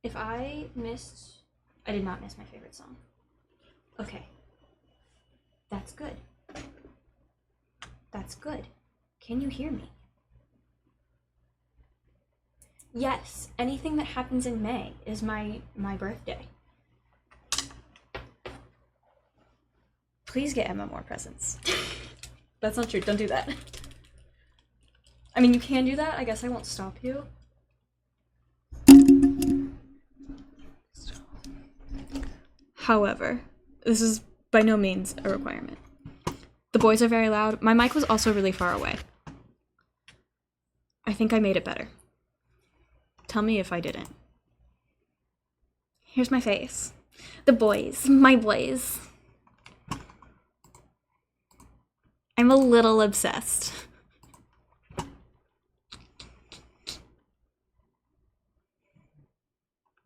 If I missed... I did not miss my favorite song. Okay. That's good. That's good. Can you hear me? Yes, anything that happens in May is my birthday. Please get Emma more presents. That's not true. Don't do that. I mean, you can do that. I guess I won't stop you. However, this is by no means a requirement. The boys are very loud. My mic was also really far away. I think I made it better. Tell me if I didn't. Here's my face. The boys. My boys. I'm a little obsessed.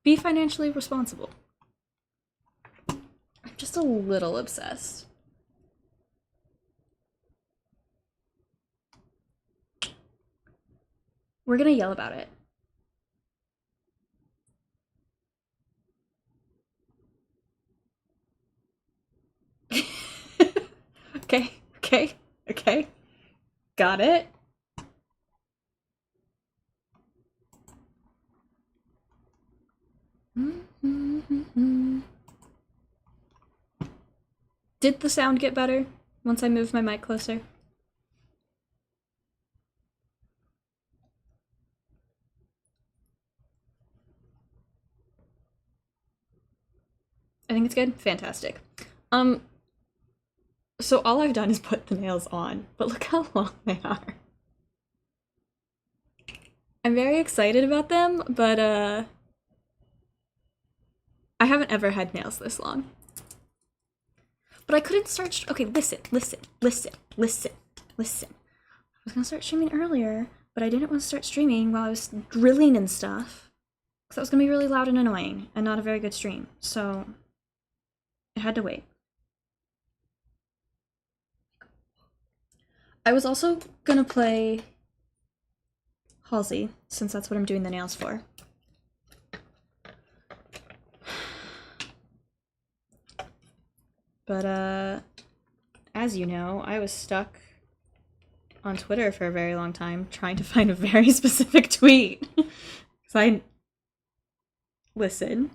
Be financially responsible. I'm just a little obsessed. We're gonna yell about it. Okay. Got it. Did the sound get better once I moved my mic closer? I think it's good. Fantastic. So all I've done is put the nails on, but look how long they are. I'm very excited about them, but I haven't ever had nails this long. But I couldn't start. Okay, listen. I was gonna start streaming earlier, but I didn't want to start streaming while I was drilling and stuff, because that was gonna be really loud and annoying, and not a very good stream. So it had to wait. I was also gonna play Halsey, since that's what I'm doing the nails for. But, as you know, I was stuck on Twitter for a very long time trying to find a very specific tweet. So listen.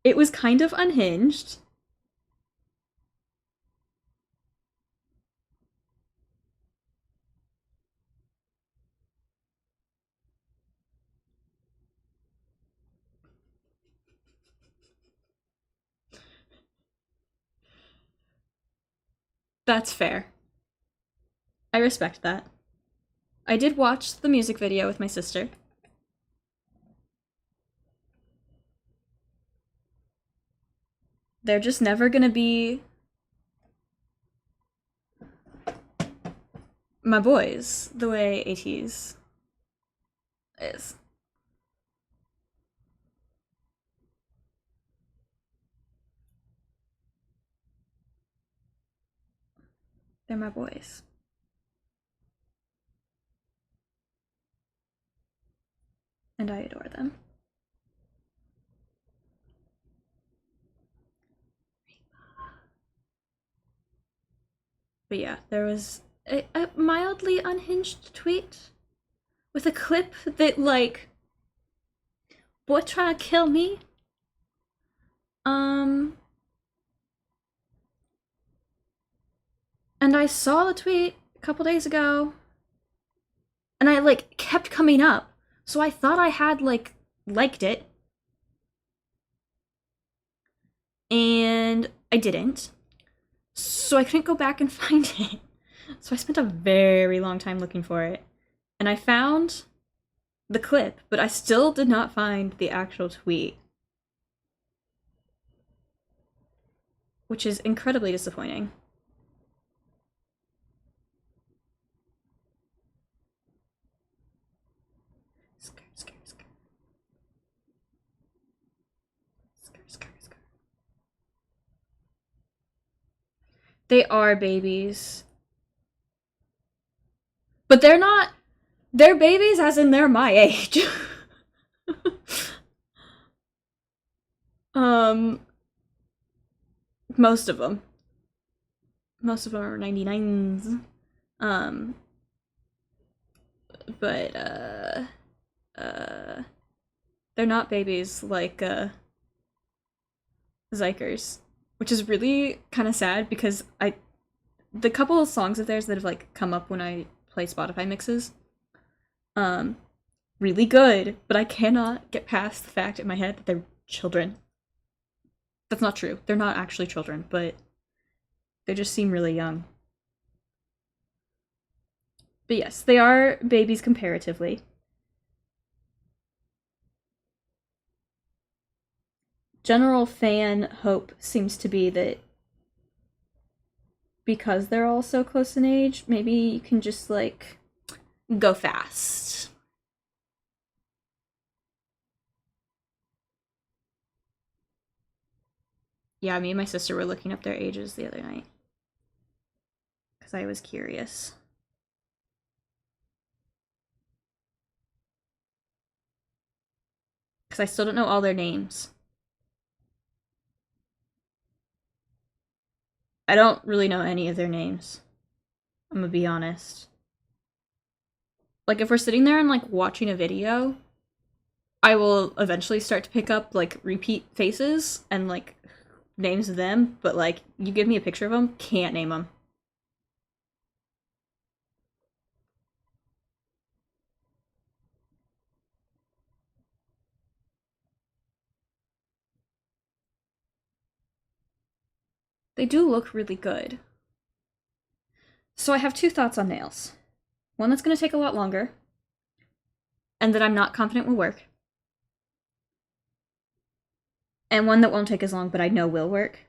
It was kind of unhinged. That's fair. I respect that. I did watch the music video with my sister. They're just never gonna be my boys the way AT's is. They're my boys. And I adore them. But yeah, there was a mildly unhinged tweet with a clip that, like, boy trying to kill me. And I saw the tweet a couple days ago, and I, like, kept coming up. So I thought I had, like, liked it. And I didn't. So I couldn't go back and find it. So I spent a very long time looking for it. And I found the clip, but I still did not find the actual tweet. Which is incredibly disappointing. They are babies. But they're not They're babies as in they're my age. um, most of them. Most of them are 99s. Um, but, uh, they're not babies like, Zykers. Which is really kind of sad because the couple of songs of theirs that have, like, come up when I play Spotify mixes, um, really good, but I cannot get past the fact in my head that they're children. That's not true. They're not actually children, but they just seem really young. But yes, they are babies comparatively. General fan hope seems to be that because they're all so close in age, maybe you can just, like, go fast. Yeah, me and my sister were looking up their ages the other night. Because I was curious. Because I still don't know all their names. I don't really know any of their names. I'm gonna be honest. Like, if we're sitting there and, like, watching a video, I will eventually start to pick up, like, repeat faces and, like, names of them, but, like, you give me a picture of them, can't name them. They do look really good. So I have two thoughts on nails. One that's going to take a lot longer, and that I'm not confident will work. And one that won't take as long, but I know will work.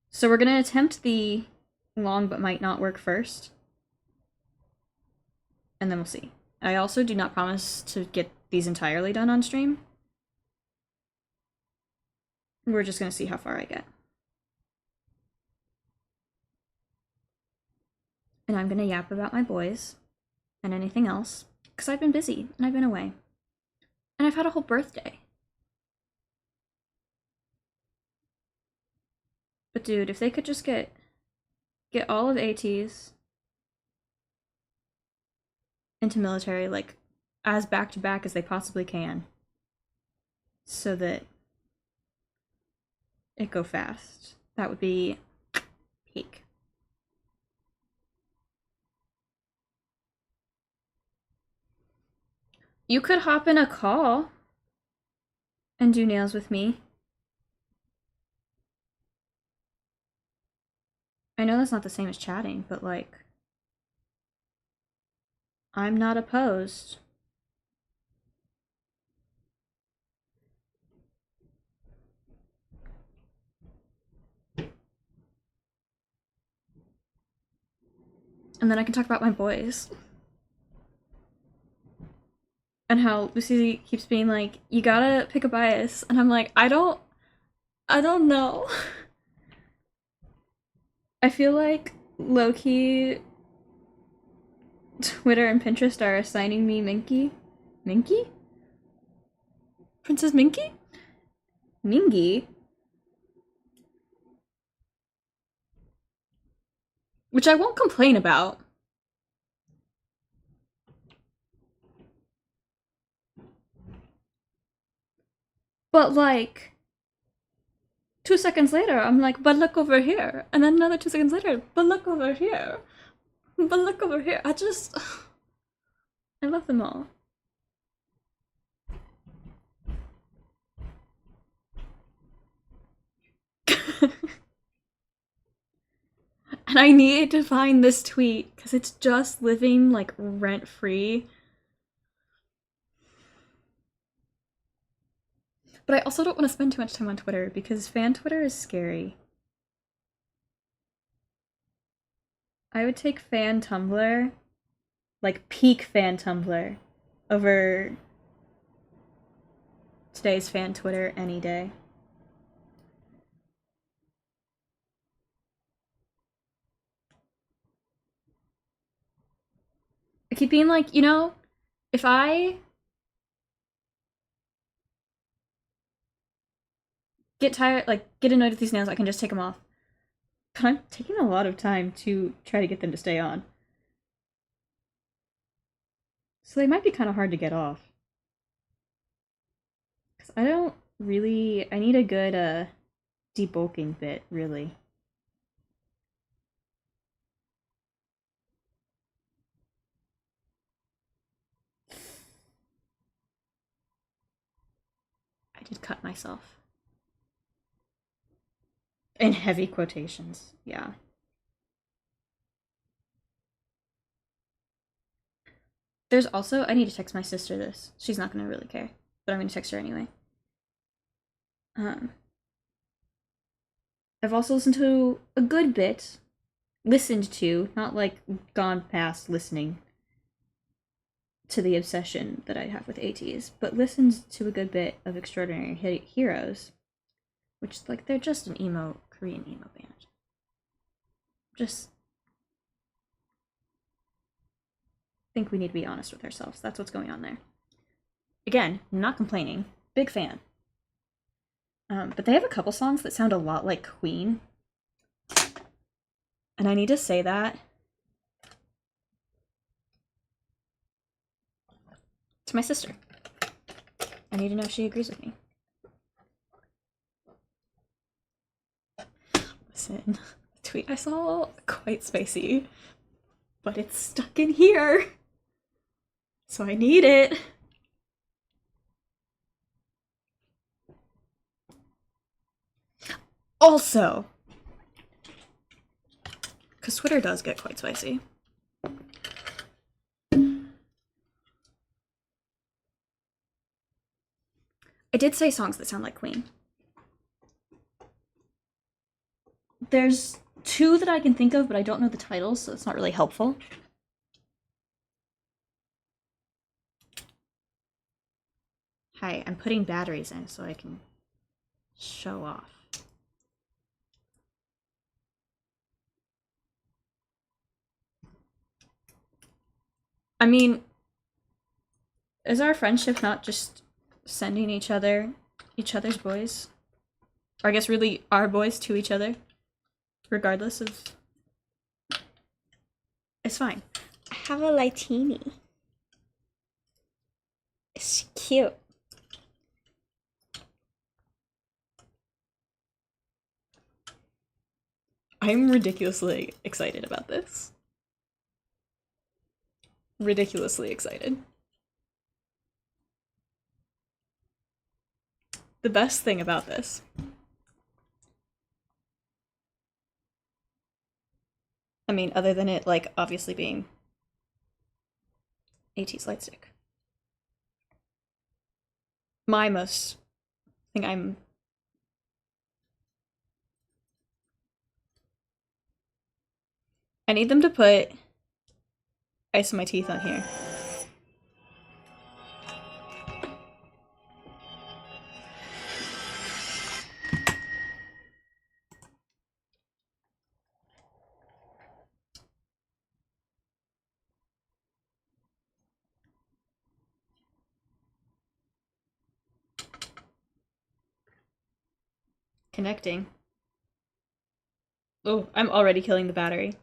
So we're going to attempt the long but might not work first. And then we'll see. I also do not promise to get these entirely done on stream. We're just going to see how far I get. And I'm going to yap about my boys and anything else, because I've been busy and I've been away. And I've had a whole birthday. But dude, if they could just get all of ATs into military, like, as back to back as they possibly can, so that it go fast, that would be peak. You could hop in a call and do nails with me. I know that's not the same as chatting, but, like, I'm not opposed. And then I can talk about my boys. And how Lucy keeps being like, you gotta pick a bias. And I'm like, I don't know. I feel like low-key Twitter and Pinterest are assigning me Minky. Minky? Princess Minky? Mingy? Which I won't complain about. But, like, 2 seconds later, I'm like, but look over here. And then another 2 seconds later, but look over here. But look over here. I love them all. And I needed to find this tweet because it's just living, like, rent free. But I also don't want to spend too much time on Twitter because fan Twitter is scary. I would take fan Tumblr, like peak fan Tumblr, over today's fan Twitter any day. I keep being like, you know, If I get tired, like, get annoyed with these nails, I can just take them off. But I'm taking a lot of time to try to get them to stay on. So they might be kind of hard to get off. Because I don't really... I need a good, debulking bit, really. I did cut myself. In heavy quotations, yeah. There's also... I need to text my sister this. She's not going to really care. But I'm going to text her anyway. I've also listened to a good bit. Listened to, not like gone past listening to the obsession that I have with ATs, but listened to a good bit of Extraordinary Heroes, which, like, they're just an Korean emo band. Just think we need to be honest with ourselves. That's what's going on there. Again, not complaining. Big fan. But they have a couple songs that sound a lot like Queen. And I need to say that to my sister. I need to know if she agrees with me. Listen, the tweet I saw, quite spicy, but it's stuck in here. So I need it. Also, because Twitter does get quite spicy. I did say songs that sound like Queen. There's two that I can think of, but I don't know the titles, so it's not really helpful. Hi, I'm putting batteries in so I can show off. I mean, is our friendship not just sending each other's boys? Or I guess really our boys to each other? Regardless of... It's fine. I have a Lightini. It's cute. I'm ridiculously excited about this. Ridiculously excited. The best thing about this I mean, other than it, like, obviously being AT's Lightstick. My most thing I need them to put ice in my teeth on here. Connecting. Oh, I'm already killing the battery.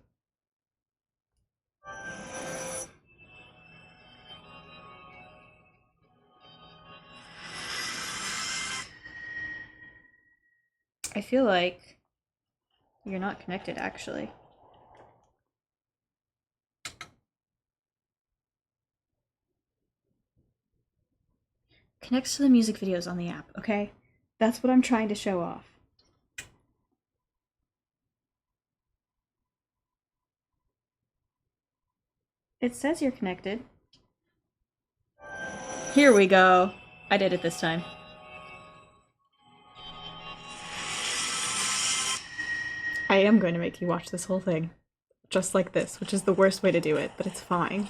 I feel like you're not connected, actually. Connects to the music videos on the app, okay? That's what I'm trying to show off. It says you're connected. Here we go. I did it this time. I am going to make you watch this whole thing. Just like this, which is the worst way to do it, but it's fine.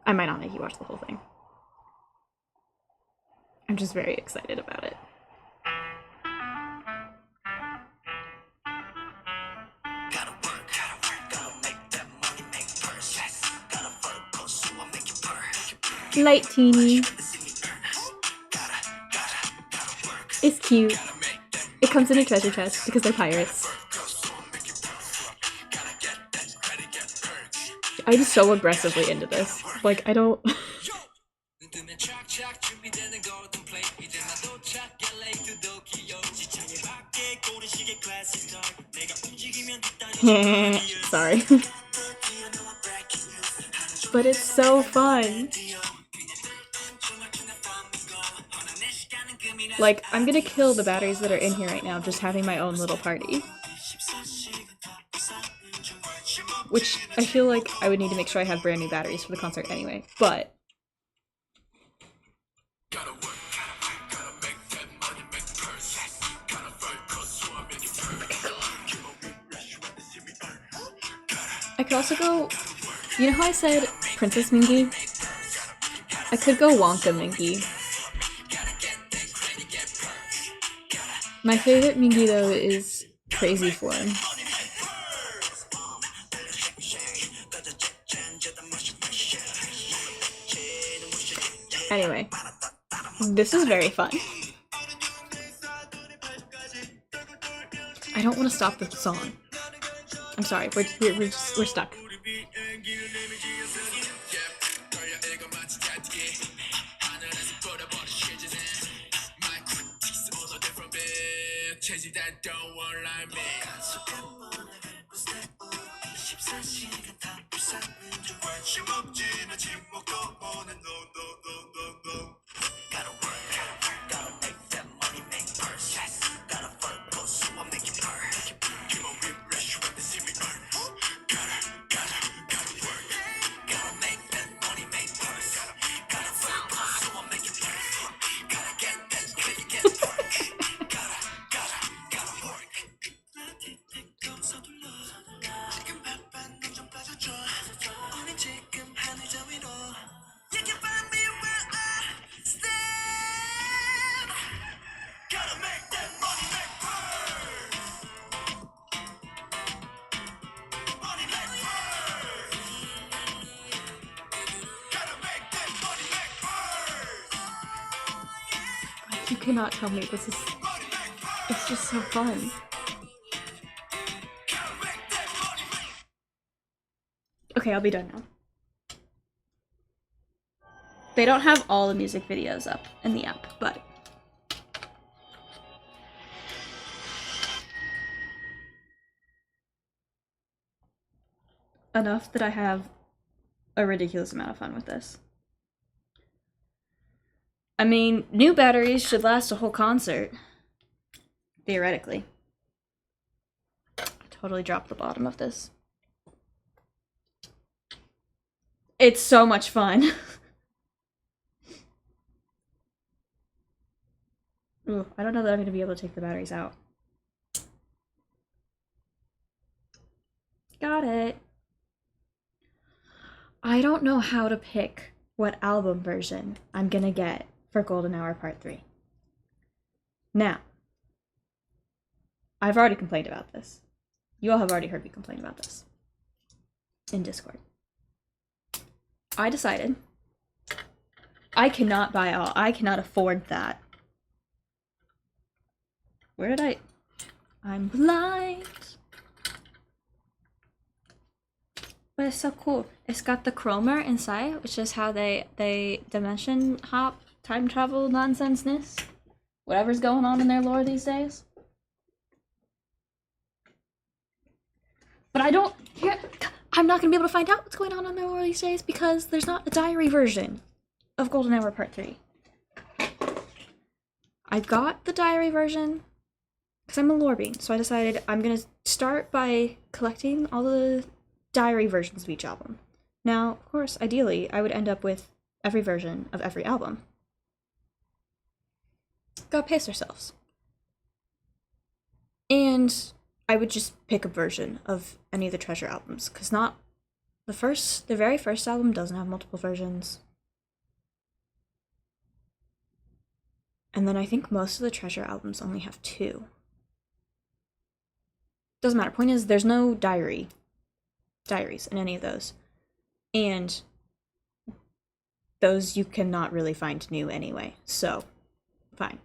I might not make you watch the whole thing. I'm just very excited about it. Light teeny. It's cute. It comes in a treasure chest because they're pirates. I'm so aggressively into this. Like, I don't... Sorry. But it's so fun. Like, I'm gonna kill the batteries that are in here right now just having my own little party. Which I feel like I would need to make sure I have brand new batteries for the concert anyway, but... I could also go... You know how I said Princess Mingy? I could go Wonka Mingy. My favorite Mingy, though, is Crazy Form. Anyway, this is very fun. I don't want to stop the song. I'm sorry, we're stuck. You cannot tell me this is... It's just so fun. Okay, I'll be done now. They don't have all the music videos up in the app, but... enough that I have a ridiculous amount of fun with this. I mean, new batteries should last a whole concert. Theoretically. I totally dropped the bottom of this. It's so much fun. Ooh, I don't know that I'm going to be able to take the batteries out. Got it. I don't know how to pick what album version I'm going to get for Golden Hour Part 3. Now, I've already complained about this. You all have already heard me complain about this in Discord. I decided I cannot buy all. I cannot afford that. Where did I'm blind. But it's so cool. It's got the chromer inside, which is how they dimension hop, time travel nonsense-ness. Whatever's going on in their lore these days. But I'm not gonna be able to find out what's going on in their lore these days because there's not a diary version of Golden Hour Part 3. I got the diary version because I'm a lore bean, so I decided I'm gonna start by collecting all the diary versions of each album. Now, of course, ideally, I would end up with every version of every album. Gotta pace ourselves. And I would just pick a version of any of the Treasure albums, because the very first album doesn't have multiple versions. And then I think most of the Treasure albums only have 2. Doesn't matter. Point is, there's no diaries in any of those. And those you cannot really find new anyway, so fine.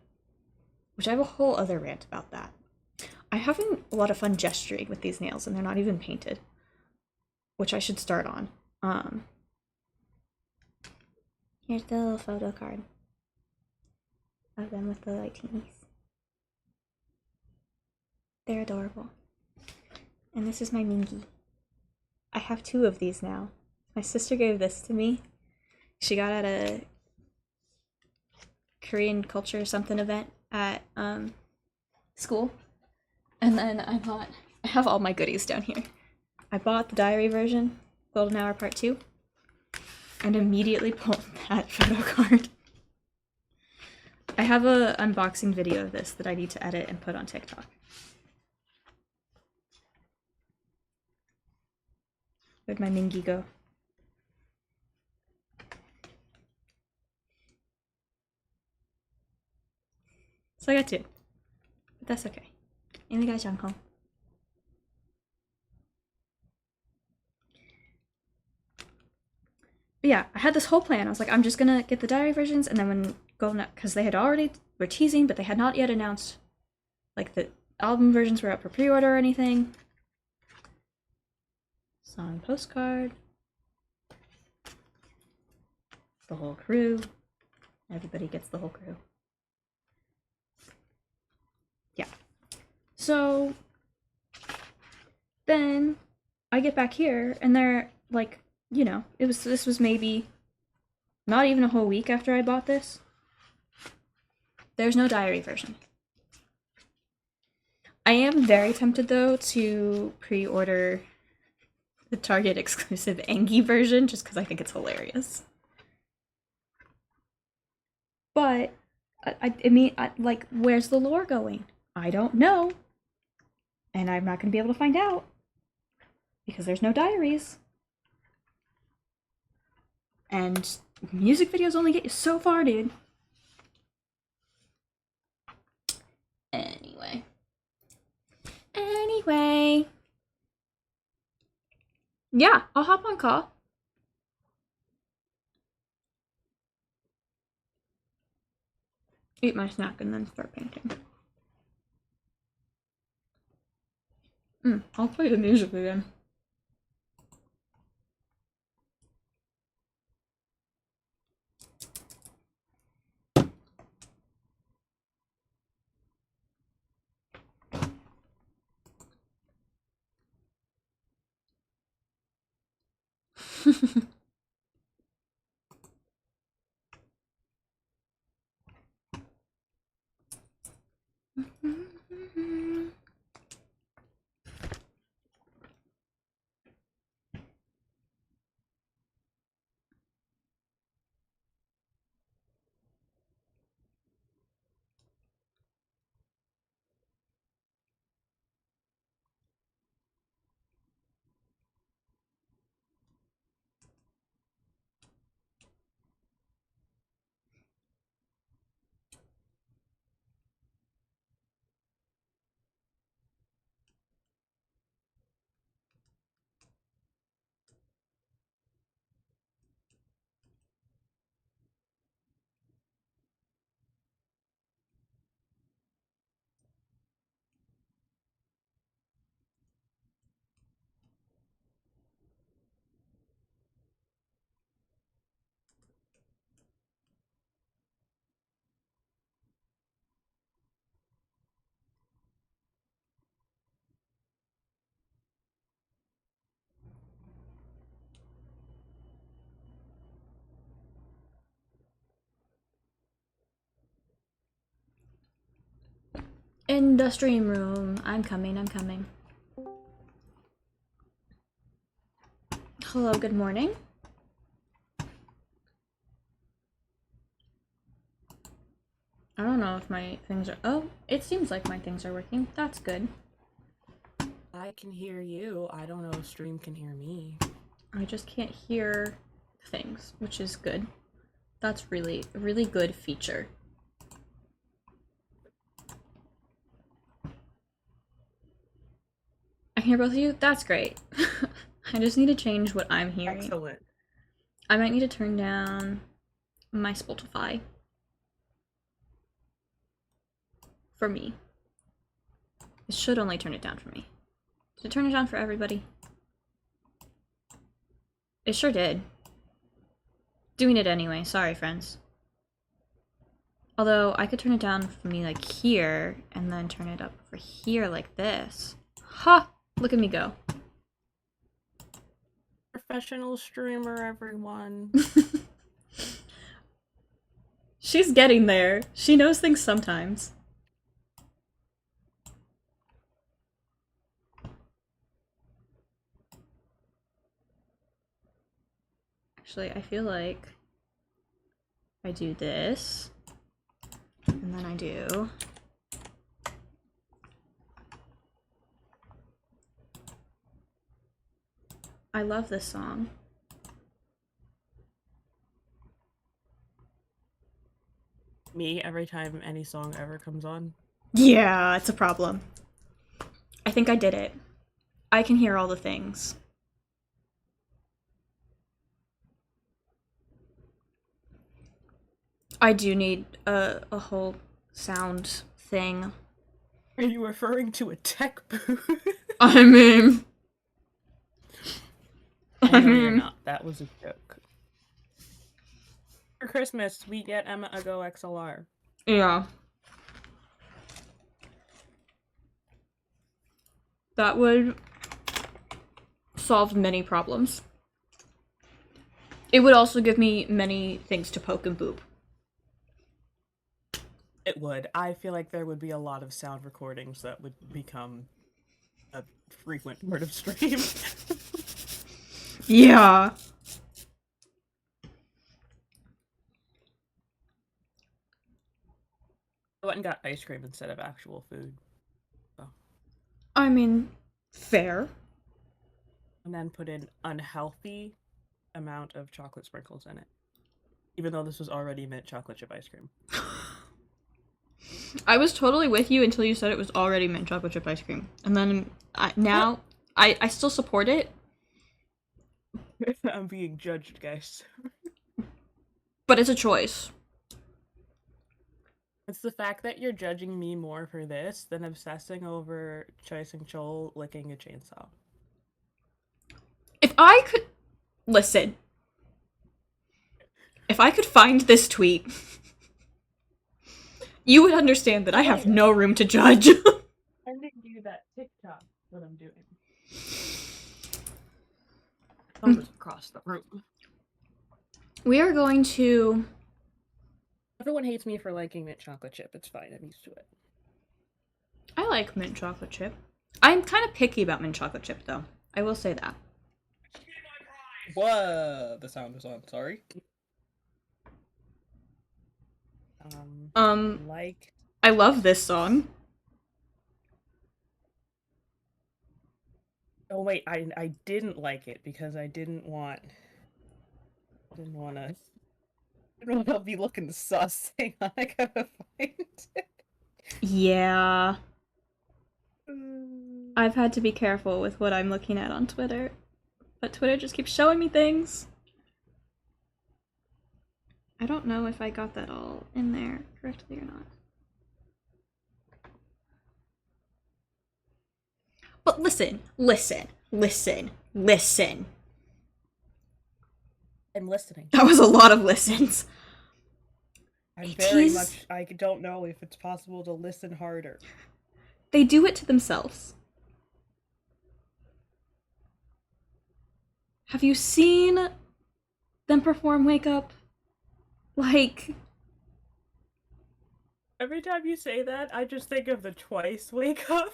Which I have a whole other rant about that. I'm having a lot of fun gesturing with these nails, and they're not even painted, which I should start on. Here's the little photo card of them with the light teenies. They're adorable. And this is my Mingy. I have 2 of these now. My sister gave this to me. She got at a Korean culture or something event at school. And then I have all my goodies down here. I bought the diary version, Golden Hour Part 2, and immediately pulled that photo card. I have a unboxing video of this that I need to edit and put on TikTok. Where'd my Mingy go? So I got 2. But that's okay. And got Junko. But yeah, I had this whole plan. I was like, I'm just gonna get the diary versions, and then when Golden, because they had already were teasing, but they had not yet announced like the album versions were up for pre-order or anything. Song postcard. The whole crew. Everybody gets the whole crew. Yeah. So then I get back here and they're like, you know, this was maybe not even a whole week after I bought this. There's no diary version. I am very tempted though to pre-order the Target exclusive Angie version just because I think it's hilarious. But I mean, like, where's the lore going? I don't know. And I'm not going to be able to find out. Because there's no diaries. And music videos only get you so far, dude. Anyway. Yeah, I'll hop on call. Eat my snack and then start painting. I'll play the music again. In the stream room. I'm coming. Hello, good morning. I don't know if my things are... Oh, it seems like my things are working. That's good. I can hear you. I don't know if stream can hear me. I just can't hear things, which is good. That's really, a really good feature. I can hear both of you? That's great. I just need to change what I'm hearing. Excellent. I might need to turn down my Spotify. For me. It should only turn it down for me. Did it turn it down for everybody? It sure did. Doing it anyway. Sorry, friends. Although, I could turn it down for me, like, here, and then turn it up for here like this. Ha! Look at me go. Professional streamer, everyone. She's getting there. She knows things sometimes. Actually, I feel like I do this, and then I do... I love this song. Me, every time any song ever comes on. Yeah, it's a problem. I think I did it. I can hear all the things. I do need a whole sound thing. Are you referring to a tech booth? I mean... I know you're not. That was a joke. For Christmas, we get Emma a Go XLR. Yeah. That would solve many problems. It would also give me many things to poke and boop. It would. I feel like there would be a lot of sound recordings that would become a frequent part of stream. Yeah. I went and got ice cream instead of actual food. So. I mean, fair. And then put an unhealthy amount of chocolate sprinkles in it. Even though this was already mint chocolate chip ice cream. I was totally with you until you said it was already mint chocolate chip ice cream. And then I still support it. I'm being judged, guys. But it's a choice. It's the fact that you're judging me more for this than obsessing over Choi Sing-chul licking a chainsaw. If I could... Listen. If I could find this tweet, you would understand that I have no room to judge. Sending you that TikTok, what I'm doing. Thumbs across the room. We are going to... Everyone hates me for liking mint chocolate chip. It's fine. I'm used to it. I like mint chocolate chip. I'm kind of picky about mint chocolate chip, though. I will say that. Whoa! The sound was on. Sorry. Like... I love this song. Oh wait, I didn't like it because I didn't want to be looking sus. Hang on, I gotta find it. Yeah. I've had to be careful with what I'm looking at on Twitter. But Twitter just keeps showing me things. I don't know if I got that all in there correctly or not. But listen. I'm listening. That was a lot of listens. I don't know if it's possible to listen harder. They do it to themselves. Have you seen them perform Wake Up? Like... Every time you say that, I just think of the Twice Wake Up.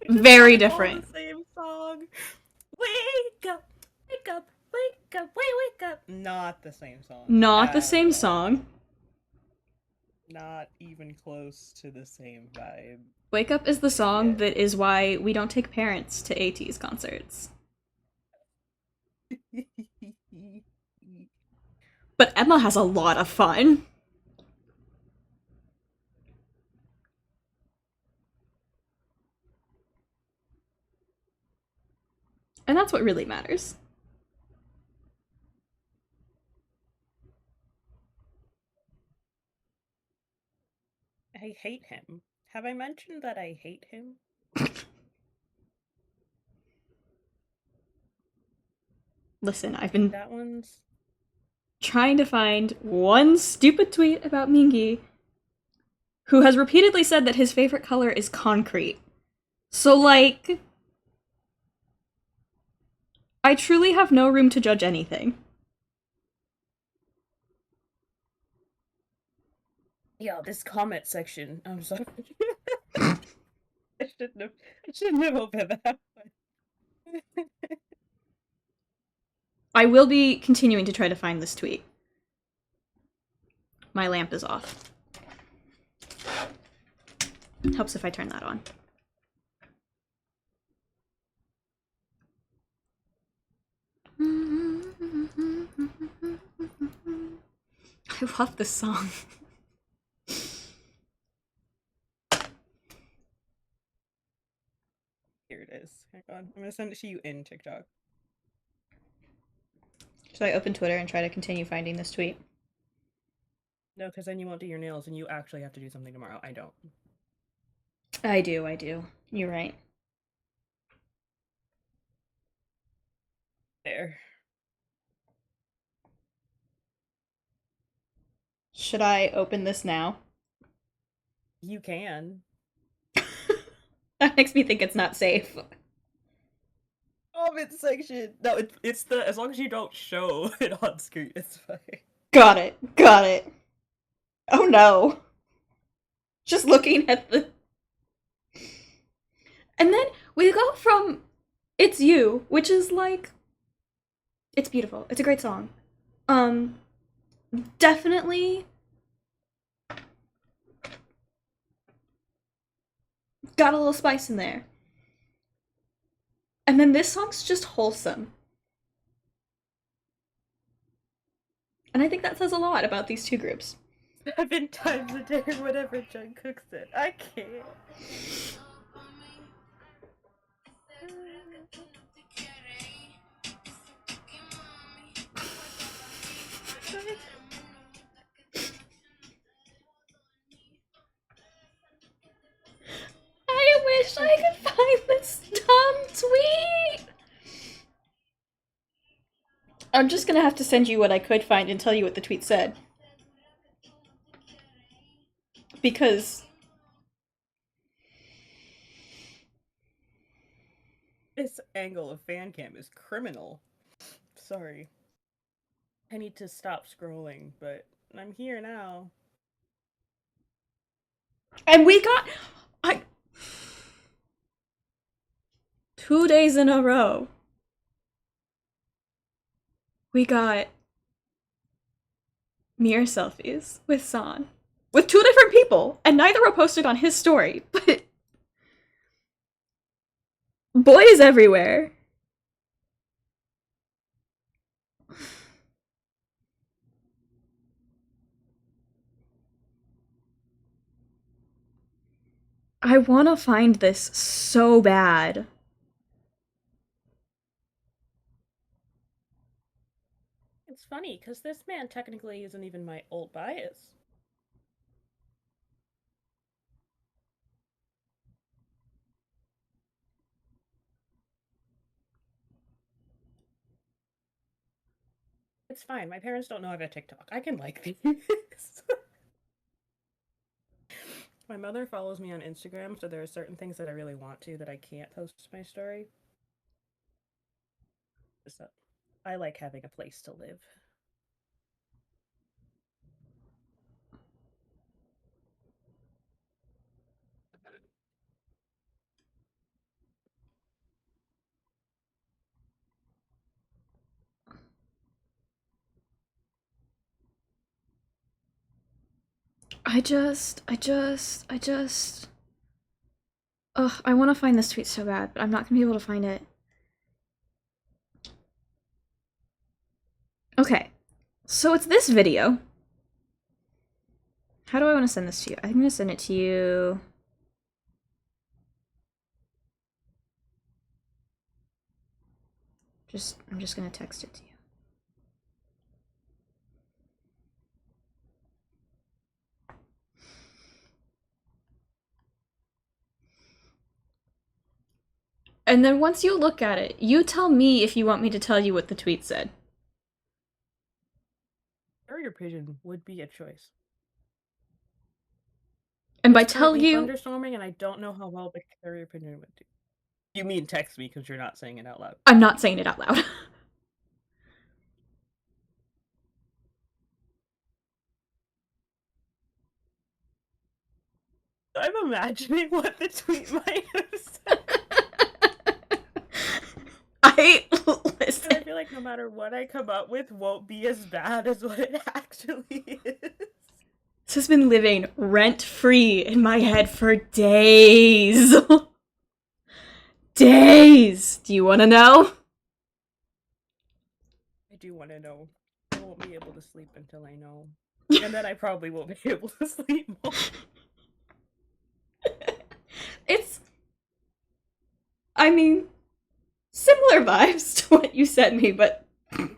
Very different. All the same song. Wake up, wake up, wake up, wake up. Not the same song. Not the same song. Not even close to the same vibe. Wake Up is the song that is why we don't take parents to AT's concerts. But Emma has a lot of fun. And that's what really matters. I hate him. Have I mentioned that I hate him? Listen, I've been That one's trying to find one stupid tweet about Mingy who has repeatedly said that his favorite color is concrete. So, like, I truly have no room to judge anything. yeah, this comment section. I'm sorry. I shouldn't have opened that one. I will be continuing to try to find this tweet. My lamp is off. Helps if I turn that on. I love this song. Here it is. Hang on. I'm gonna send it to you in TikTok. Should I open Twitter and try to continue finding this tweet? No, because then you won't do your nails and you actually have to do something tomorrow. I don't. I do. You're right. There. Should I open this now? You can. That makes me think it's not safe. Comment section. No, it's the as long as you don't show it on screen, it's fine. Got it. Oh no. Just looking at the... And then we go from It's You, which is like... It's beautiful. It's a great song. Definitely... got a little spice in there. And then this song's just wholesome. And I think that says a lot about these two groups. 7 times a day or whatever Jen cooks it. I can't. I wish I could find this dumb tweet! I'm just gonna have to send you what I could find and tell you what the tweet said. Because... This angle of fan cam is criminal. Sorry. I need to stop scrolling, but I'm here now. And we got... 2 days in a row. We got mirror selfies with San. With 2 different people, and neither were posted on his story, but... boys everywhere. I want to find this so bad. It's funny, because this man technically isn't even my old bias. It's fine. My parents don't know I've got TikTok. I can like these. My mother follows me on Instagram, so there are certain things that I really want to that I can't post to my story. So I like having a place to live. I Ugh, I want to find this tweet so bad, but I'm not gonna be able to find it. Okay, so it's this video. How do I want to send this to you? I'm gonna send it to you. I'm just gonna text it to you. And then once you look at it, you tell me if you want me to tell you what the tweet said. Carrier pigeon would be a choice. And by It's tell currently you, thunderstorming, and I don't know how well the carrier pigeon would do. You mean text me because you're not saying it out loud? I'm not saying it out loud. I'm imagining what the tweet might have said. Listen. I feel like no matter what I come up with won't be as bad as what it actually is. This has been living rent-free in my head for days. Days! Do you want to know? I do want to know. I won't be able to sleep until I know. And then I probably won't be able to sleep more. I mean, similar vibes to what you sent me, but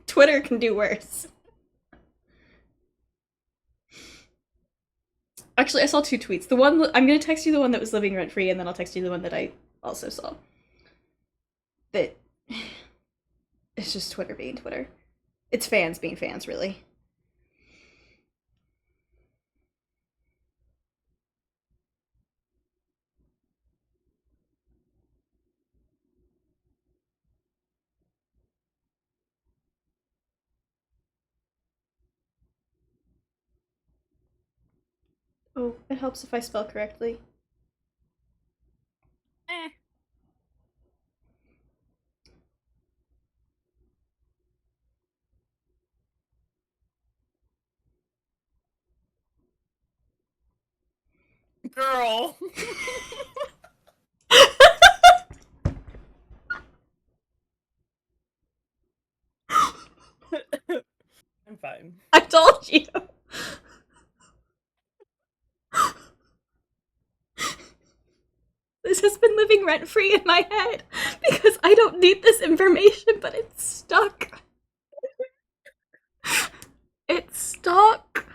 Twitter can do worse. Actually, I saw two tweets. The one I'm gonna text you the one that was living rent free, and then I'll text you the one that I also saw. That it's just Twitter being Twitter. It's fans being fans, really. Oh, it helps if I spell correctly. Girl. I'm fine. I told you. This has been living rent free in my head because I don't need this information, but it's stuck. It's stuck.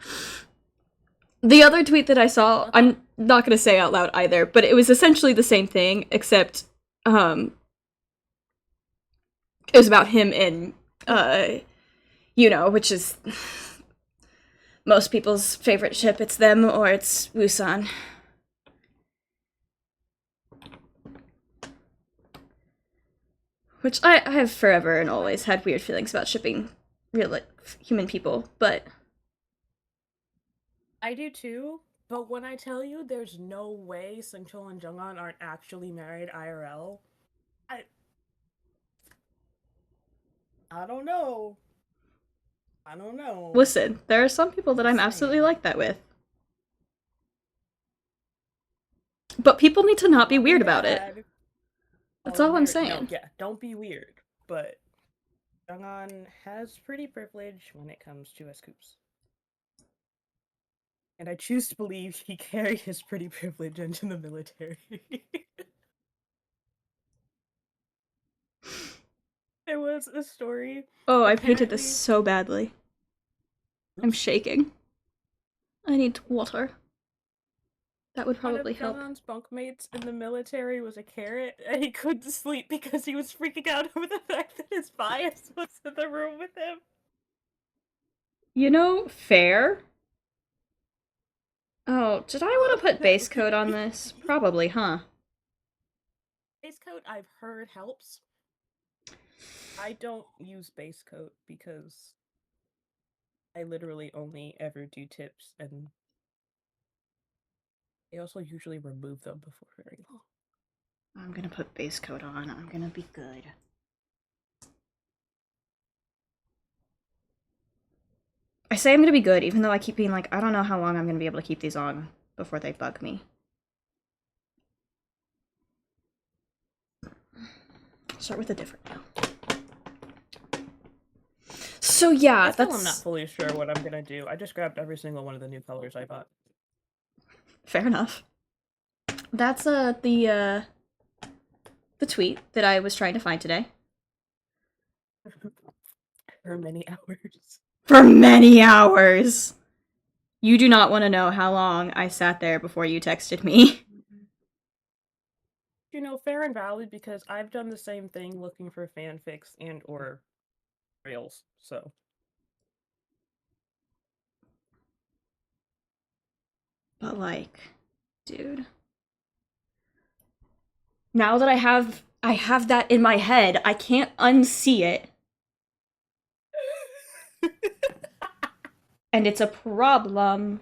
The other tweet that I saw, I'm not going to say out loud either, but it was essentially the same thing, except it was about him in, which is most people's favorite ship. It's them or it's Wusan. Which I have forever and always had weird feelings about shipping real, like, human people, but... I do too, but when I tell you there's no way Sungchul and Junghan aren't actually married IRL, I don't know. I don't know. Listen, there are some people that I'm absolutely like that with. But people need to not be weird about it. That's all I'm saying. No, yeah, don't be weird. But Junghan has pretty privilege when it comes to scoops. And I choose to believe he carried his pretty privilege into the military. There was a story. Oh, I painted this so badly. I'm shaking. I need water. That would probably help. One of Junghan's bunkmates in the military was a carrot, and he couldn't sleep because he was freaking out over the fact that his bias was in the room with him. You know, fair. Oh, did I want to put base coat on this? Probably, huh? Base coat, I've heard, helps. I don't use base coat because I literally only ever do tips, and I also usually remove them before very long. I'm gonna put base coat on. I'm gonna be good. I say I'm gonna be good, even though I keep being like, I don't know how long I'm gonna be able to keep these on before they bug me. Start with a different now. So yeah, I'm not fully sure what I'm gonna do. I just grabbed every single one of the new colors I bought. Fair enough. That's the tweet that I was trying to find today. For many hours. For many hours! You do not want to know how long I sat there before you texted me. fair and valid because I've done the same thing looking for fanfics and or rails. So But like, dude, now that I have that in my head, I can't unsee it. And it's a problem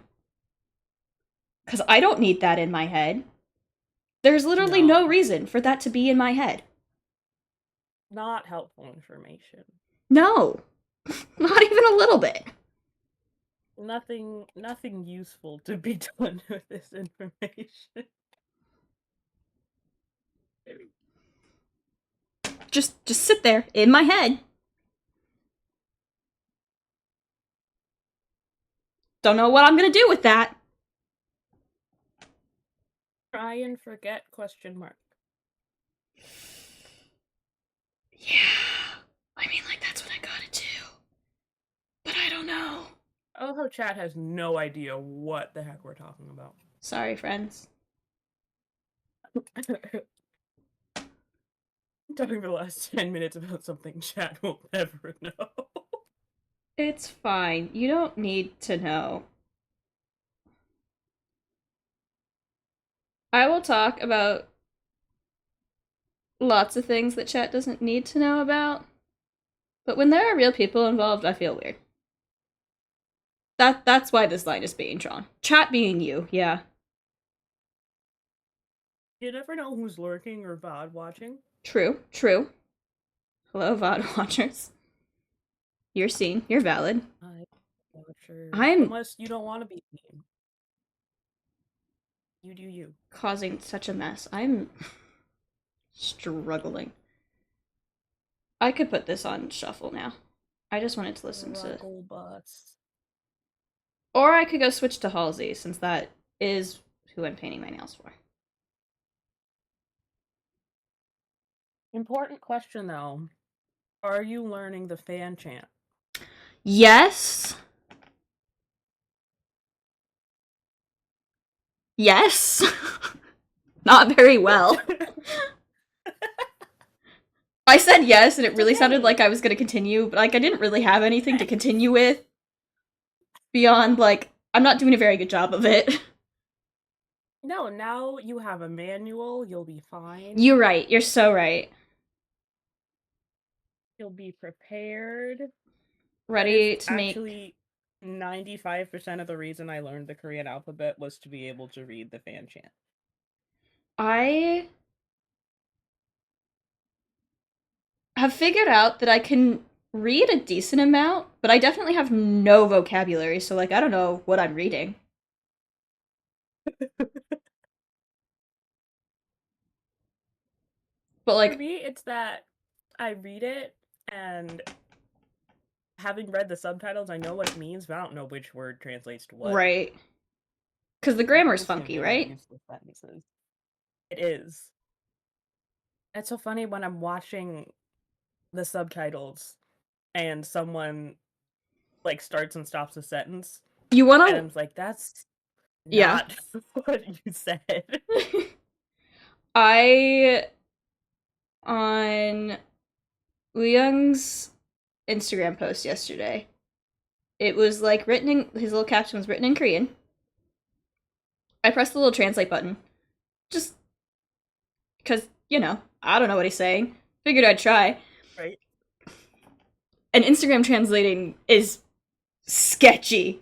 cuz I don't need that in my head. There's literally no no, reason for that to be in my head. not helpful information. No. Not even a little bit. Nothing useful to be done with this information. Just sit there in my head. Don't know what I'm going to do with that. Try and forget question mark. Yeah. I mean, like, that's what I gotta do. But I don't know. Oh, how chat has no idea what the heck we're talking about. Sorry, friends. Talking for the last 10 minutes about something chat will never know. It's fine. You don't need to know. I will talk about lots of things that chat doesn't need to know about. But when there are real people involved, I feel weird. That's why this line is being drawn. Chat being you, yeah. You never know who's lurking or VOD watching. True, true. Hello, VOD watchers. You're seen. You're valid. I'm not sure. I'm Unless you don't want to be seen. You do you. causing such a mess. I'm struggling. I could put this on shuffle now. I just wanted to listen to. Struggle bus. Or I could go switch to Halsey, since that is who I'm painting my nails for. Important question though. Are you learning the fan chant? Yes. Yes. Not very well. I said yes, and it really sounded like I was going to continue, but like I didn't really have anything to continue with beyond like I'm not doing a very good job of it. No, now you have a manual. You'll be fine. You're right. You're so right. You'll be prepared. Ready to make. Actually, 95% of the reason I learned the Korean alphabet was to be able to read the fan chant. I have figured out that I can read a decent amount, but I definitely have no vocabulary, so like I don't know what I'm reading. But For like me, it's that I read it and having read the subtitles, I know what it means, but I don't know which word translates to what. right. Cuz the I'm grammar's just gonna funky, get into right? useless sentences. It is. It's so funny when I'm watching the subtitles and someone like starts and stops a sentence, You want and to I'm like, that's yeah. not what you said. I on Young's Instagram post yesterday. It was like written in his little caption was written in Korean. I pressed the little translate button. Just cuz, I don't know what he's saying. Figured I'd try. Right? And Instagram translating is sketchy.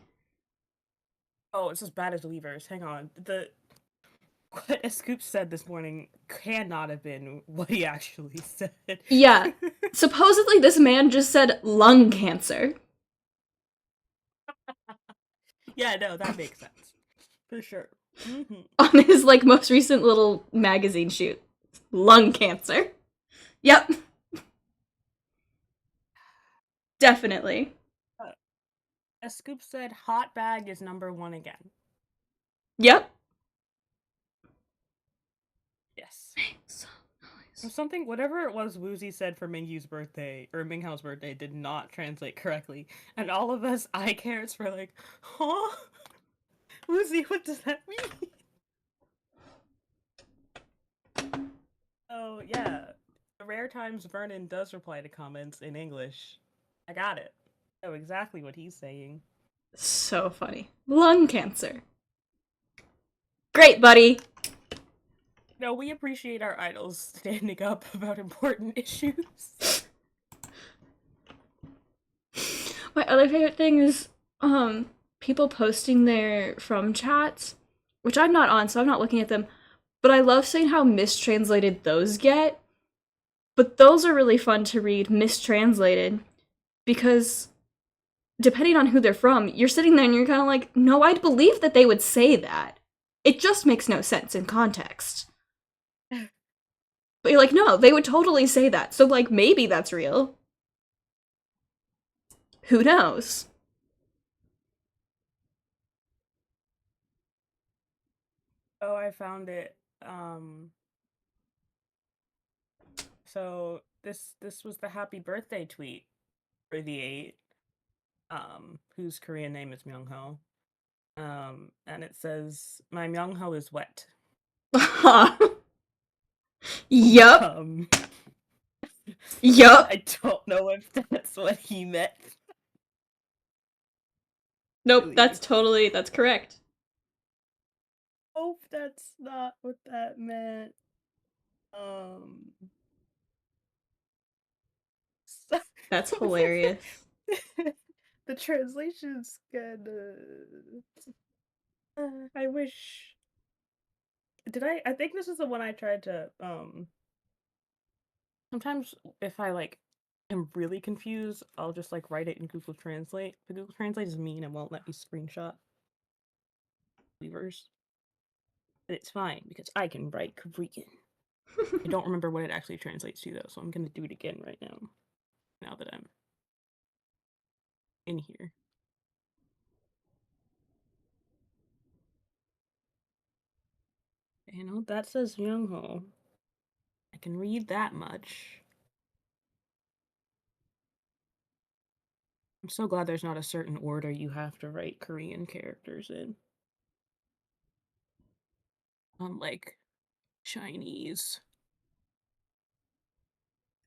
Oh, it's as bad as Leavers. Hang on. What a Scoop said this morning cannot have been what he actually said. Yeah. Supposedly this man just said lung cancer. Yeah, no, that makes sense. For sure. Mm-hmm. On his like most recent little magazine shoot. Lung cancer. Yep. Definitely. As Scoop said, hot bag is #1 again. Yep. Yes. So Or something, whatever it was Woozy said for Mingyu's birthday, or Minghao's birthday, did not translate correctly. And all of us eye carrots were like, huh? Woozy, what does that mean? Oh, yeah. The rare times Vernon does reply to comments in English, I got it. I know exactly what he's saying. So funny. Lung cancer. Great, buddy. No, we appreciate our idols standing up about important issues. My other favorite thing is people posting their from chats, which I'm not on, so I'm not looking at them. But I love seeing how mistranslated those get. But those are really fun to read mistranslated because depending on who they're from, you're sitting there and you're kind of like, no, I'd believe that they would say that. It just makes no sense in context. But you're like, no, they would totally say that. So, like, maybe that's real. Who knows? Oh, I found it. Um, so this was the happy birthday tweet for the 8, whose Korean name is Myungho. And it says, "My Myungho is wet." Yup. Um, Yup. I don't know if that's what he meant. Nope, Really that's correct. hope that's not what that meant. Um, That's hilarious. the translation's kind I wish. Did I? I think this is the one I tried to. Sometimes if I like am really confused, I'll just like write it in Google Translate. But Google Translate is mean and won't let me screenshot levers. But it's fine because I can write Korean. I don't remember what it actually translates to though, so I'm gonna do it again right now. Now that I'm in here. You know, that says Youngho. I can read that much. I'm so glad there's not a certain order you have to write Korean characters in. Unlike Chinese.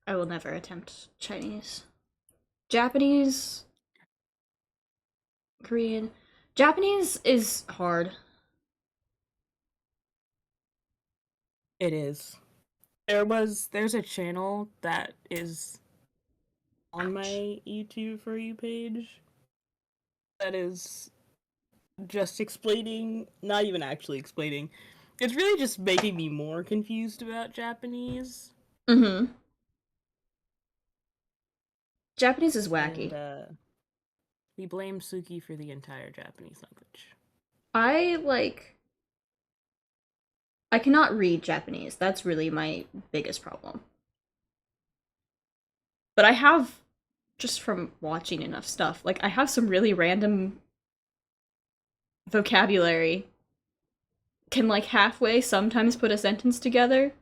I will never attempt Chinese. Japanese, Korean. Japanese is hard. It is. There's a channel that is on Ouch. my YouTube For You page that is just explaining, not even actually explaining. It's really just making me more confused about Japanese. Mm-hmm. Japanese is And wacky. we blame Suki for the entire Japanese language. I like I cannot read Japanese. That's really my biggest problem. But I have just from watching enough stuff. Like I have some really random vocabulary. Can like halfway sometimes put a sentence together,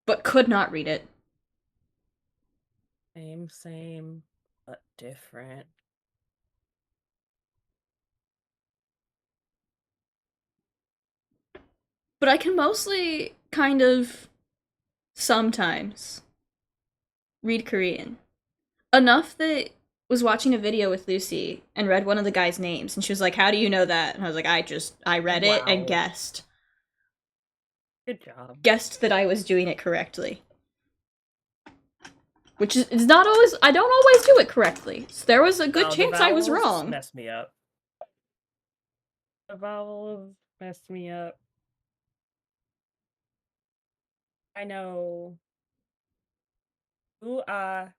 but could not read it. Same, but different. But I can mostly kind of sometimes read Korean. Enough that was watching a video with Lucy and read one of the guy's names and she was like, "How do you know that?" And I was like, I read it and Wow. Good job. guessed that I was doing it correctly." Which is not always I don't always do it correctly. So there was a good No, the chance I was vowels wrong. mess me up. The vowels messed me up. I know U, A,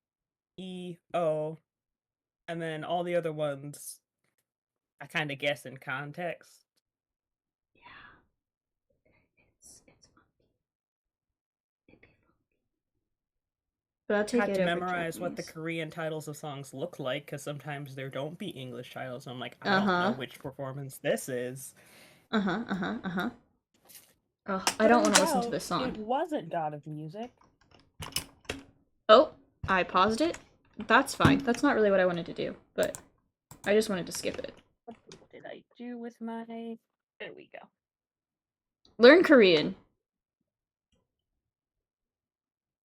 E, O, and then all the other ones I kind of guess in context. Yeah, it's but I'll I take had it to over memorize what the Japanese. Korean titles of songs look like because sometimes there don't be English titles. I'm like, I don't know Uh-huh. which performance this is. Uh-huh. Uh-huh. Uh-huh. Oh, I don't want Turns to listen to out this song. it wasn't God of Music. Oh, I paused it. That's fine. That's not really what I wanted to do, but I just wanted to skip it. What did I do with my. There we go. Learn Korean.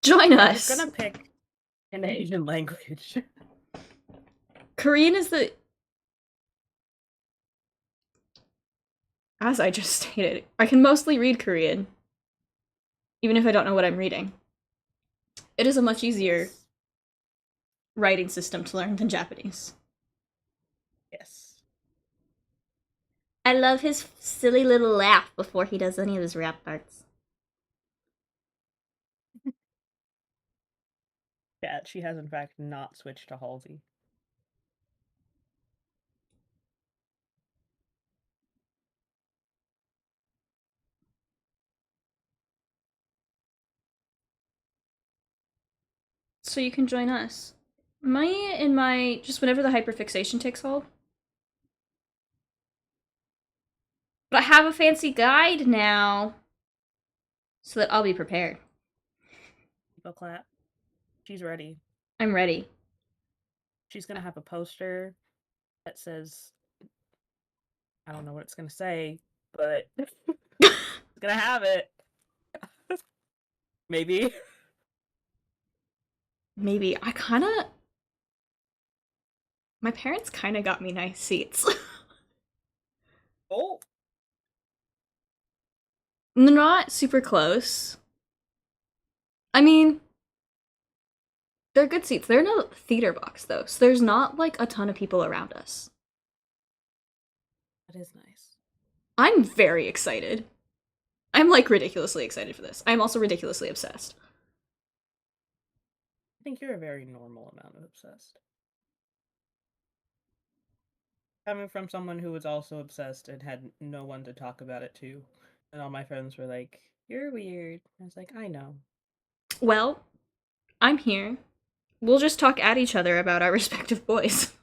Join Yeah, I was us. gonna pick an Asian language. Korean is the, as I just stated, I can mostly read Korean, even if I don't know what I'm reading. It is a much easier Yes. writing system to learn than Japanese. Yes. I love his silly little laugh before he does any of his rap parts. Yeah, she has in fact not switched to Halsey. So you can join us. In my just whenever the hyperfixation takes hold. But I have a fancy guide now, so that I'll be prepared. People clap. She's ready. I'm ready. She's gonna have a poster that says, I don't know what it's gonna say, but it's gonna have it. Maybe. Maybe my parents kind of got me nice seats. Oh, They're not super close. I mean, they're good seats. They're in a theater box though, so there's not like a ton of people around us. that is nice. I'm very excited. I'm like ridiculously excited for this. I'm also ridiculously obsessed. I think you're a very normal amount of obsessed. Coming from someone who was also obsessed and had no one to talk about it to. And all my friends were like, "You're weird." I was like, "I know." Well, I'm here. We'll just talk at each other about our respective boys.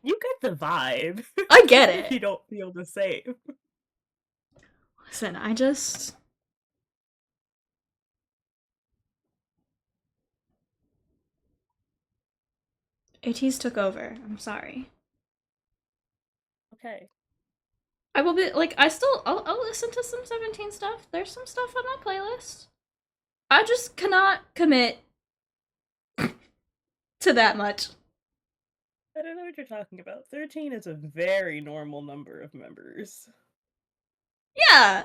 You get the vibe. I get Even if you it. don't feel the same. Listen, ATs took over. I'm sorry. Okay. I will be like I'll listen to some 17 stuff. There's some stuff on my playlist. I just cannot commit to that much. I don't know what you're talking about. 13 is a very normal number of members. Yeah.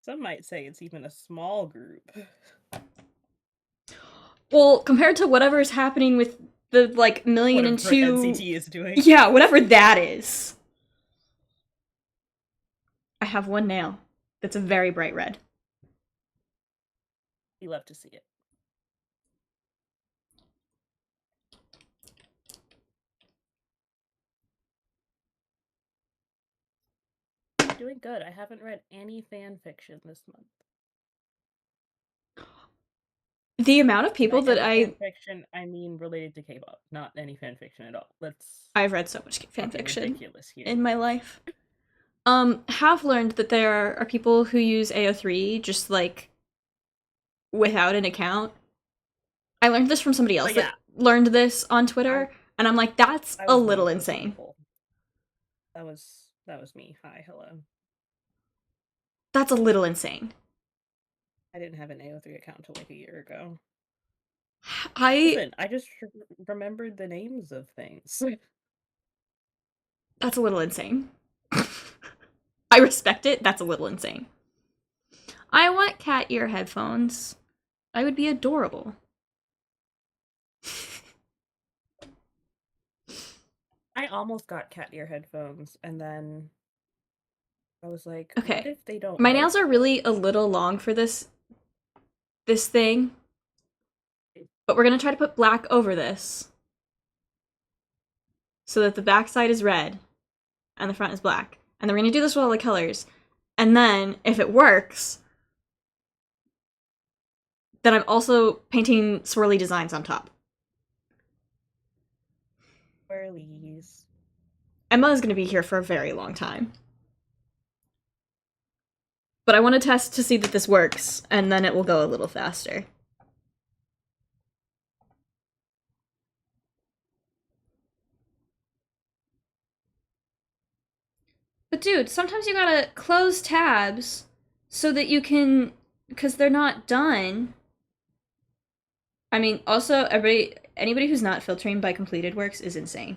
Some might say it's even a small group. Well, compared to whatever's happening with the like million and Whatever two, NCT is doing. yeah, whatever that is. I have one nail that's a very bright red. You love to see it. Doing good. I haven't read any fan fiction this month. The amount of And I people that say fan fiction, I mean related to K-pop, not any fan fiction at all. Let's I've read so much fan not be fiction ridiculous here. in my life. Have learned that there are people who use AO3 just like without an account. I learned this from somebody else that learned this on Twitter, and I'm like, that's I a was one little of those insane. people. That was me. Hi, hello. That's a little insane. I didn't have an AO3 account until like a year ago. I Listen, I just remembered the names of things. That's a little insane. I respect it. That's a little insane. I want cat ear headphones. I would be adorable. I almost got cat ear headphones, and then I was like, what Okay. if they don't My work? nails are really a little long for this thing. But we're going to try to put black over this so that the back side is red and the front is black. And then we're going to do this with all the colors. And then if it works, then I'm also painting swirly designs on top. Swirlies. Emma is going to be here for a very long time. But I want to test to see that this works, and then it will go a little faster. But But dude, sometimes you gotta close tabs so that you can, because they're not done. I mean, also, anybody who's not filtering by completed works is insane.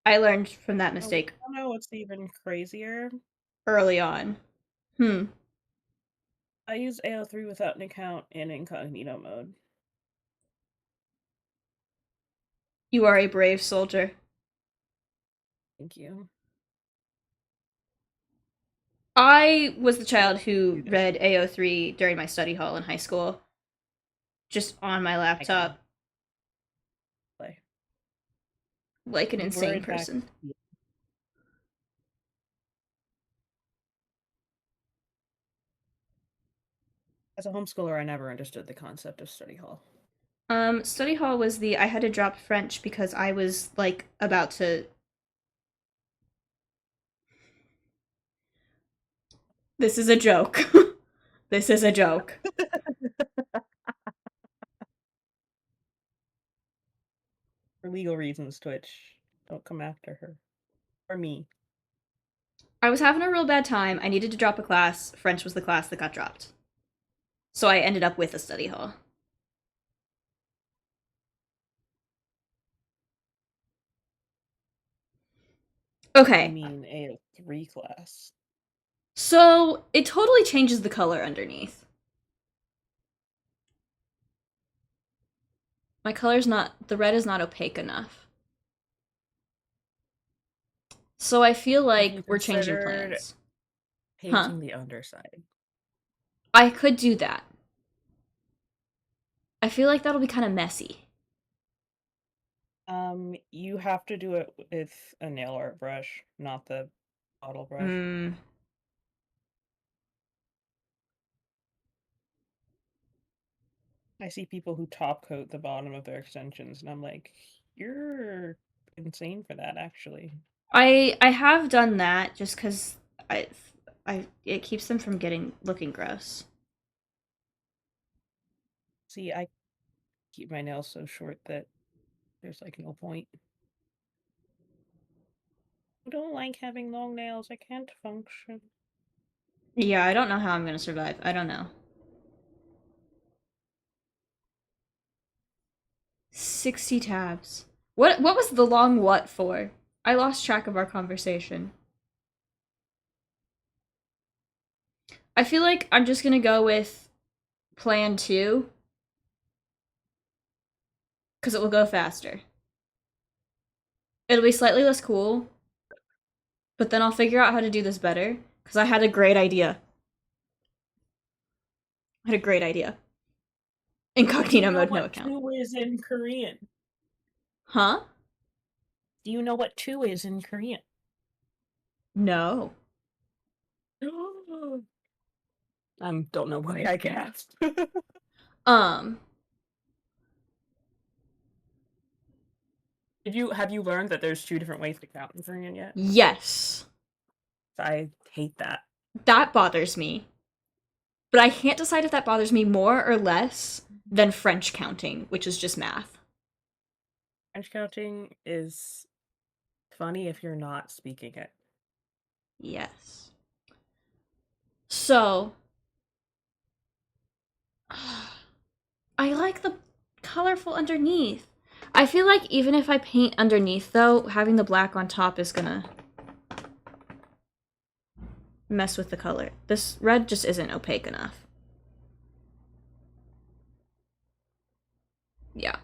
I learned from that Oh, mistake I know what's even crazier. early on. Hmm. I use AO3 without an account in incognito mode. You are a brave soldier. Thank you. I was the child Do who this. read AO3 during my study hall in high school, just on my I can laptop, play. like an You were insane in fact. person. As a homeschooler, I never understood the concept of study hall. Study hall was I had to drop French because I was like about to. This is a joke. This is a joke. For legal reasons, Twitch. Don't come after her. Or me. I was having a real bad time. I needed to drop a class. French was the class that got dropped. So I ended up with a study hall. You Okay. mean AO3 class. So it totally changes the color underneath. My color's not, the red is not opaque enough. So I feel Have you like we're changing considered plans. Huh? painting the underside? I could do that. I feel like that'll be kind of messy. You have to do it with a nail art brush, not the bottle brush. Hmm. I see people who top coat the bottom of their extensions, and I'm like, you're insane for that, actually. I have done that just because I it keeps them from looking gross. See, I keep my nails so short that there's like no point. I don't like having long nails. I can't function. Yeah, I don't know how I'm gonna survive. I don't know. 60 tabs. What was the long what for? I lost track of our conversation. I feel like I'm just gonna go with plan 2 because it will go faster. It'll be slightly less cool, but then I'll figure out how to do this better because I had a great idea. I had a great idea. Do you Incognito know mode, no what account. two is in Korean? Huh? Do you know what two is in Korean? No. I don't know why I gasped. Um, Have you learned that there's two different ways to count in Korean yet? yes. I hate that. That bothers me. But I can't decide if that bothers me more or less than French counting, which is just math. French counting is funny if you're not speaking it. Yes. So, I like the colorful underneath. I feel like even if I paint underneath, though, having the black on top is gonna mess with the color. This red just isn't opaque enough. Yeah.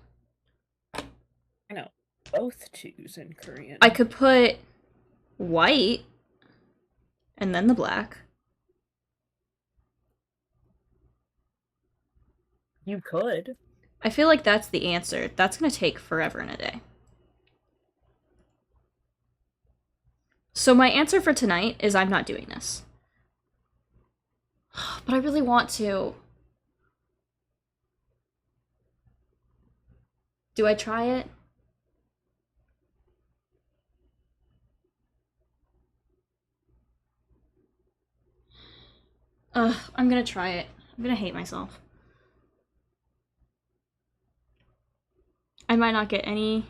I know. Both twos in Korean. I could put white and then the black. You could. I feel like that's the answer. That's gonna take forever and a day. So my answer for tonight is I'm not doing this. But I really want to. Do I try it? Ugh, I'm gonna try it. I'm gonna hate myself. I might not get any.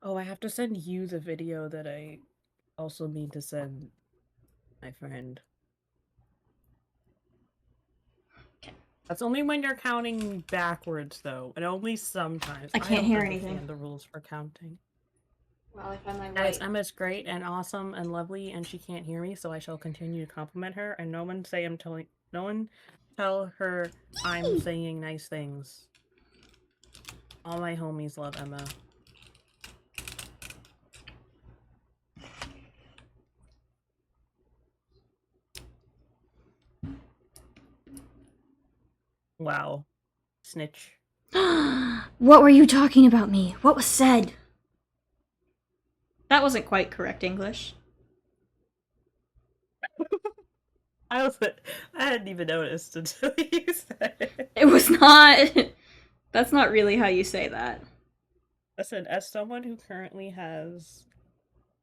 Oh, I have to send you the video that I also need to send my friend. Okay. That's only when you're counting backwards, though, and only sometimes. I I can't don't hear understand anything. the rules for counting. Well, I found my Guys, right. Emma's great and awesome and lovely, and she can't hear me, so I shall continue to compliment her. And no one tell her I'm saying nice things. All my homies love Emma. Wow, snitch. What were you talking about me? What was said? That wasn't quite correct English. I hadn't even noticed until you said it. It was not. That's not really how you say that. Listen, as someone who currently has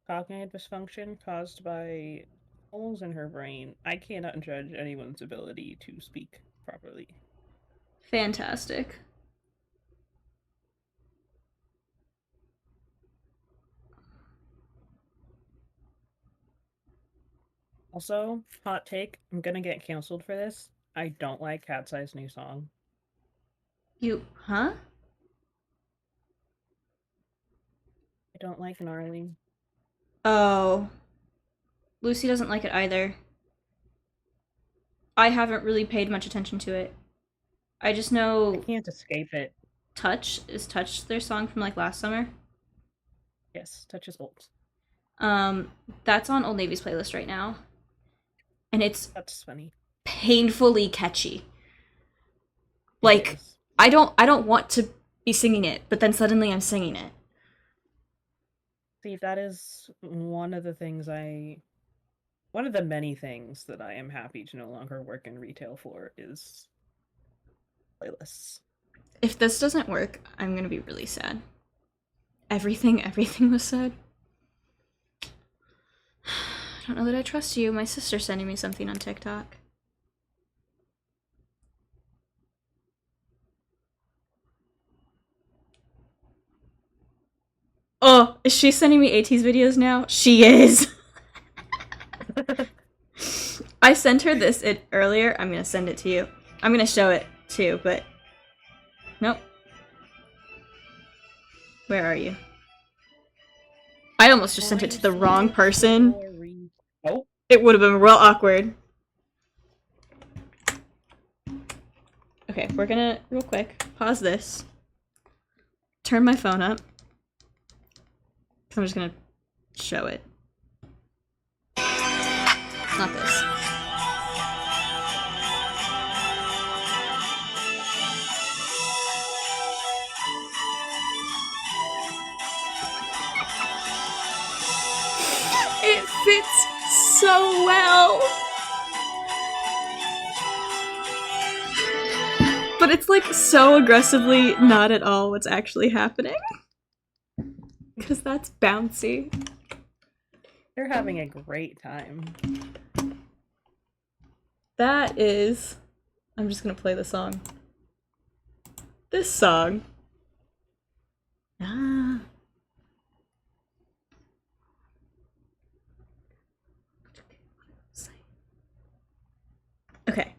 cognitive dysfunction caused by holes in her brain, I cannot judge anyone's ability to speak properly. Fantastic. Also, hot take, I'm gonna get canceled for this. I don't like Cat's Eye's new song. Huh? I don't like Gnarly. Oh. Lucy doesn't like it either. I haven't really paid much attention to it. I just I know can't escape it. Touch is Touch their song from like last summer. Yes, Touch is old. That's on Old Navy's playlist right now. And it's That's funny. painfully catchy. Like I don't want to be singing it, but then suddenly I'm singing it. See, that is one of the many things that I am happy to no longer work in retail for is playlists. If this doesn't work, I'm gonna be really sad. Everything was said. I don't know that I trust you. My sister's sending me something on TikTok. Oh, is she sending me AT's videos now? She is. I sent her this earlier. I'm gonna send it to you. I'm gonna show it too, but nope. Where are you? I almost just sent it to the wrong person. Oh. It would have been real awkward. Okay, we're gonna, real quick, pause this. Turn my phone up. I'm just gonna show it. Not this. It fits so well. But it's like so aggressively not at all what's actually happening. Because that's bouncy. They're having a great time. That is... I'm just gonna play the song. This song. Ah. Okay.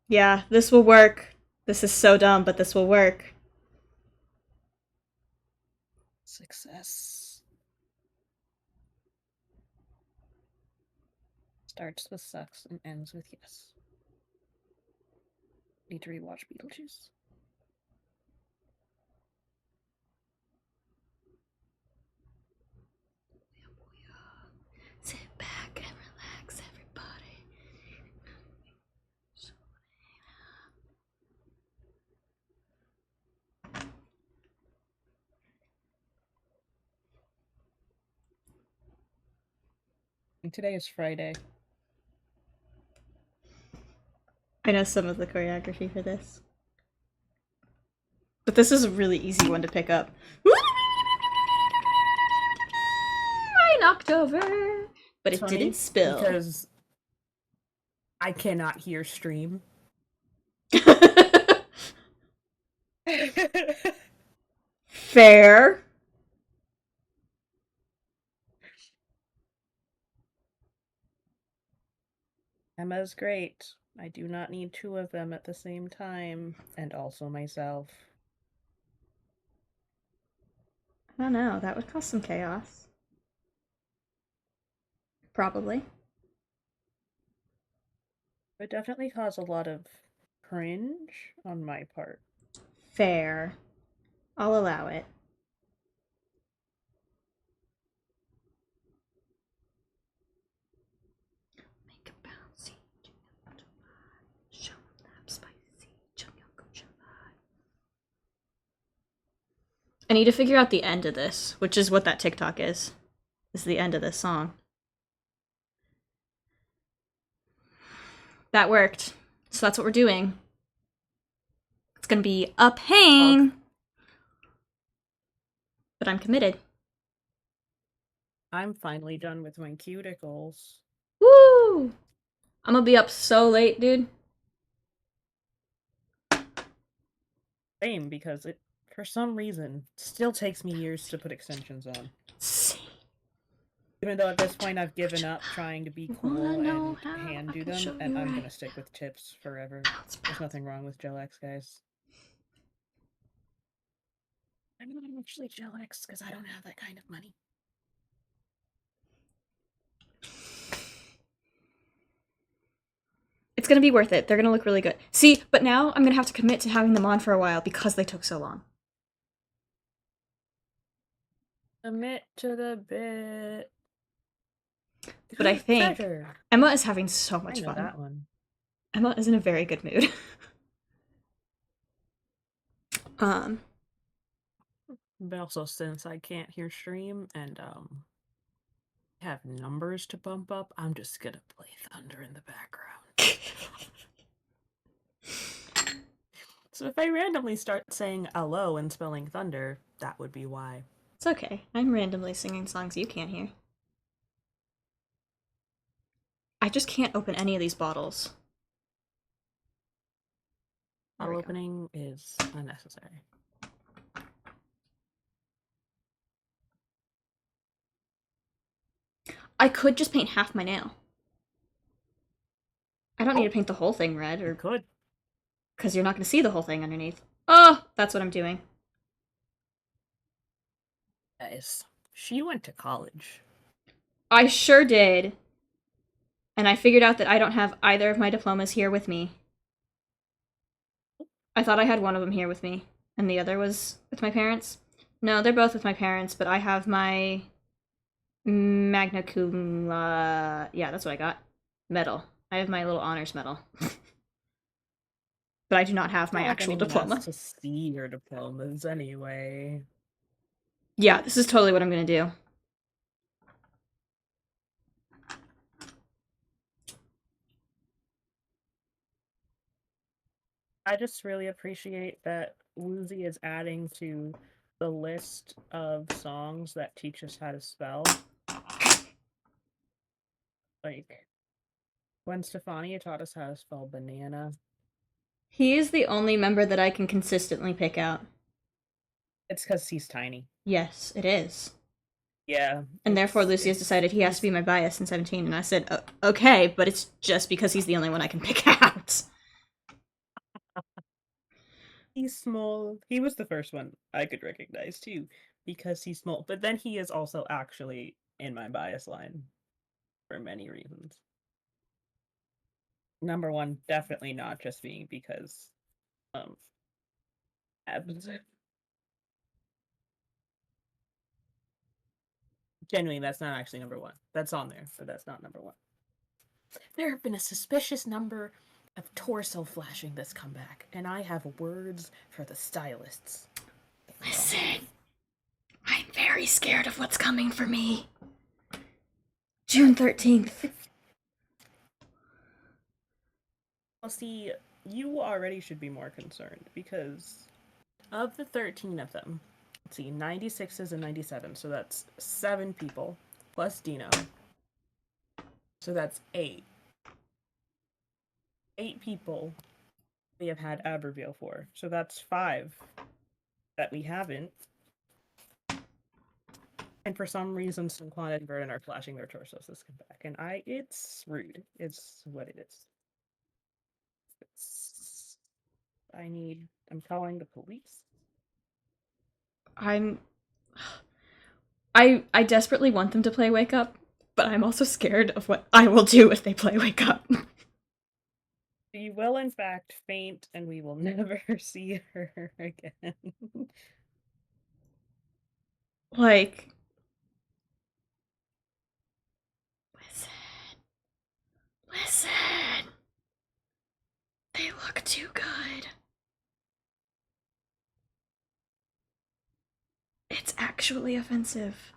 Yeah, this will work. This is so dumb, but this will work. Success. Starts with sucks and ends with yes. Need to rewatch Beetlejuice. Sit back and relax, everybody. And today is Friday. I know some of the choreography for this. But this is a really easy one to pick up. I knocked over. But it didn't spill. Because I cannot hear stream. Fair. Emma's great. I do not need two of them at the same time, and also myself. I don't know. That would cause some chaos. Probably. It would definitely cause a lot of cringe on my part. Fair. I'll allow it. Make it bouncy. Show them spicy. I need to figure out the end of this, which is what that TikTok is. Is the end of this song. That worked. So that's what we're doing. It's gonna be a pain. But I'm committed. I'm finally done with my cuticles. Woo! I'm gonna be up so late, dude. Same, because it, for some reason, still takes me years to put extensions on. Even though at this point I've given up trying to be cool and hand do them, and I'm gonna stick with tips forever. There's nothing wrong with Gel X, guys. I'm not actually Gel X because I don't have that kind of money. It's gonna be worth it. They're gonna look really good. See, but now I'm gonna have to commit to having them on for a while because they took so long. Commit to the bit. But I think Emma is having so much fun. That one. Emma is in a very good mood. But also, since I can't hear stream and have numbers to bump up, I'm just gonna play Thunder in the background. So if I randomly start saying hello and spelling thunder, that would be why. It's okay. I'm randomly singing songs you can't hear. I just can't open any of these bottles. Bottle opening is unnecessary. I could just paint half my nail. I don't need to paint the whole thing red, or could. Because you're not going to see the whole thing underneath. Oh, that's what I'm doing. Nice. She went to college. I sure did. And I figured out that I don't have either of my diplomas here with me. I thought I had one of them here with me, and the other was with my parents. No, they're both with my parents, but I have my magna cum laude. Yeah, that's what I got. Medal. I have my little honors medal. But I do not have my actual diploma. To see your diplomas anyway. Yeah, this is totally what I'm gonna do. I just really appreciate that Woozy is adding to the list of songs that teach us how to spell. Like, Gwen Stefani taught us how to spell banana. He is the only member that I can consistently pick out. It's because he's tiny. Yes, it is. Yeah. And therefore Lucy has decided he has to be my bias in 17, and I said, okay, but it's just because he's the only one I can pick out. He's small. He was the first one I could recognize, too, because he's small. But then he is also actually in my bias line for many reasons. Number one, definitely not just being because abs. Genuinely, that's not actually number one. That's on there, but that's not number one. There have been a suspicious number of torso flashing this comeback, and I have words for the stylists. Listen, I'm very scared of what's coming for me. June 13th. Well, see, you already should be more concerned, because of the 13 of them, let's see, 96s and 97, so that's 7 people, plus Dino. So that's 8. 8 people we have had ab reveal for, so that's 5 that we haven't. And for some reason, Sinquan and Vernon are flashing their torsos this come back, and it's rude. It's what it is. It's, I'm calling the police. I'm I desperately want them to play Wake Up, but I'm also scared of what I will do if they play Wake Up. She will, in fact, faint, and we will never see her again. Like, listen, listen. They look too good. It's actually offensive.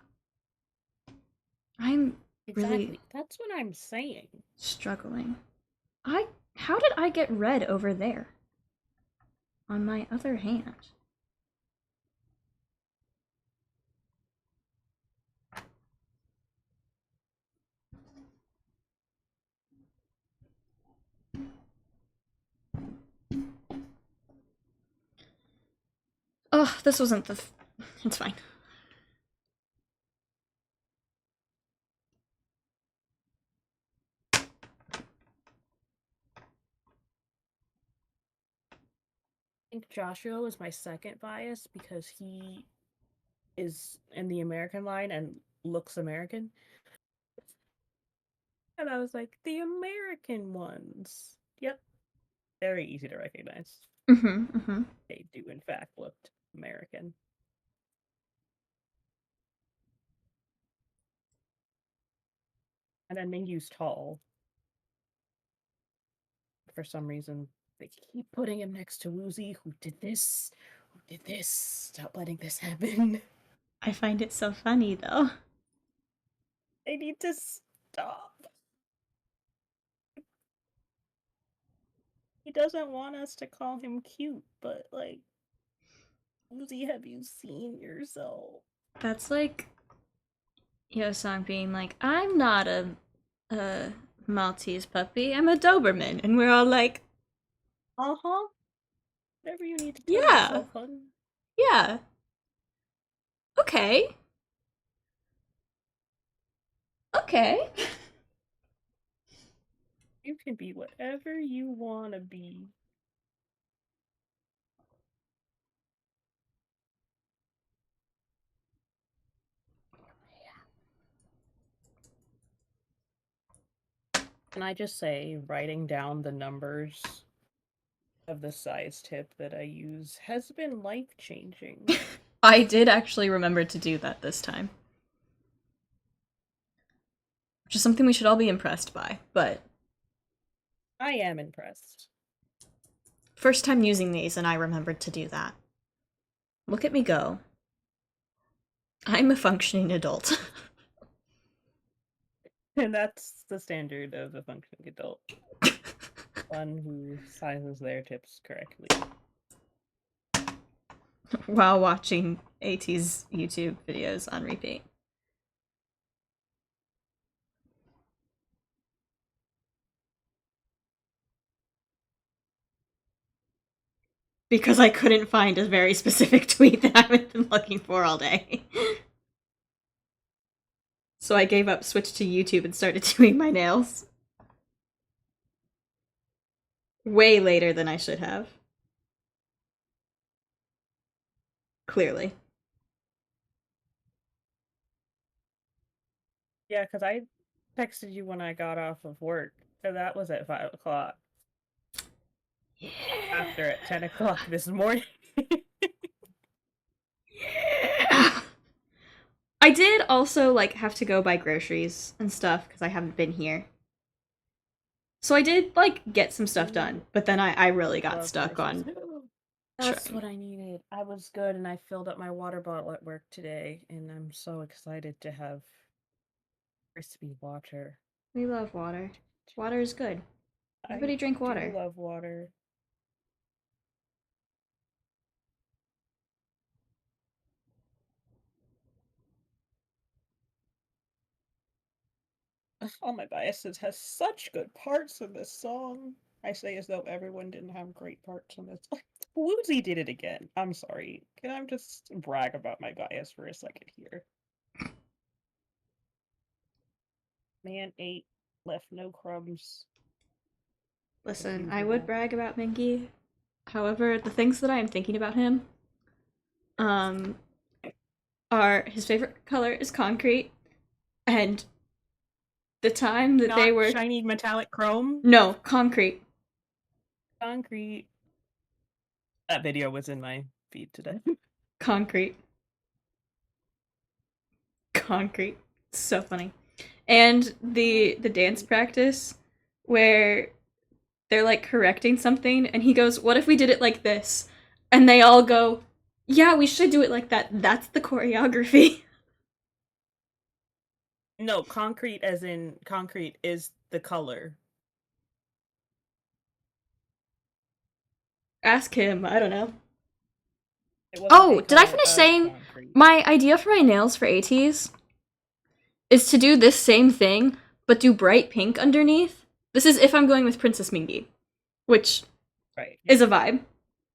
I'm Exactly. really That's what I'm saying. struggling. How did I get red over there? On my other hand. Oh, this wasn't the. It's fine. I think Joshua was my second bias because he is in the American line and looks American. And I was like, the American ones. Yep. Very easy to recognize. They do, in fact, look American. And then they used tall. For some reason, they keep putting him next to Woozy, who did this, who did this. Stop letting this happen. I find it so funny, though. They need to stop. He doesn't want us to call him cute, but like, Woozy, have you seen yourself? That's like Yosong being like, I'm not a Maltese puppy, I'm a Doberman. And we're all like, Uh huh. Whatever you need to tell yeah, yourself, hun. yeah, okay, okay. You can be whatever you want to be. Can I just say, writing down the numbers of the size tip that I use has been life changing. I did actually remember to do that this time. Which is something we should all be impressed by, but I am impressed. first time using these and I remembered to do that. Look at me go. I'm a functioning adult. And that's the standard of a functioning adult. One who sizes their tips correctly. While watching AT's YouTube videos on repeat. Because I couldn't find a very specific tweet that I've been looking for all day. So I gave up, switched to YouTube, and started doing my nails. Way later than I should have. Clearly. Yeah, because I texted you when I got off of work, and that was at 5 o'clock. Yeah. After at 10 o'clock this morning. Yeah. I did also like have to go buy groceries and stuff because I haven't been here. So I did like get some stuff done, but then I really got stuck on. That's what I needed. I was good, and I filled up my water bottle at work today, and I'm so excited to have crispy water. We love water. Water is good. Everybody I drink do water. love water. All my biases has such good parts in this song. I say as though everyone didn't have great parts in this. Woozy did it again. I'm sorry. Can I just brag about my bias for a second here? Man ate, left no crumbs. Listen, I would Usual. brag about Minky. However, the things that I am thinking about him, um, are his favorite color is concrete, and the time that they Not were shiny metallic chrome. no concrete, Concrete. That video was in my feed today. concrete, concrete. So funny. And the dance practice where they're like correcting something and he goes, "What if we did it like this?" And they all go, "Yeah, we should do it like that. That's the choreography." No, concrete as in concrete is the color. Ask him. I don't know. It wasn't Oh, a did I color finish of saying concrete. my idea for my nails for ATs is to do this same thing, but do bright pink underneath? This is if I'm going with Princess Mingy, which Right. is a vibe.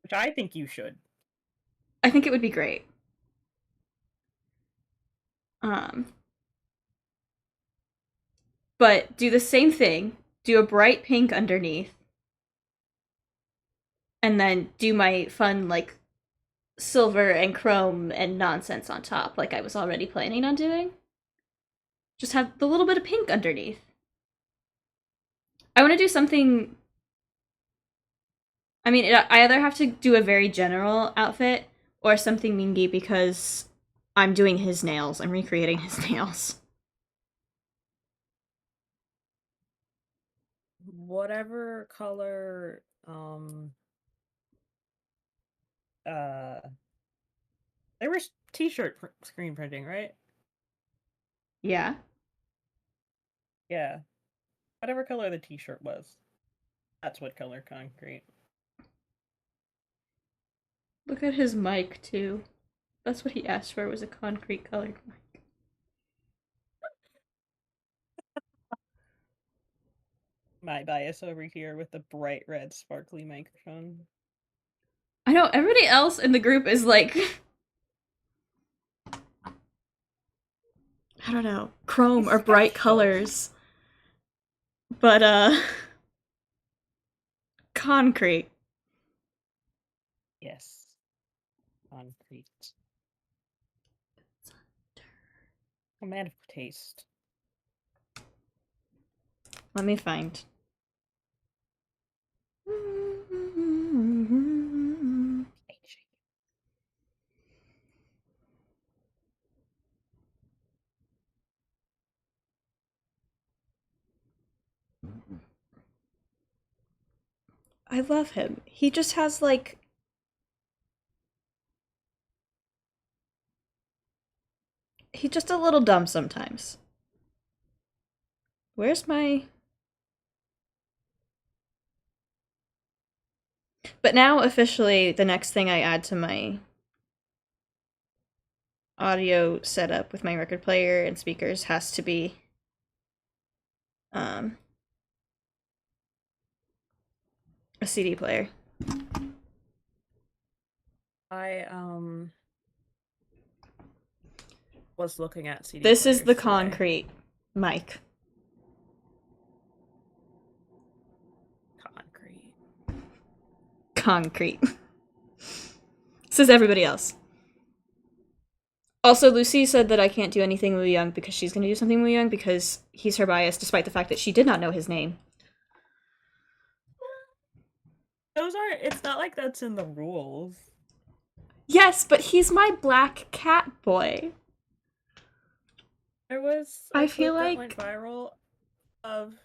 Which I think you should. I think it would be great. Um, but do the same thing, do a bright pink underneath, and then do my fun, like, silver and chrome and nonsense on top, like I was already planning on doing. Just have the little bit of pink underneath. I want to do something. I mean, I either have to do a very general outfit or something Mingy because I'm doing his nails. I'm recreating his nails. Whatever color uh there was t-shirt screen printing, right? Yeah. Yeah. Whatever color the t-shirt was. That's what color concrete. Look at his mic, too. That's what he asked for, was a concrete colored mic. My bias over here with the bright red sparkly microphone. I know, everybody else in the group is like, I don't know, chrome He's or bright special. colors. But, concrete. Yes. Concrete. A man of taste. Let me find. I love him. He just has like he's just a little dumb sometimes. Where's my But now officially the next thing I add to my audio setup with my record player and speakers has to be um a CD player. I was looking at CD This is players the today. concrete mic. Concrete. Concrete. This is everybody else. Also, Lucy said that I can't do anything Wu Young because she's going to do something Wu Young because he's her bias, despite the fact that she did not know his name. Those aren't. It's not like that's in the rules. Yes, but he's my black cat boy. There was I a feel clip that like went viral of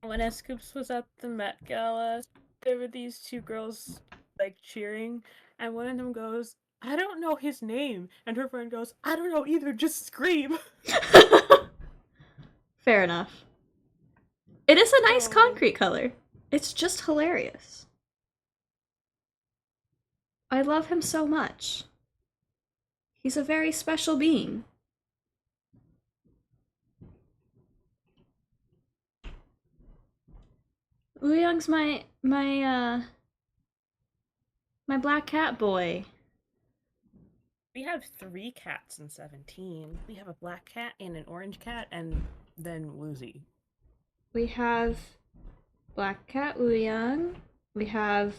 when S Scoops was at the Met Gala. There were these two girls like cheering, and one of them goes, "I don't know his name," and her friend goes, "I don't know either. Just scream." Fair enough. It is a nice Oh. concrete color. It's just hilarious. I love him so much. He's a very special being. Wu Young's my My black cat boy. We have 3 cats in 17. We have a black cat and an orange cat, and then Woozy. We have black cat Ouyang. We have.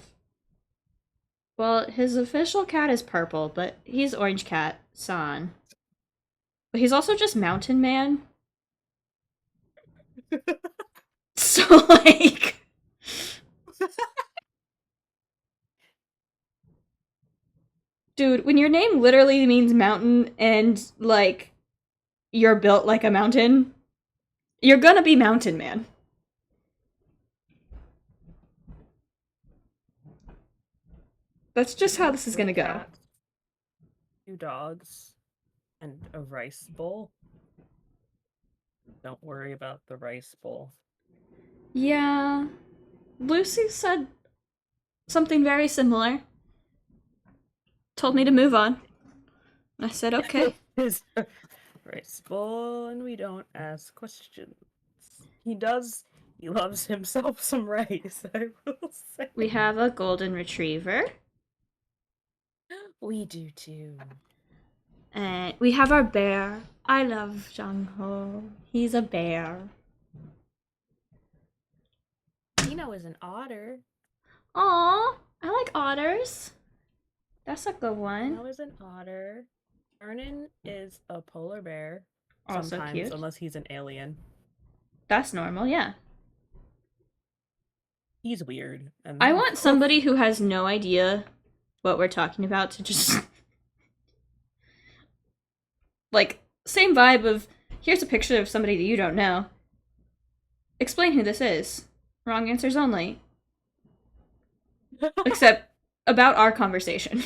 Well, his official cat is purple, but he's orange cat San. But he's also just Mountain Man. So, like. Dude, when your name literally means mountain and, like, you're built like a mountain, you're gonna be Mountain Man. That's just how this is gonna go. 2 dogs and a rice bowl. Don't worry about the rice bowl. Yeah. Lucy said something very similar. Told me to move on. I said, okay. His rice bowl, and we don't ask questions. He does. He loves himself some rice, I will say. We have a golden retriever. We do too. And we have our bear. I love Jung-ho. He's a bear. Tino is an otter. Aw, I like otters. That's a good one. Tino is an otter. Vernon is a polar bear. Also sometimes, cute. unless he's an alien. That's normal, yeah. He's weird. And I want somebody who has no idea what we're talking about to just... like, same vibe of, here's a picture of somebody that you don't know. Explain who this is. Wrong answers only. Except about our conversation.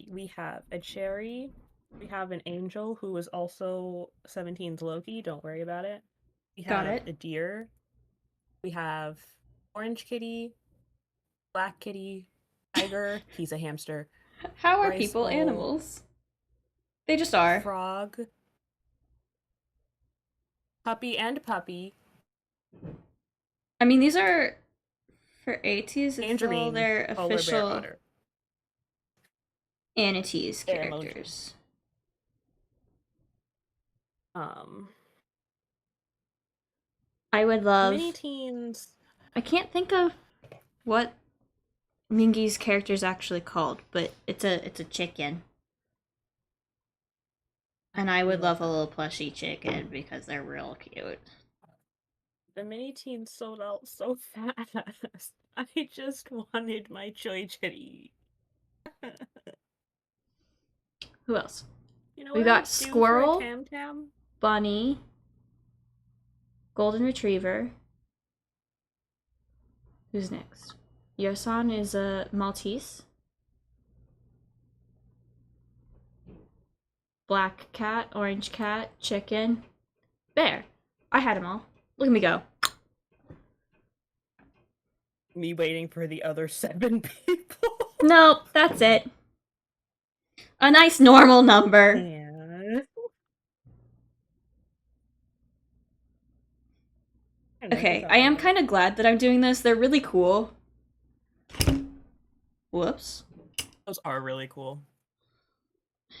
We have a cherry. We have an angel who is also 17's Loki. Don't worry about it. We have a deer. We have orange kitty, black kitty, tiger. He's a hamster. How are people animals? They just are. Frog. Puppy and puppy. I mean, these are for ATs. It's all their official Anities characters. I would love mini teens. I can't think of what Mingy's character is actually called, but it's a chicken. And I would love a little plushy chicken because they're real cute. The mini teens sold out so fast. I just wanted my Choi Chitty. Who else? You know we got Squirrel, Bunny, Golden Retriever. Who's next? Yosan is a Maltese. Black cat, orange cat, chicken, bear. I had them all. Look at me go. Me waiting for the other 7 people. Nope, that's it. A nice normal number. Yeah. Okay, I am kind of glad that I'm doing this. They're really cool. Whoops. Those are really cool.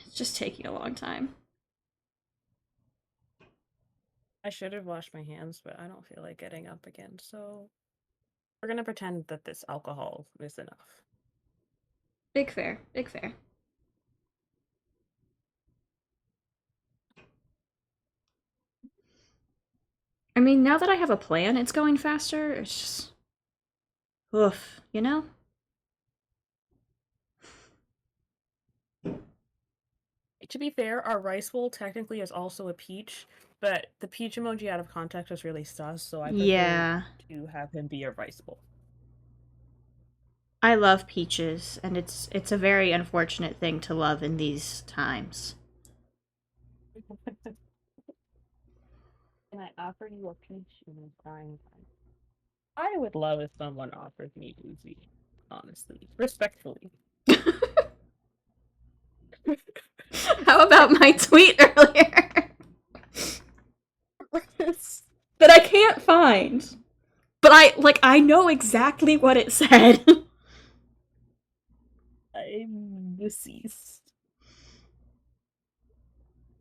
It's just taking a long time. I should have washed my hands, but I don't feel like getting up again, so we're gonna pretend that this alcohol is enough. Big fair, big fair. I mean, now that I have a plan, it's going faster. It's just... oof, you know? To be fair, our rice bowl technically is also a peach, but the peach emoji out of context is really sus, so I prefer to have him be a rice bowl. I love peaches, and it's a very unfortunate thing to love in these times. Can I offer you a peach in a crying time? I would love if someone offered me Uzi, honestly. Respectfully. How about my tweet earlier? That I can't find. But I know exactly what it said. I'm deceased.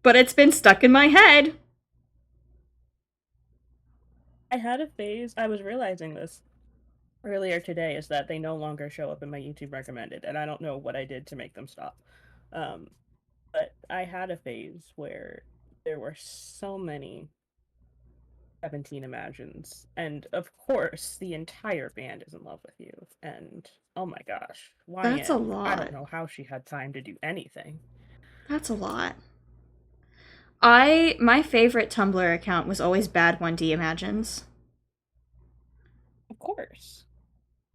But it's been stuck in my head. I had a phase, I was realizing this earlier today, is that they no longer show up in my YouTube recommended, and I don't know what I did to make them stop. Um, but I had a phase where there were so many 17 Imagines, and of course, the entire band is in love with you. And oh my gosh, That's a YN, I don't lot. know how she had time to do anything. That's a lot. My favorite Tumblr account was always Bad 1D Imagines. Of course.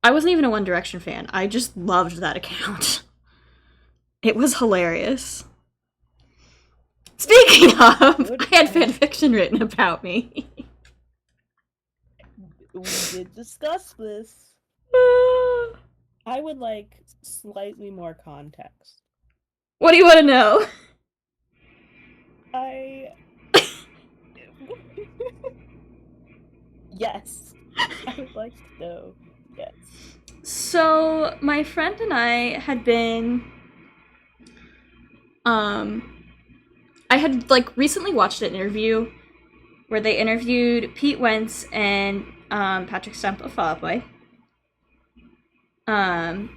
I wasn't even a One Direction fan. I just loved that account. It was hilarious. Speaking of, I had fanfiction written about me. We did discuss this. I would like slightly more context. What do you want to know? Yes. I would like to know. Yes. So, my friend and I had been I had like recently watched an interview where they interviewed Pete Wentz and Patrick Stump of Fall Out Boy. And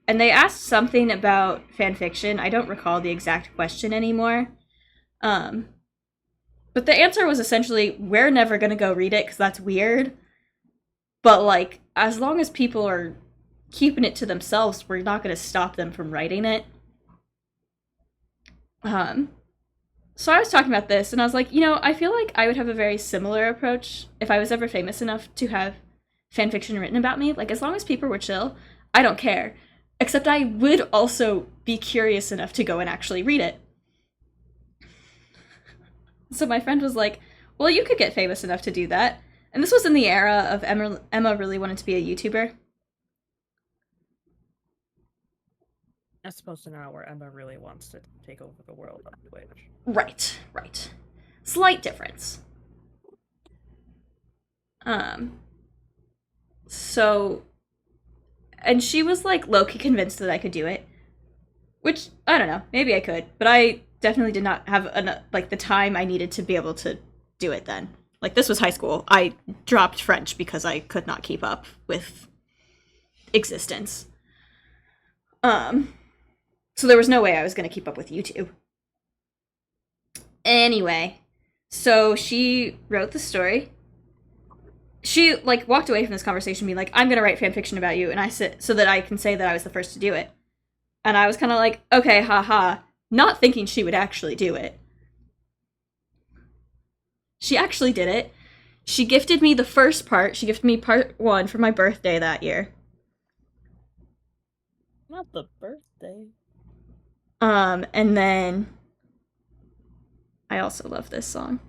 they asked something about fan fiction. I don't recall the exact question anymore. But the answer was essentially, we're never gonna go read it because that's weird. But like, as long as people are keeping it to themselves, we're not gonna stop them from writing it. So I was talking about this, and I was like, I feel like I would have a very similar approach if I was ever famous enough to have fan fiction written about me. Like, as long as people were chill, I don't care. Except I would also be curious enough to go and actually read it. So my friend was like, well, you could get famous enough to do that. And this was in the era of Emma really wanted to be a YouTuber. As opposed to now where Emma really wants to take over the world on Twitch. Right. Slight difference. So, and she was like low-key convinced that I could do it. Which, I don't know, maybe I could, but I definitely did not have the time I needed to be able to do it then. Like, this was high school. I dropped French because I could not keep up with existence. So there was no way I was going to keep up with YouTube. Anyway, so she wrote the story. She, like, walked away from this conversation being like, I'm going to write fanfiction about you, and I said, so that I can say that I was the first to do it. And I was kind of like, okay, haha, not thinking she would actually do it. She actually did it. She gifted me the first part. She gifted me part 1 for my birthday that year. Not the birthday. And then I also love this song.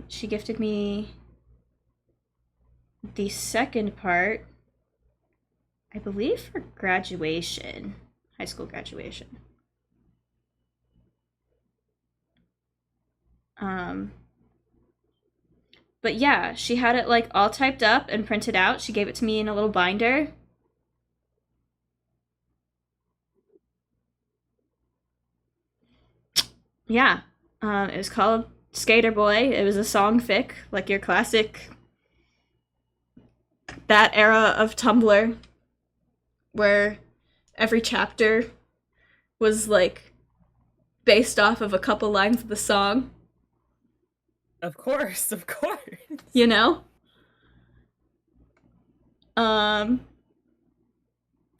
She gifted me the second part, I believe, for graduation, high school graduation. But yeah, she had it like all typed up and printed out. She gave it to me in a little binder. Yeah. It was called Skater Boy. It was a song fic, like your classic, that era of Tumblr, where every chapter was like based off of a couple lines of the song. Of course. You know?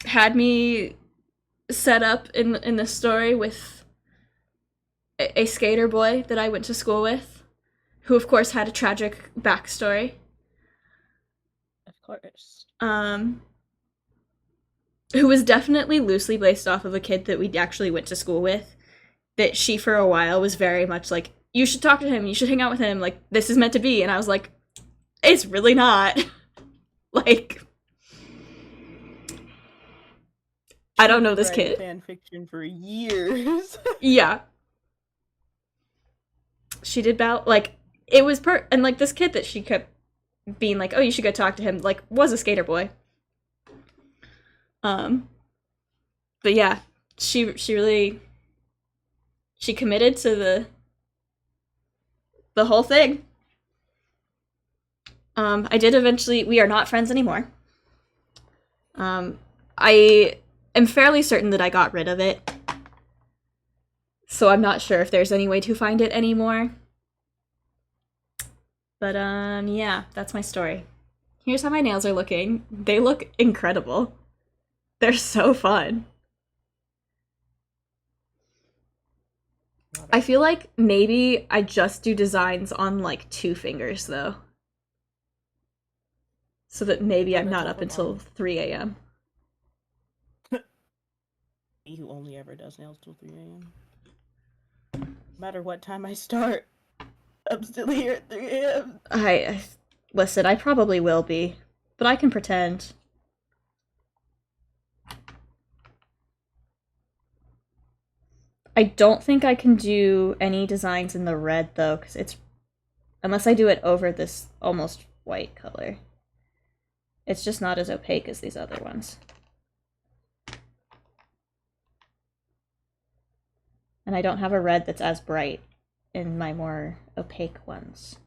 Had me set up in the story with a skater boy that I went to school with, who of course had a tragic backstory. Of course. Who was definitely loosely based off of a kid that we actually went to school with, that she for a while was very much like, you should talk to him, you should hang out with him, like, this is meant to be. And I was like, it's really not. Like, I She don't know would this write kid. fan fiction for years. Yeah, she did about like it was and like this kid that she kept being like, oh, you should go talk to him. Like, was a skater boy. Um, but yeah, she really she committed to the whole thing. I did eventually. We are not friends anymore. I am fairly certain that I got rid of it, so I'm not sure if there's any way to find it anymore. But yeah, that's my story. Here's how my nails are looking. They look incredible. They're so fun. Love I it. feel like maybe I just do designs on like 2 fingers though, so that maybe On I'm the not top up of until arm. 3 a.m. Me who only ever does nails till 3 a.m. No matter what time I start, I'm still here at 3 a.m. I listen. I probably will be, but I can pretend. I don't think I can do any designs in the red though, because it's unless I do it over this almost white color. It's just not as opaque as these other ones. And I don't have a red that's as bright in my more opaque ones.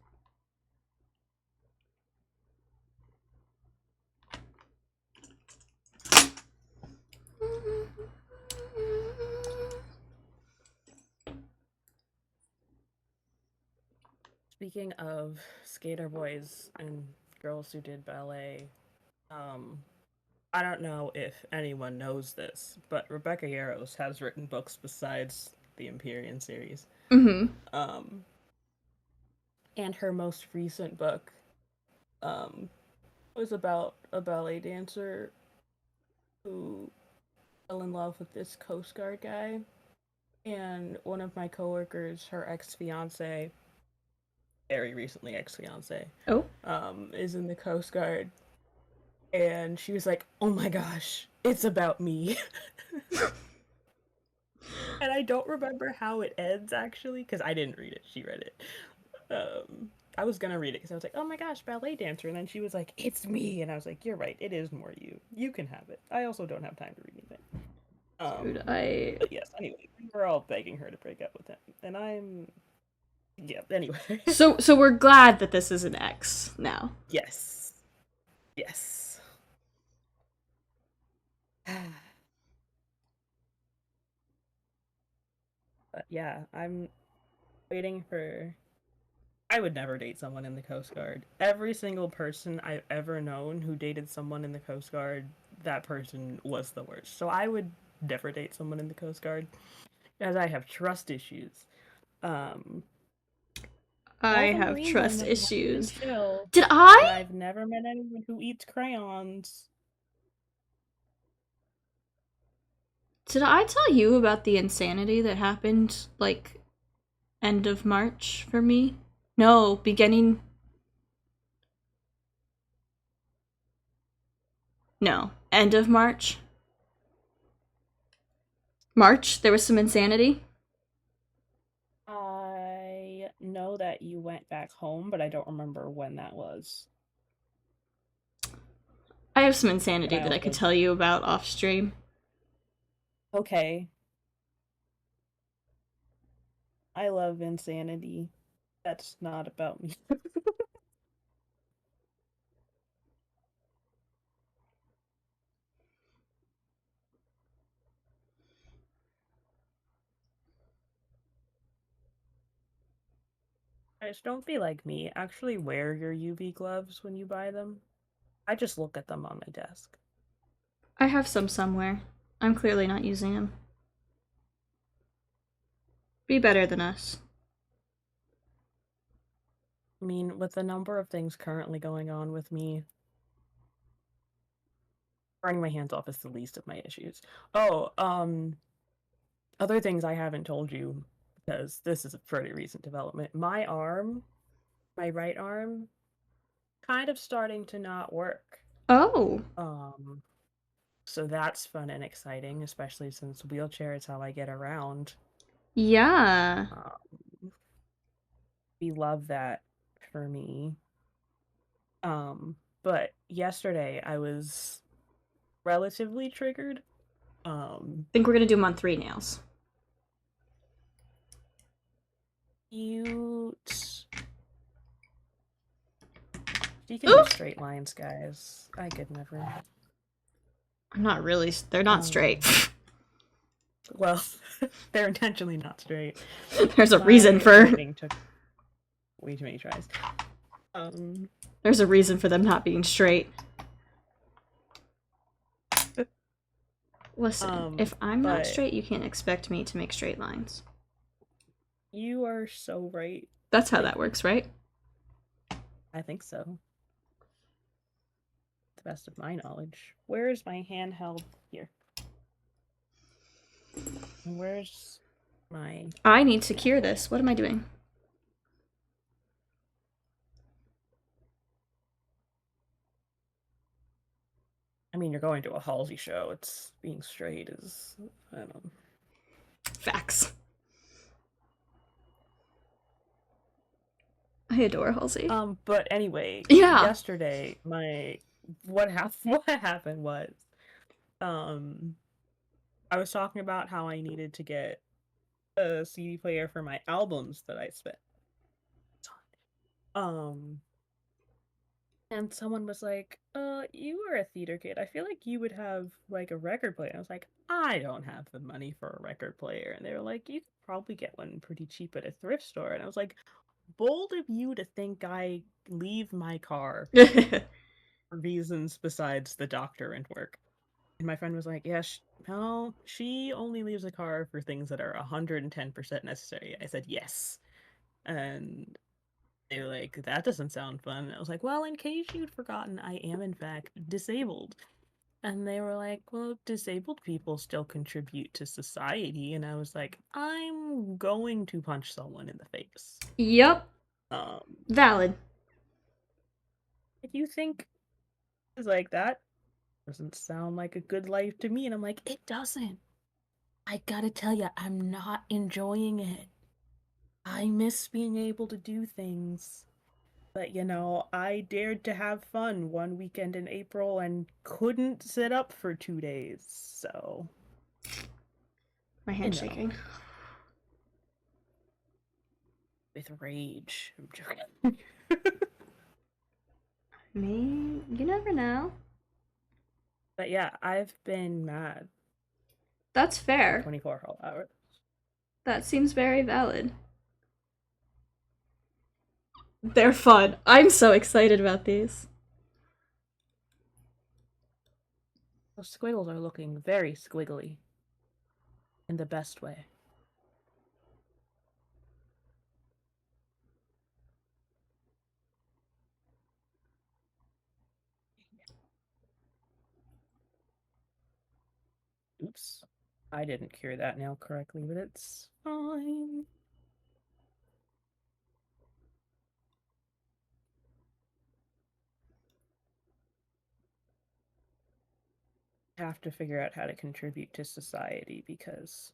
Speaking of skater boys and girls who did ballet, um, I don't know if anyone knows this, but Rebecca Yarros has written books besides the Empyrean series. Mm-hmm. Um, and her most recent book um, was about a ballet dancer who fell in love with this Coast Guard guy. And one of my coworkers, her ex fiance, very recently ex fiance, Oh. is in the Coast Guard. And she was like, oh my gosh, it's about me. And I don't remember how it ends actually, because I didn't read it. She read it. I was gonna read it because I was like, oh my gosh, ballet dancer. And then she was like, it's me. And I was like, you're right, it is more you. You can have it. I also don't have time to read anything. Dude, I But yes, anyway, we were all begging her to break up with him. And I'm yeah, anyway. so we're glad that this is an X now. Yes. Yes. But yeah, I'm waiting for I would never date someone in the Coast Guard. Every single person I've ever known who dated someone in the Coast Guard, that person was the worst. So I would never date someone in the Coast Guard, as I have trust issues. Um, I all the have Marines I trust know have been issues. chill, Did and I? I've never met anyone who eats crayons. Did I tell you about the insanity that happened like end of March for me? No, beginning. No, end of March. March, there was some insanity. I know that you went back home, but I don't remember when that was. I have some And insanity I that I could also tell you about off stream. okay. I love insanity. That's not about me. Guys, don't be like me. Actually wear your UV gloves when you buy them. I just look at them on my desk. I have some somewhere. I'm clearly not using them. Be better than us. I mean, with the number of things currently going on with me, burning my hands off is the least of my issues. Oh, other things I haven't told you because this is a pretty recent development. My arm, my right arm, kind of starting to not work. Oh. Um, So that's fun and exciting, especially since wheelchair is how I get around. Yeah. We love that for me. But yesterday I was relatively triggered. Think we're gonna do month 3 nails. Cute. You can do Ooh! straight lines, guys. I could never. I'm not really. They're not straight. Um, well, they're intentionally not straight. There's a reason My for. editing took way too many tries. Um, There's a reason for them not being straight. Listen, if I'm not but straight, you can't expect me to make straight lines. you are so right. That's how that works, right? I think so. The best of my knowledge. Where is my handheld? Here. Where's my... I need to cure this. What am I doing? I mean, you're going to a Halsey show. It's being straight is... I don't know. Facts. I adore Halsey. But anyway, Yeah. yesterday, what happened was, I was talking about how I needed to get a CD player for my albums that I spent. Um, and someone was like, you are a theater kid. I feel like you would have like a record player." And I was like, "I don't have the money for a record player." And they were like, "You could probably get one pretty cheap at a thrift store." And I was like, "Bold of you to think I leave my car for reasons besides the doctor and work." And my friend was like, "Yeah, no, she only leaves the car for things that are 110% necessary." I said, "Yes." And they were like, "That doesn't sound fun." And I was like, "Well, in case you'd forgotten, I am in fact disabled." And they were like, "Well, disabled people still contribute to society." And I was like, "I'm going to punch someone in the face." Yep. Um, Valid. if you think it's like that doesn't sound like a good life to me, and I'm like, it doesn't. I gotta tell you, I'm not enjoying it. I miss being able to do things. But I dared to have fun one weekend in April and couldn't sit up for 2 days. So, My you hand's know, shaking. with rage. I'm joking. Me? You never know. But yeah, I've been mad That's for fair. 24 whole hours. That seems very valid. They're fun. I'm so excited about these. Those squiggles are looking very squiggly. In the best way. Oops. I didn't cure that nail correctly, but it's fine. Have to figure out how to contribute to society because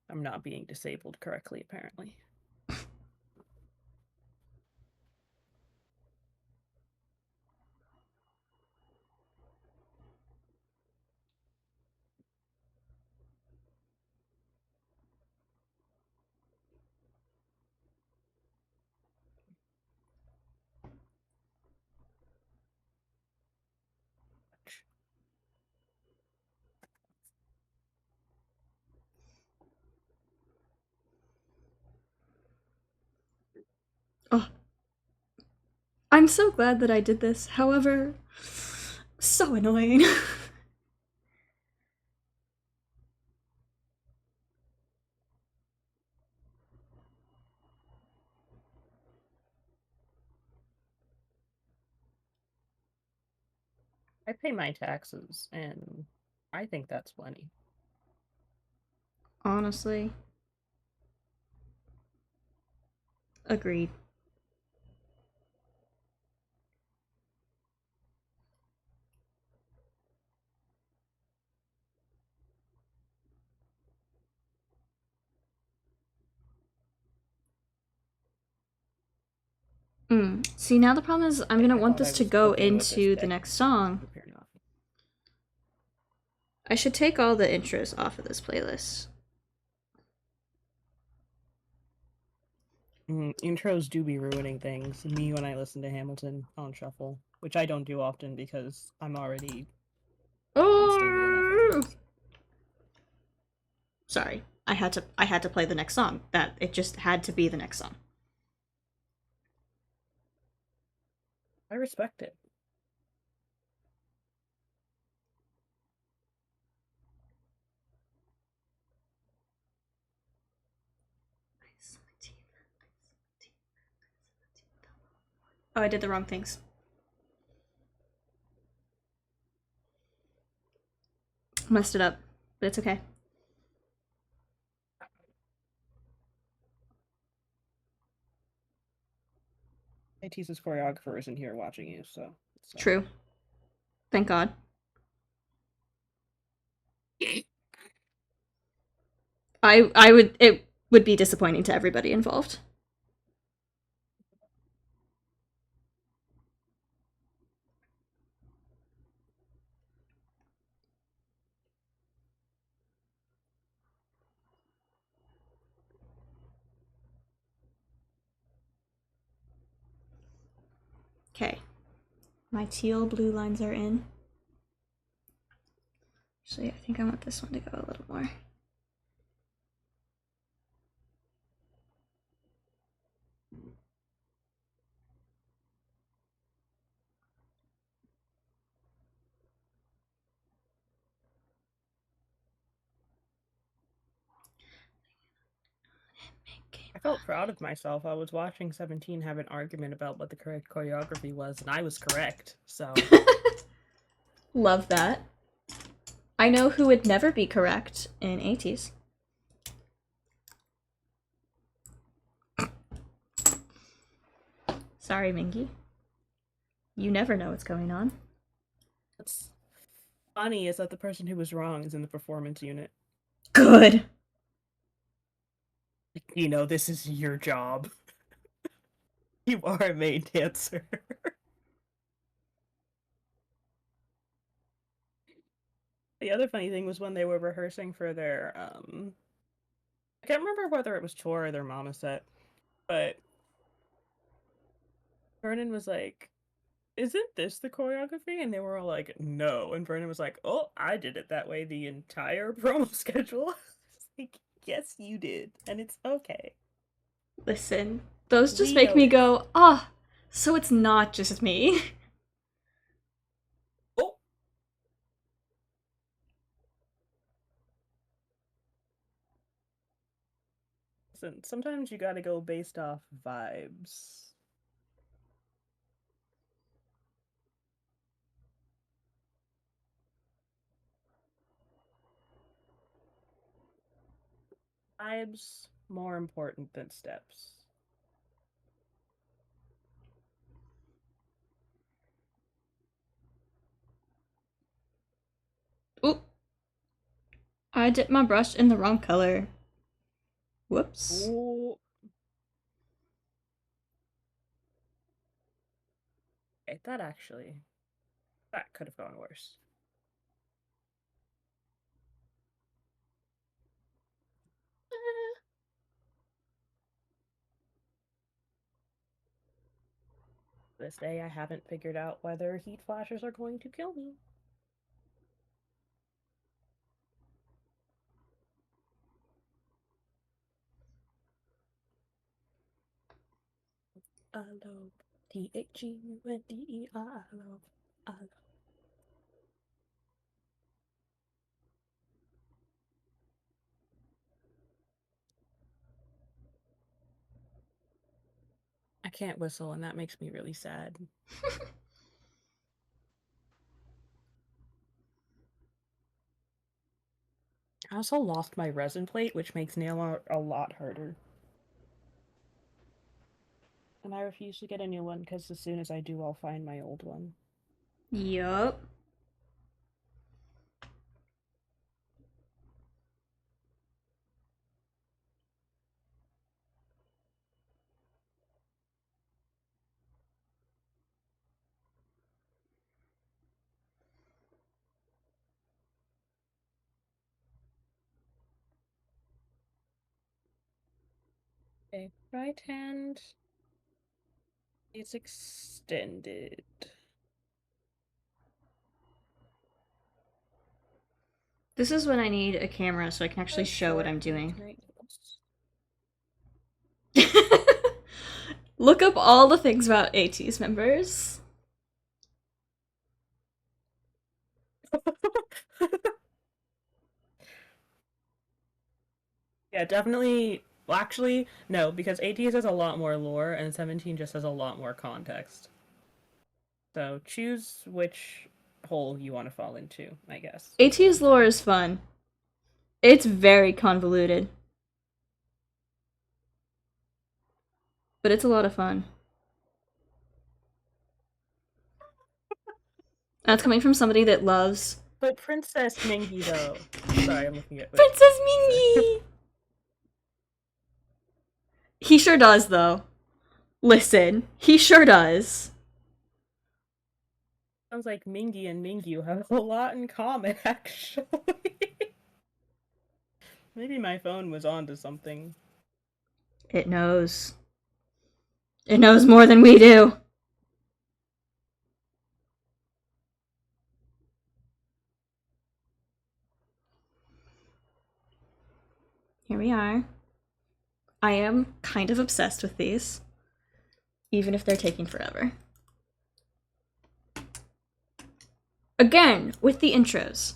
I'm not being disabled correctly, apparently. Oh, I'm so glad that I did this. However, so annoying. I pay my taxes, and I think that's plenty. Honestly, agreed. See, now the problem is I'm gonna I want thought this I to was go cooking with this into the deck. next song. Apparently not. I should take all the intros off of this playlist. Intros do be ruining things. Me when I listen to Hamilton on shuffle, which I don't do often because I'm already unstable enough as it Oh! is. Sorry, I had to play the next song. That it just had to be the next song. I respect it. Oh, I did the wrong things. Messed it up, but it's okay. AT's choreographer isn't here watching you, so it's fine. True. Thank God. I would it would be disappointing to everybody involved. Okay. My teal blue lines are in. Actually, I think I want this one to go a little more. I felt proud of myself. I was watching 17 have an argument about what the correct choreography was, and I was correct. So Love that. I know who would never be correct in 80s. Sorry, Mingy. You never know what's going on. what's funny is that the person who was wrong is in the performance unit. Good. This is your job. You are a main dancer. The other funny thing was when they were rehearsing for their I can't remember whether it was tour or their mama set, but Vernon was like, "Isn't this the choreography?" And they were all like, "No." And Vernon was like, "Oh, I did it that way the entire promo schedule." Like, yes, you did, and it's okay. Listen, those just We make me noticed. go, ah, so it's not just me. Oh, listen, sometimes you gotta go based off vibes. Vibes more important than steps. Oop, I dipped my brush in the wrong color. Whoops. Ooh. Okay, that could have gone worse. This day, I haven't figured out whether heat flashes are going to kill me. I love THEUNDER. I love. I can't whistle, and that makes me really sad. I also lost my resin plate, which makes nail art a lot harder. And I refuse to get a new one because as soon as I do, I'll find my old one. Yup. Okay, right hand is extended. This is when I need a camera so I can actually show what I'm doing. Look up all the things about ATEEZ members. Yeah, definitely. Well, actually, no, because ATEEZ has a lot more lore, and 17 just has a lot more context. So choose which hole you want to fall into, I guess. ATEEZ lore is fun. It's very convoluted. But it's a lot of fun. That's coming from somebody that loves But Princess Mingy, though. Sorry, I'm looking at. Princess Mingy! He sure does, though. Listen, he sure does. Sounds like Mingy and Mingyu have a lot in common, actually. Maybe my phone was on to something. It knows. It knows more than we do. Here we are. I am kind of obsessed with these, even if they're taking forever. Again, with the intros.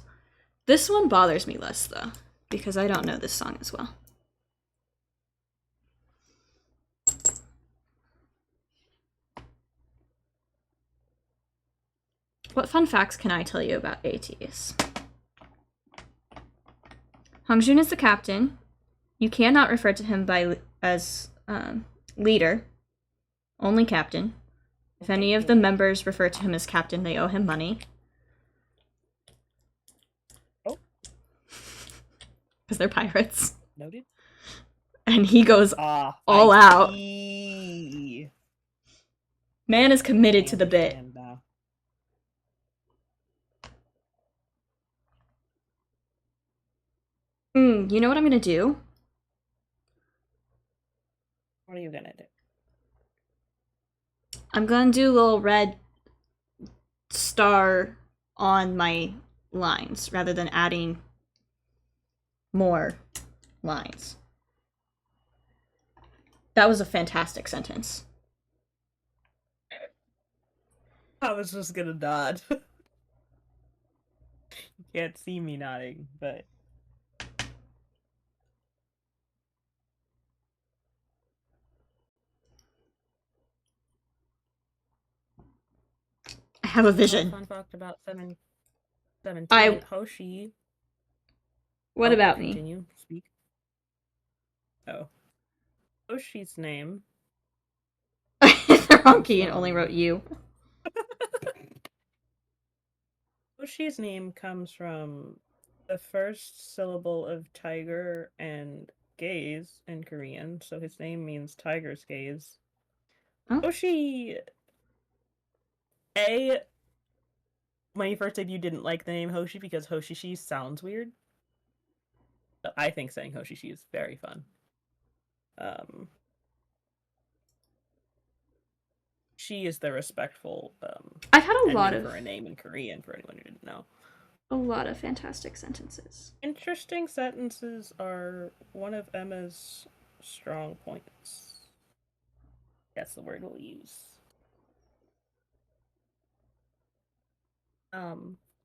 This one bothers me less, though, because I don't know this song as well. What fun facts can I tell you about ATEEZ? Hongjoon is the captain. You cannot refer to him as leader, only captain. If any of the members refer to him as captain, they owe him money. Oh. Because they're pirates. Noted. And he goes all out. Man is committed to the bit. You know what I'm gonna do? What are you gonna do? I'm gonna do a little red star on my lines rather than adding more lines. That was a fantastic sentence. I was just gonna nod. You can't see me nodding, but... I have a vision. Fun fact about 17. Hoshi. What about continue. me? Speak. Oh. Hoshi's name. The wrong key and only wrote you. Hoshi's name comes from the first syllable of tiger and gaze in Korean, so his name means tiger's gaze. Oh. Hoshi. When he first debuted, didn't like the name Hoshi because Hoshishi sounds weird. But I think saying Hoshishi is very fun. She is the respectful. I've had a lot of for a name in Korean for anyone who didn't know. A lot of fantastic sentences. Interesting sentences are one of Emma's strong points. That's the word we'll use.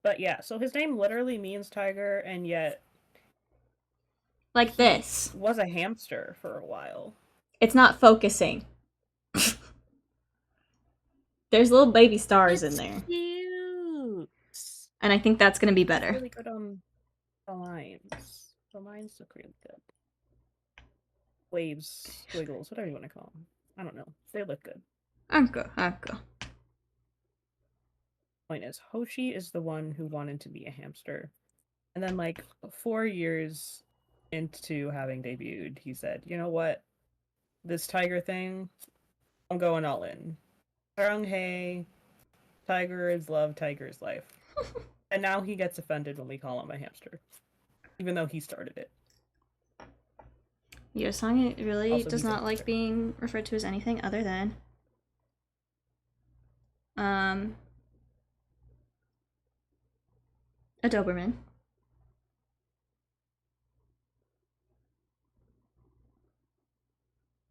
But yeah, so his name literally means tiger, and yet like this was a hamster for a while. It's not focusing. There's little baby stars in there. Cute. And I think that's gonna be better. It's really good on the lines. The lines look really good. Waves, wiggles, whatever you want to call them. I don't know. They look good. Anko. Point is, Hoshi is the one who wanted to be a hamster. And then, like, 4 years into having debuted, he said, you know what? This tiger thing, I'm going all in. Sarang Hae, tiger is love, tiger is life. And now he gets offended when we call him a hamster. Even though he started it. Yosang really Also, does he's a not like monster. being referred to as anything other than a Doberman.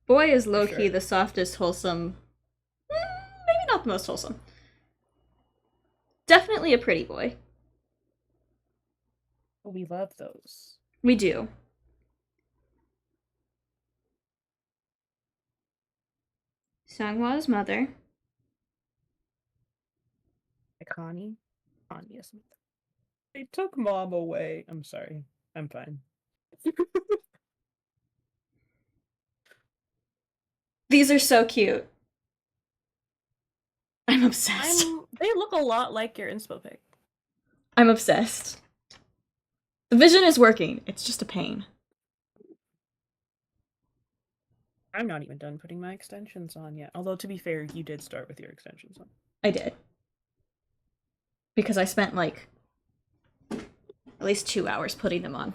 Boy is For low key sure. the softest, wholesome. Maybe not the most wholesome. Definitely a pretty boy. We love those. We do. Sanghwa's mother. Connie? Connie is. They took mom away. I'm sorry. I'm fine. These are so cute. I'm obsessed. They look a lot like your inspo pic. I'm obsessed. The vision is working. It's just a pain. I'm not even done putting my extensions on yet. Although, to be fair, you did start with your extensions on. I did. Because I spent like at least 2 hours putting them on.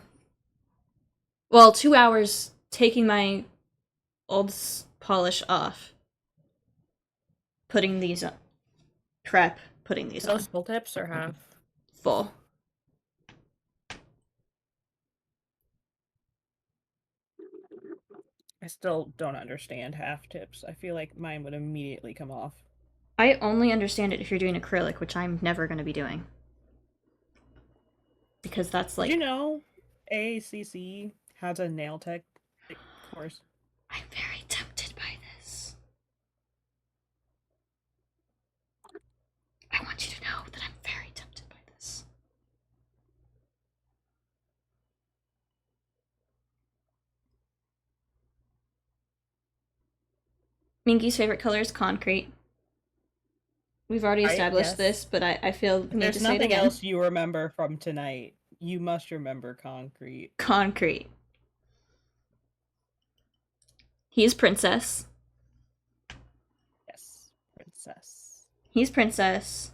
Well, 2 hours taking my old polish off, putting these on, prep, putting these Those on. full tips or half? Full. I still don't understand half tips. I feel like mine would immediately come off. I only understand it if you're doing acrylic, which I'm never going to be doing. Because that's Did you like. know AACC has a nail tech course? I'm very tempted by this. I want you to know that I'm very tempted by this. Mingy's favorite color is concrete. We've already Right? established Yes. this, but I feel If need to there's say it nothing again. else you remember from tonight, you must remember concrete. Concrete. He's princess. Yes, princess. He's princess.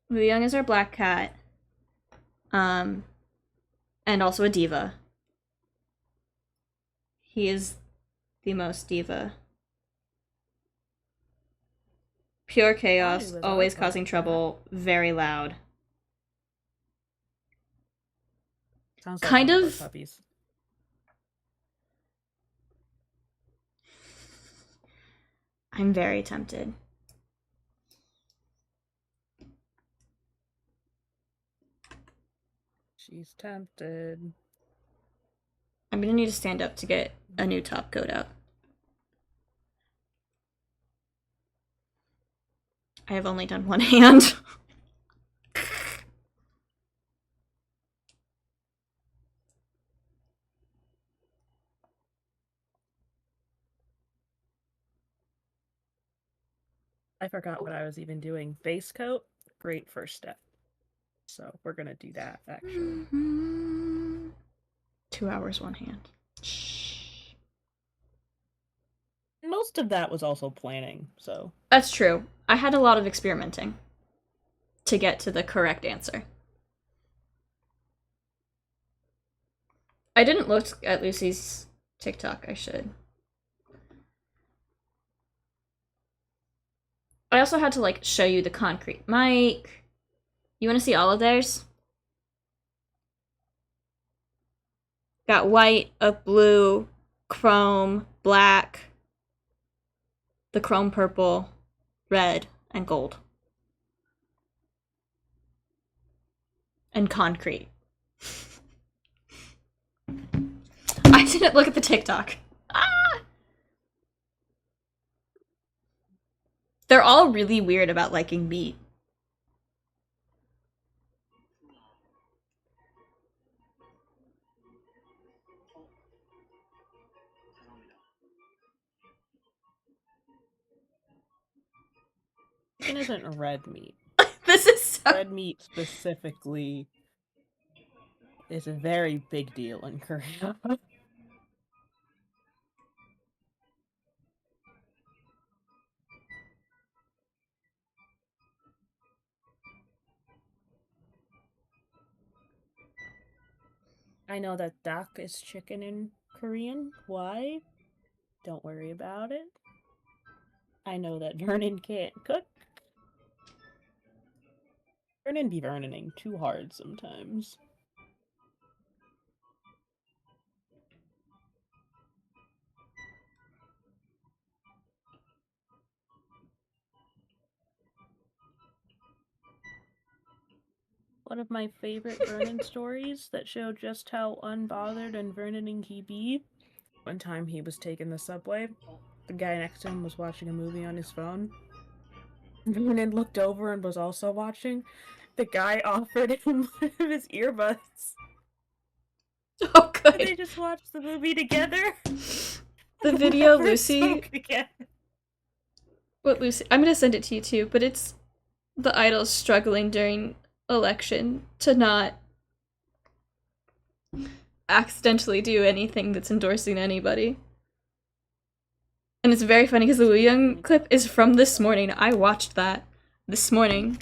Wu Young is our black cat. And also a diva. He is the most diva. Pure chaos, always causing trouble, very loud. Sounds like Kind one of our of. puppies. I'm very tempted. She's tempted. I'm gonna need to stand up to get a new top coat out. I have only done one hand. I forgot what I was even doing. Base coat, great first step. So we're gonna do that actually. 2 hours, one hand. Shh. Most of that was also planning, so. That's true. I had a lot of experimenting to get to the correct answer. I didn't look at Lucy's TikTok. I should. I also had to like show you the concrete mic. You want to see all of theirs? Got white, a blue, chrome, black, the chrome purple, red, and gold. And concrete. I didn't look at the TikTok. Ah! They're all really weird about liking meat. Chicken isn't red meat. This is so. Red meat specifically is a very big deal in Korea. I know that dak is chicken in Korean. Why? Don't worry about it. I know that Vernon can't cook. Vernon be Vernoning too hard sometimes. One of my favorite Vernon stories that show just how unbothered and Vernoning he be. One time he was taking the subway. The guy next to him was watching a movie on his phone. Vernon looked over and was also watching. The guy offered him one of his earbuds. Oh, And they good. just watched the movie together. The And video never Lucy. spoke again. What Lucy? I'm gonna send it to you too, but it's the idols struggling during election to not accidentally do anything that's endorsing anybody. And it's very funny because the Woo Young clip is from this morning. I watched that this morning.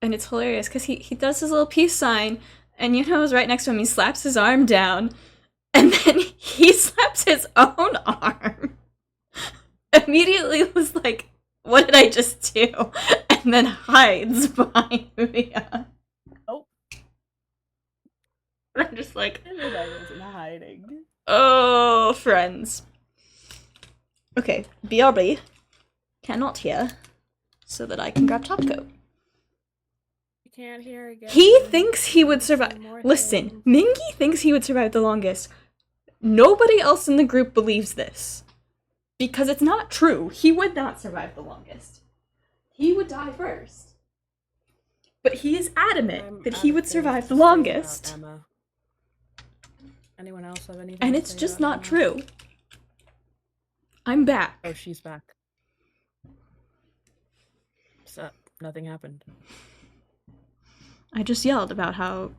And it's hilarious because he does his little peace sign, and right next to him, he slaps his arm down, and then he slaps his own arm. Immediately was like, what did I just do? And then hides behind Mia. Oh. And I'm just like, And I wasn't hiding. oh, friends. Okay, BRB cannot hear, so that I can grab top coat. You can't hear again. He thinks he would survive. Listen, Mingy thinks he would survive the longest. Nobody else in the group believes this. Because it's not true. He would not survive the longest. He would die first. But he is adamant that he would survive the longest. Emma. Anyone else have anything? And it's just not true. I'm back. Oh, she's back. So, nothing happened. I just yelled about how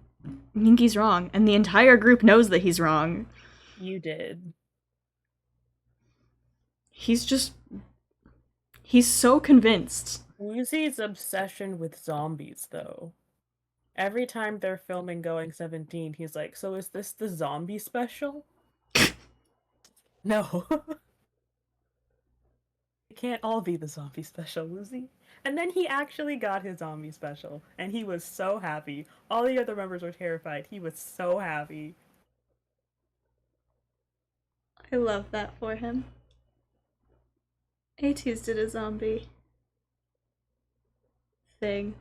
Mingy's wrong, and the entire group knows that he's wrong. You did. He's so convinced. Lucy's obsession with zombies, though. Every time they're filming Going 17, he's like, so is this the zombie special? No. It can't all be the zombie special, Lucy. And then he actually got his zombie special, and he was so happy. All the other members were terrified. He was so happy. I love that for him. AT's did a zombie thing.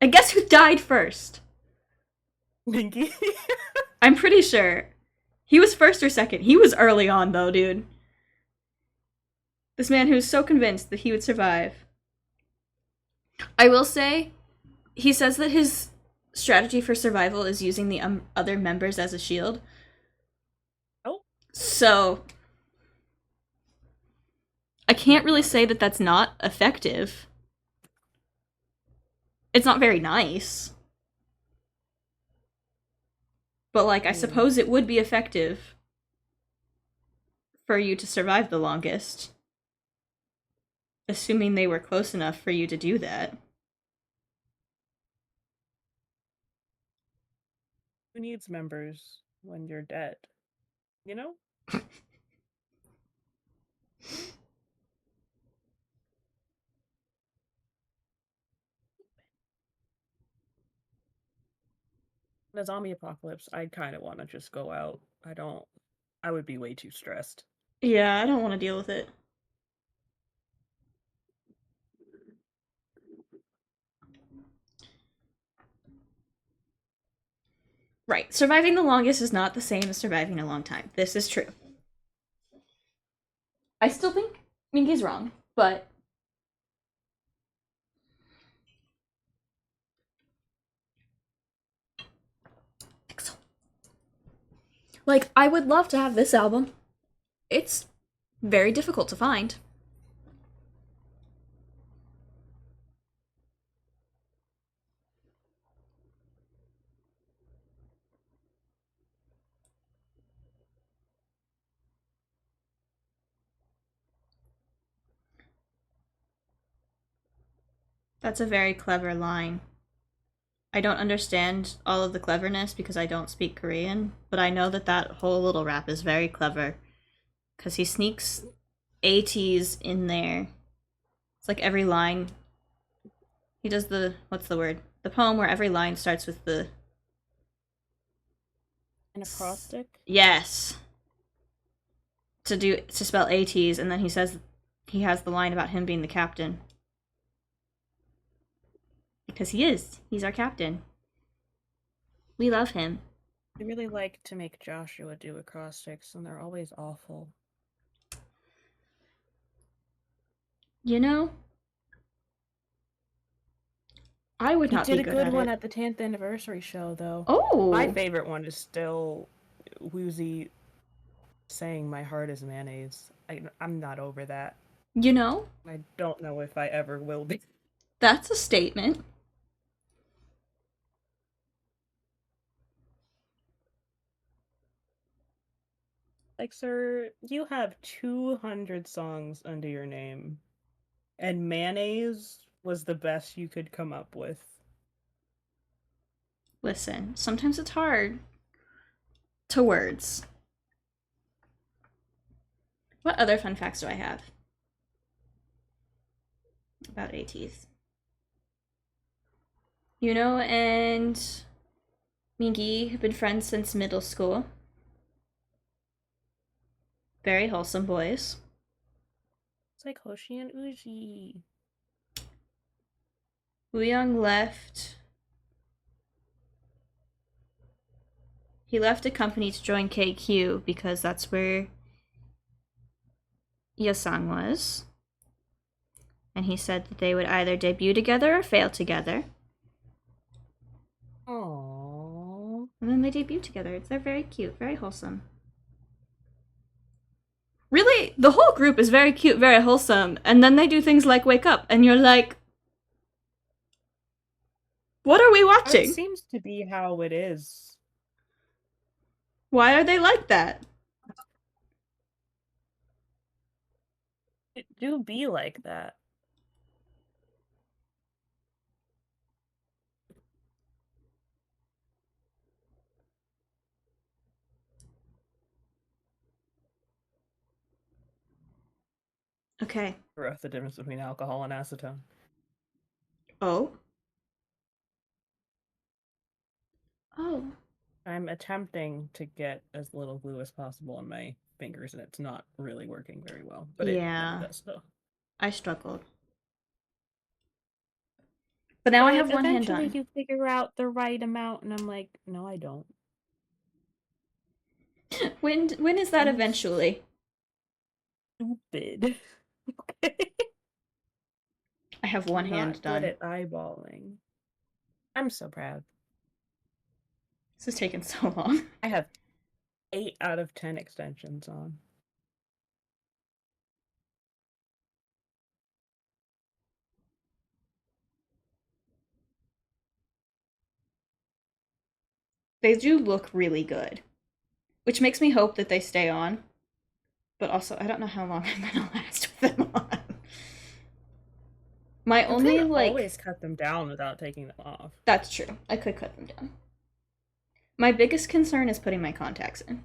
And guess who died first? Minky. I'm pretty sure. He was first or second. He was early on, though, dude. This man who was so convinced that he would survive. I will say, he says that his strategy for survival is using the other members as a shield. Oh. So, I can't really say that that's not effective. It's not very nice. But, I suppose it would be effective for you to survive the longest. Assuming they were close enough for you to do that. Who needs members when you're dead? You know? The zombie apocalypse, I kind of want to just go out. I would be way too stressed. Yeah, I don't want to deal with it. Right. Surviving the longest is not the same as surviving a long time. This is true. I still think Minky's wrong, but I would love to have this album. It's very difficult to find. That's a very clever line. I don't understand all of the cleverness because I don't speak Korean, but I know that that whole little rap is very clever because he sneaks ATs in there. It's like every line. He does the, what's the word? The poem where every line starts with the. An acrostic? Yes. To spell ATs, and then he says he has the line about him being the captain. Because he is. He's our captain. We love him. I really like to make Joshua do acrostics, and they're always awful. You know, I would not be good at it. You did a good one at the 10th anniversary show, though. Oh! My favorite one is still Woozy saying my heart is mayonnaise. I'm not over that. You know? I don't know if I ever will be. That's a statement. Like, sir, you have 200 songs under your name, and mayonnaise was the best you could come up with. Listen, sometimes it's hard to words. What other fun facts do I have about ATs? Yuno and Mingi have been friends since middle school. Very wholesome boys. It's like Hoshi and Uji. Wooyoung left. He left a company to join KQ because that's where Yasang was. And he said that they would either debut together or fail together. Aww. And then they debut together. They're very cute, very wholesome. Really, the whole group is very cute, very wholesome, and then they do things like wake up, and you're like, what are we watching? That seems to be how it is. Why are they like that? It do be like that. Okay. The difference between alcohol and acetone. Oh. Oh. I'm attempting to get as little glue as possible on my fingers, and it's not really working very well. But Yeah. it does, though. I struggled. But now I have one hand Eventually done. you figure out the right amount, and I'm like, no, I don't. When is that eventually? Stupid. Okay. I have one hand done. Not good at eyeballing. I'm so proud. This has taken so long. I have 8 out of 10 extensions on. They do look really good, which makes me hope that they stay on. But also, I don't know how long I'm gonna last with them on. My only You like always cut them down without taking them off. That's true. I could cut them down. My biggest concern is putting my contacts in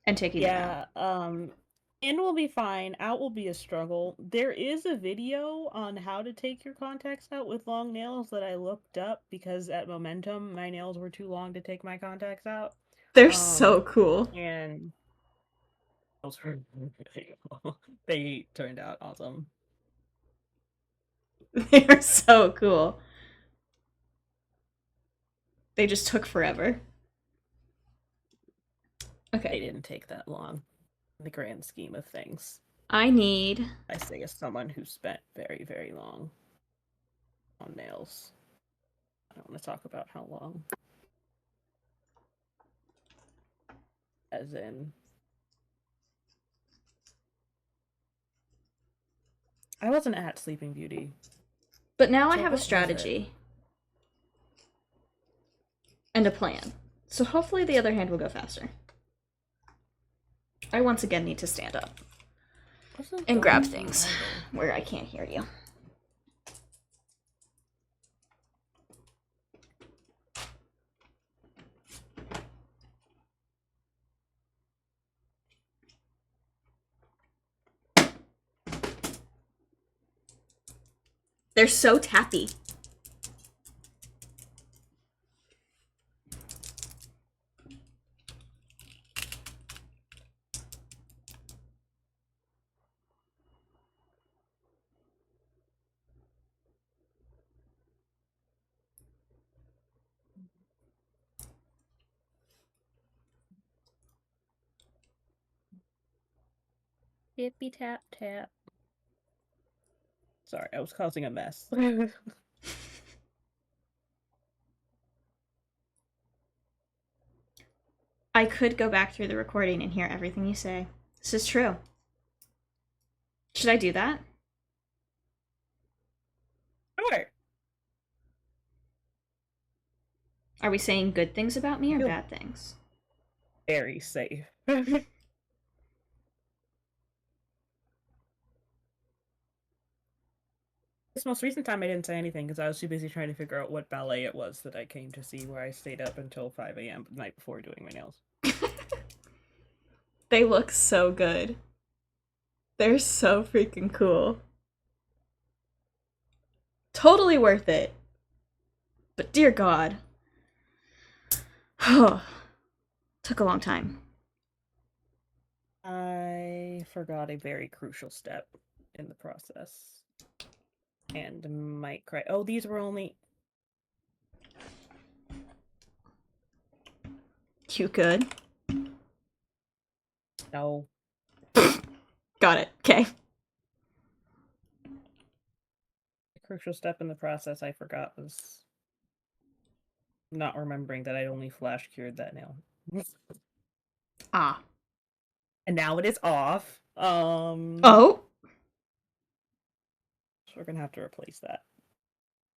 and taking them out. Yeah, in will be fine, out will be a struggle. There is a video on how to take your contacts out with long nails that I looked up because at Momentum my nails were too long to take my contacts out. They're so cool. And those were really cool. They turned out awesome. They're so cool. They just took forever. Okay. They didn't take that long in the grand scheme of things. I say as someone who spent very, very long on nails. I don't want to talk about how long. As in, I wasn't at Sleeping Beauty. But now I have a strategy. And a plan. So hopefully the other hand will go faster. I once again need to stand up. And grab things where I can't hear you. They're so tappy. Tippy tap tap. Sorry, I was causing a mess. I could go back through the recording and hear everything you say. This is true. Should I do that? Sure. Are we saying good things about me or Feel- bad things? Very safe. This most recent time I didn't say anything because I was too busy trying to figure out what ballet it was that I came to see, where I stayed up until 5 a.m. the night before doing my nails. They look so good. They're so freaking cool. Totally worth it. But dear God. Took a long time. I forgot a very crucial step in the process. And might cry. Oh, these were only... You good? No. Got it. Okay. The crucial step in the process I forgot was not remembering that I'd only flash cured that nail. Ah. And now it is off. Oh? So we're gonna have to replace that.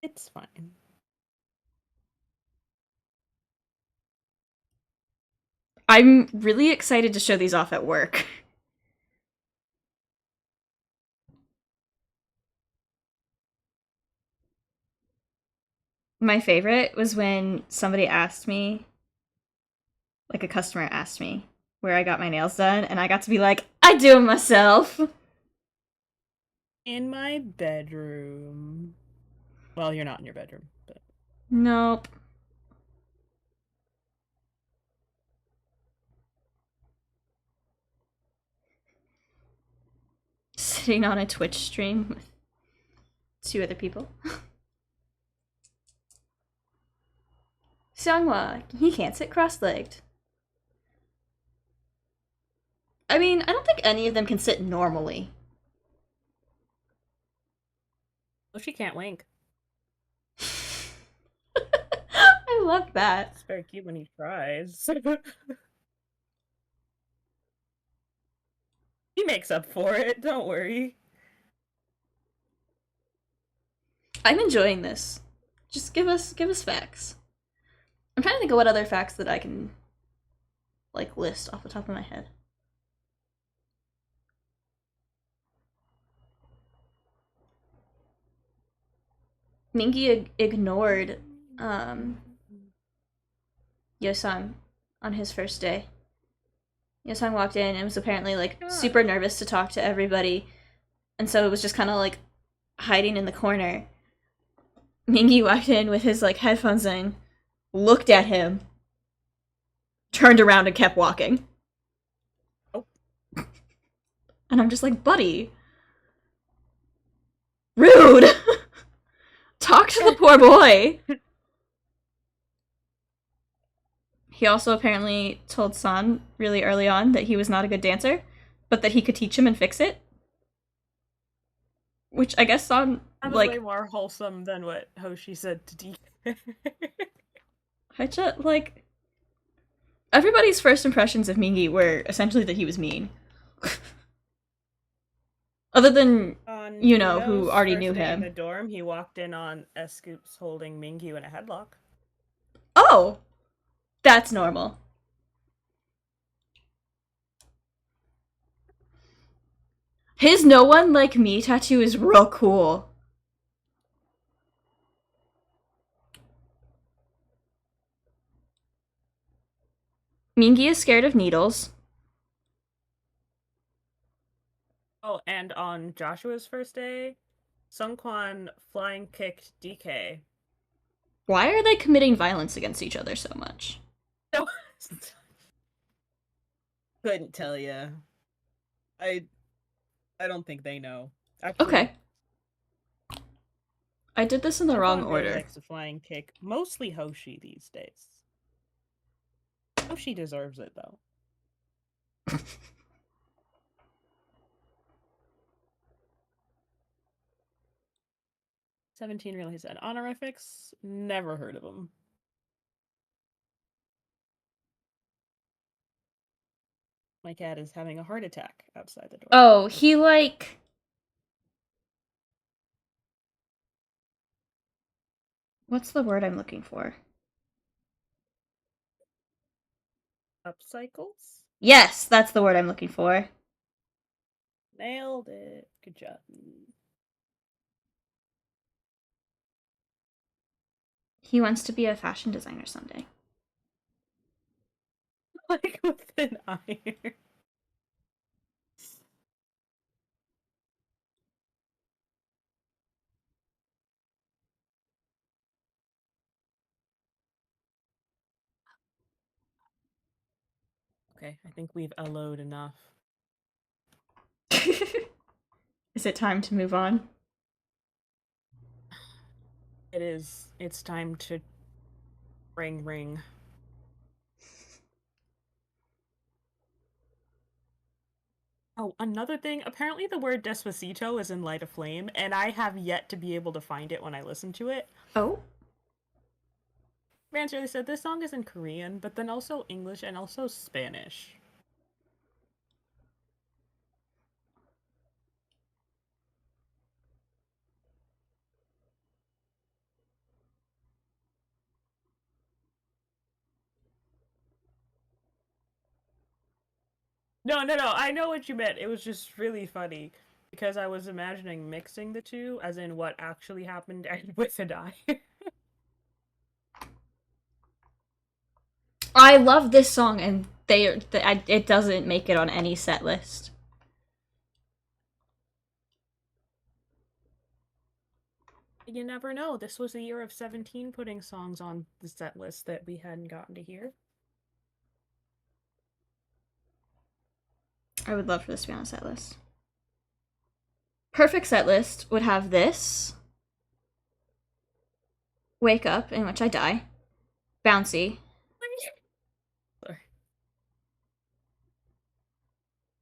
It's fine. I'm really excited to show these off at work. My favorite was when somebody asked me, like a customer asked me, where I got my nails done, and I got to be like, I do them myself. In my bedroom. Well, you're not in your bedroom, but... Nope. Sitting on a Twitch stream with 2 other people. Seonghwa, he can't sit cross-legged. I mean, I don't think any of them can sit normally. Oh, she can't wink. I love that. It's very cute when he tries. He makes up for it, don't worry. I'm enjoying this. Just give us facts. I'm trying to think of what other facts that I can like list off the top of my head. Mingi ignored Yosang on his first day. Yosang walked in and was apparently like super nervous to talk to everybody, and so it was just kind of like hiding in the corner. Mingi walked in with his like headphones in, looked at him, turned around and kept walking. Oh. And I'm just like, buddy, rude. Talk to the poor boy. He also apparently told San really early on that he was not a good dancer, but that he could teach him and fix it. Which I guess San, That was like... way more wholesome than what Hoshi said to DK. like... Everybody's first impressions of Mingi were essentially that he was mean. Other than, you know, who already knew him. In the dorm, he walked in on S-Scoops holding Mingyu in a headlock. Oh! That's normal. His "No One Like Me" tattoo is real cool. Mingi is scared of needles. Oh, and on Joshua's first day, Sungkwan flying kicked DK. Why are they committing violence against each other so much? No, couldn't tell you. I I don't think they know. Okay. Actually, I did this in the wrong Sungkwan really order. likes to flying kick mostly Hoshi these days. Hoshi deserves it though. 17 really said honorifics. Never heard of them. My cat is having a heart attack outside the door. Oh, he like... What's the word I'm looking for? Upcycles? Yes, that's the word I'm looking for. Nailed it. Good job. He wants to be a fashion designer someday. Like with an iron. Okay, I think we've allowed enough. Is it time to move on? It is. It's time to ring. Oh, another thing. Apparently, the word Despacito is in Light of Flame, and I have yet to be able to find it when I listen to it. Oh? Vance really said this song is in Korean, but then also English and also Spanish. No. I know what you meant. It was just really funny because I was imagining mixing the two, as in what actually happened and with a die. I love this song, and it doesn't make it on any set list. You never know. This was the year of 17 putting songs on the set list that we hadn't gotten to hear. I would love for this to be on a set list. Perfect set list would have this. Wake Up, in which I die. Bouncy. Sorry.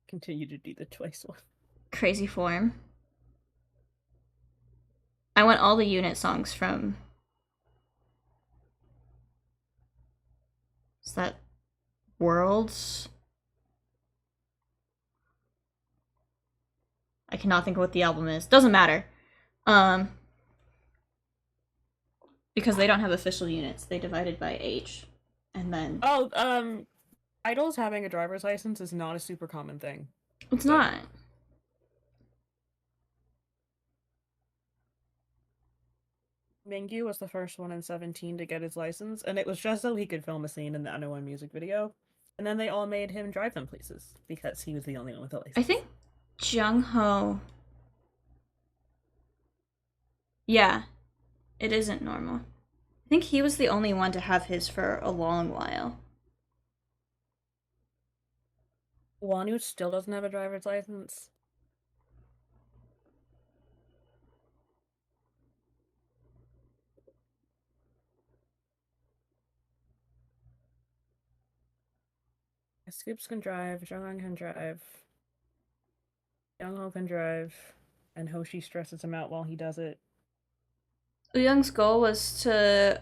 Continue to do the twice one. Crazy Form. I want all the unit songs from... Is that Worlds? I cannot think of what the album is. Doesn't matter. Because they don't have official units. They divided by age. And then... Oh, idols having a driver's license is not a super common thing. It's not. Mingyu was the first one in 17 to get his license, and it was just so he could film a scene in the Unknown music video. And then they all made him drive them places because he was the only one with a license. I think Jung Ho. Yeah, it isn't normal. I think he was the only one to have his for a long while. Wanu still doesn't have a driver's license. Scoops can drive, Jungwon can drive, Youngho can drive, and Hoshi stresses him out while he does it. Young's goal was to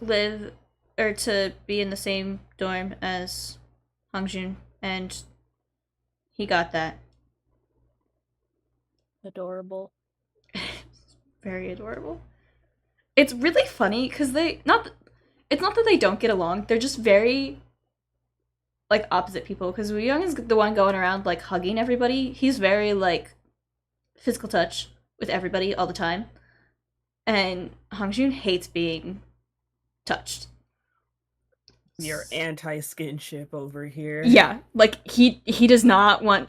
live or to be in the same dorm as Hangjun, and he got that. Adorable. Very adorable. It's really funny because it's not that they don't get along, they're just very like opposite people, because Woo Young is the one going around like hugging everybody. He's very like physical touch with everybody all the time. And Hangjun hates being touched. Your anti-skinship over here. Yeah, like he does not want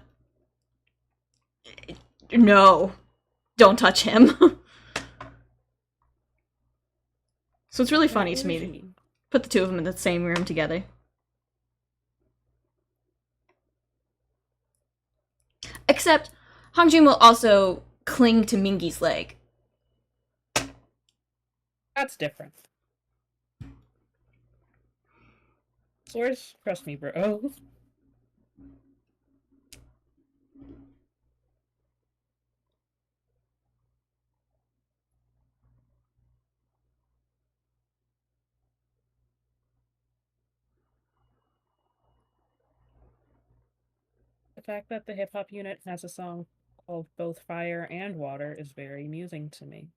No, don't touch him. So it's really funny to me to put the two of them in the same room together. Except Hangjin will also cling to Mingi's leg. That's different. Source, trust me, bro. The fact that the hip hop unit has a song called Both Fire and Water is very amusing to me.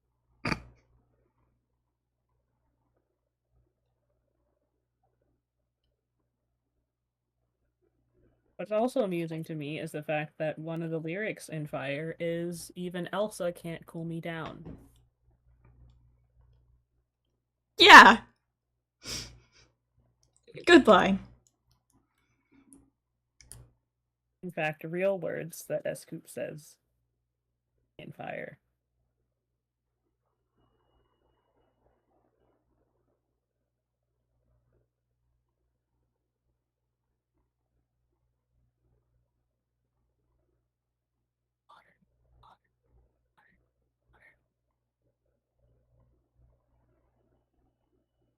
What's also amusing to me is the fact that one of the lyrics in Fire is even Elsa can't cool me down. Yeah. Good line. In fact, real words that Scoop says in Fire.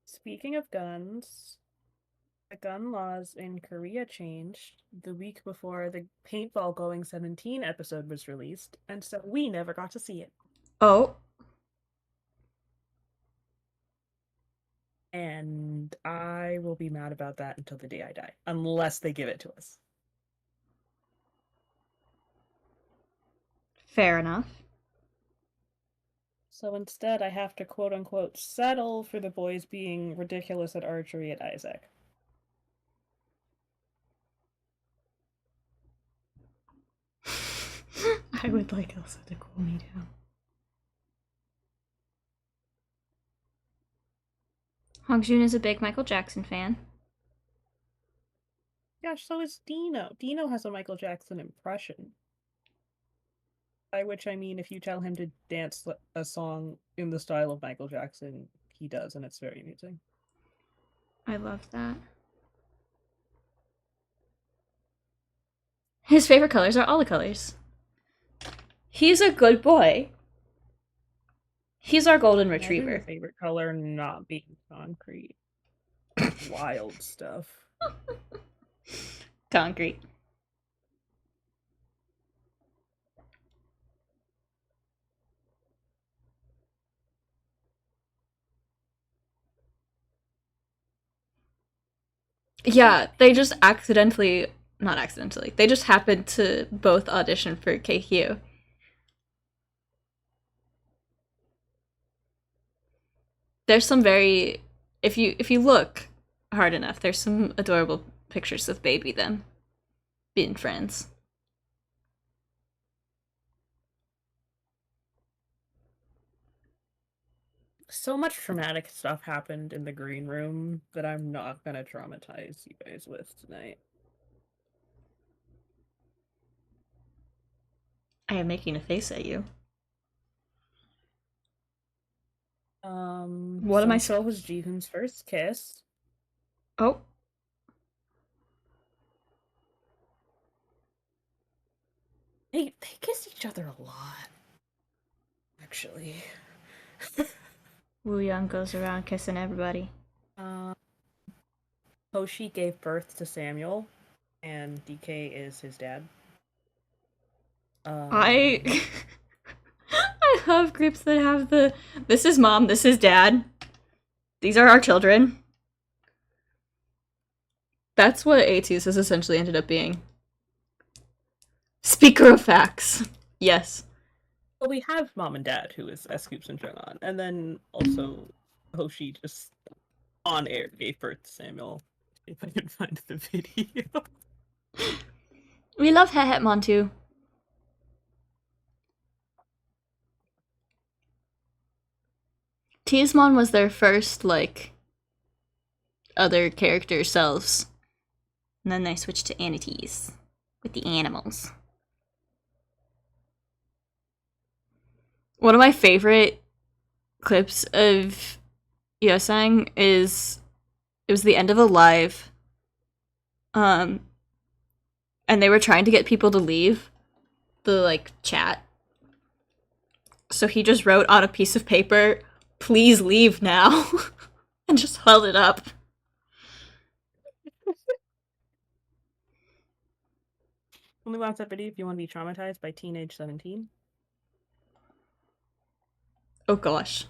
Speaking of guns, the gun laws in Korea changed the week before the Paintball Going 17 episode was released, and so we never got to see it. Oh. And I will be mad about that until the day I die, unless they give it to us. Fair enough. So instead, I have to quote unquote settle for the boys being ridiculous at archery at Isaac. I would like Elsa to cool me down. Hongjun is a big Michael Jackson fan. Gosh, so is Dino. Dino has a Michael Jackson impression. By which I mean, if you tell him to dance a song in the style of Michael Jackson, he does, and it's very amusing. I love that. His favorite colors are all the colors. He's a good boy. He's our golden retriever. Your favorite color not being concrete. Wild stuff. Concrete. Yeah, they just accidentally, not accidentally, they just happened to both audition for KQ. There's some very, if you look hard enough, there's some adorable pictures of baby them being friends. So much traumatic stuff happened in the green room that I'm not gonna traumatize you guys with tonight. I am making a face at you. What am I? So was Jihoon's first kiss. Oh. They kiss each other a lot. Actually. Woo Young goes around kissing everybody. Hoshi gave birth to Samuel, and DK is his dad. I love groups that have the this is mom, this is dad. These are our children. That's what A2s has essentially ended up being. Speaker of facts. Yes. Well, we have mom and dad, who is Scoops and Jung-on, and then also Hoshi just on air gave birth to Samuel. If I can find the video. We love Hehetmon too. Tiasmon was their first, like, other character selves. And then they switched to Anities with the animals. One of my favorite clips of Yosang is it was the end of a live, um, and they were trying to get people to leave the like chat. So he just wrote on a piece of paper, "Please leave now," and just held it up. Only watch that video if you want to be traumatized by teenage 17. Oh gosh.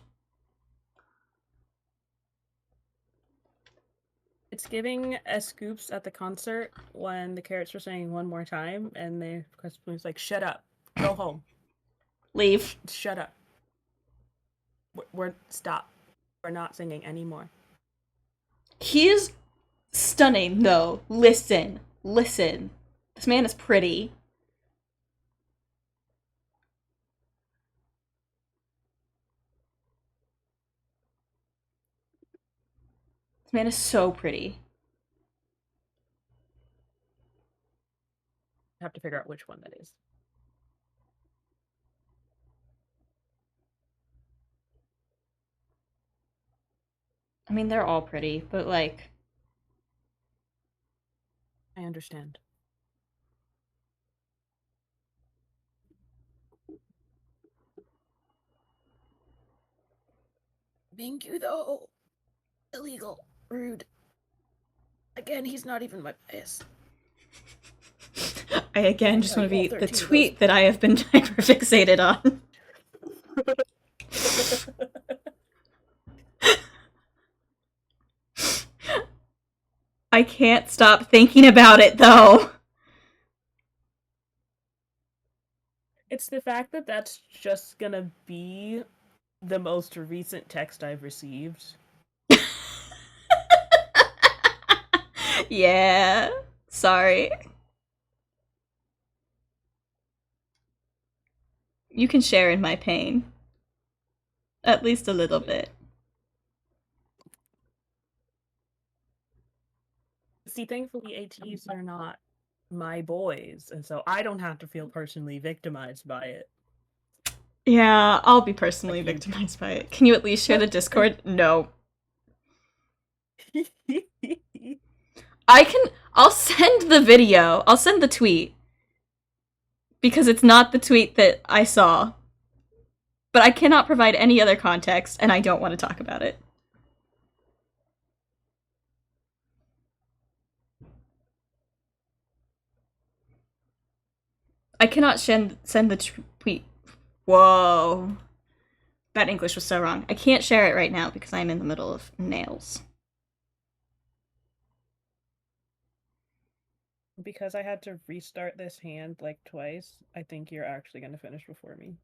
It's giving scoops at the concert when the Carrots were saying one more time, and the question was like, "Shut up, go home, Leave. shut up, we're stop, we're not singing anymore." He is stunning, though. Listen. Listen. This man is pretty. This man is so pretty. I have to figure out which one that is. I mean, they're all pretty, but like. I understand. Thank you, though. Illegal. Rude. Again, he's not even my bias. I again just want to be the tweet that I have been hyperfixated on. I can't stop thinking about it, though. It's the fact that that's just gonna be the most recent text I've received. Yeah. Sorry. You can share in my pain. At least a little bit. See, thankfully, ATs are not my boys, and so I don't have to feel personally victimized by it. Yeah, I'll be personally Like you. victimized by it. Can you at least share the Discord? No. I'll send the video. I'll send the tweet. Because it's not the tweet that I saw. But I cannot provide any other context, and I don't want to talk about it. I cannot send the tweet. Whoa. That English was so wrong. I can't share it right now because I'm in the middle of nails. Because I had to restart this hand like twice, I think you're actually going to finish before me.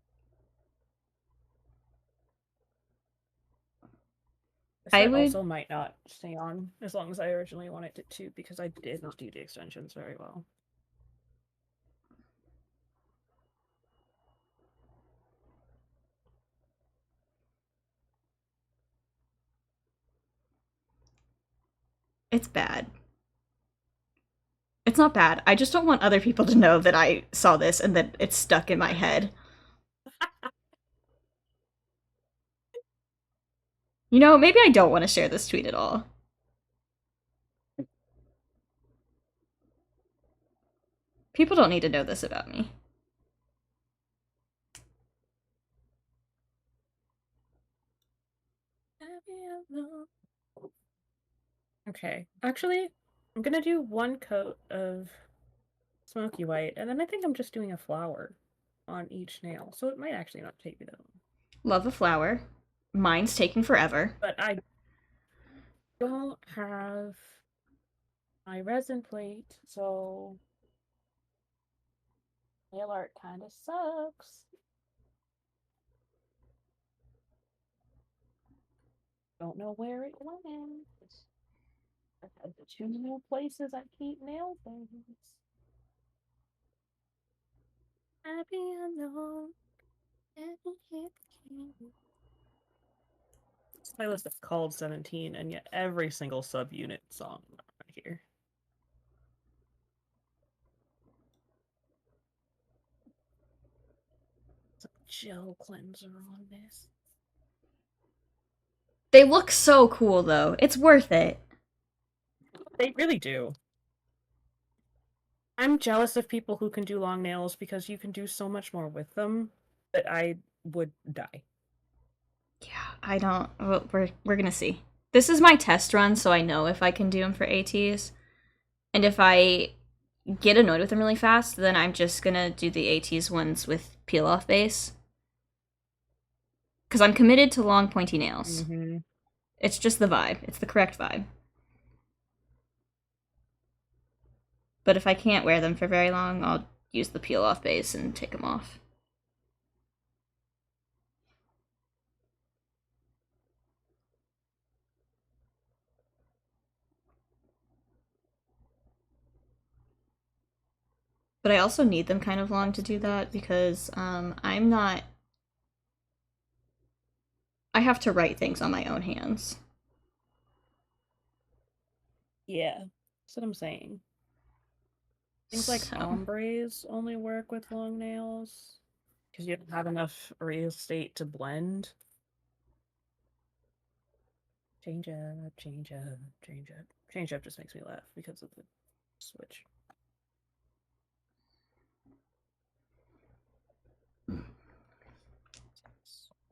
I That would also might not stay on as long as I originally wanted it to, because I did not do the extensions very well. It's bad. It's not bad. I just don't want other people to know that I saw this and that it's stuck in my head. You know, maybe I don't want to share this tweet at all. People don't need to know this about me. Okay, actually, I'm gonna do one coat of smoky white, and then I think I'm just doing a flower on each nail, so it might actually not take me that long. Love a flower. Mine's taking forever. But I don't have my resin plate, so nail art kind of sucks. Don't know where it went. I've had the two new places I keep nail things. Happy alone. This playlist is called 17, and yet every single subunit song right here. gel cleanser on this. They look so cool, though. It's worth it. They really do. I'm jealous of people who can do long nails because you can do so much more with them that I would die. Yeah, I don't. Well, we're gonna see. This is my test run, so I know if I can do them for ATs. And if I get annoyed with them really fast, then I'm just gonna do the ATs ones with peel off base. Because I'm committed to long pointy nails. Mm-hmm. It's just the vibe. It's the correct vibe. But if I can't wear them for very long, I'll use the peel off base and take them off. But I also need them kind of long to do that because I'm not. I have to write things on my own hands. Yeah, that's what I'm saying. Things like So, ombres only work with long nails because you don't have enough real estate to blend. Change up, change up, change up. Change up just makes me laugh because of the switch.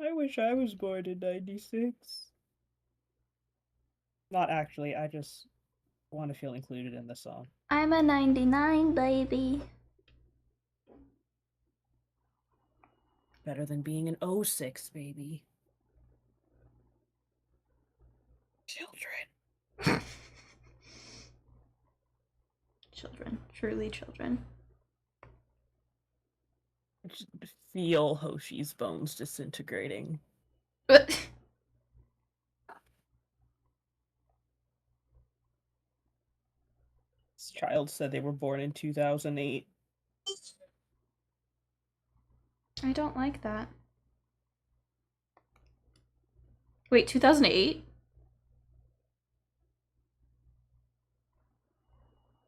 I wish I was born in 96. Not actually, I just want to feel included in the song. I'm a 99 baby. Better than being an 06 baby. Children. Children. Truly children. I just feel Hoshi's bones disintegrating. But This child said they were born in 2008. I don't like that. Wait, 2008?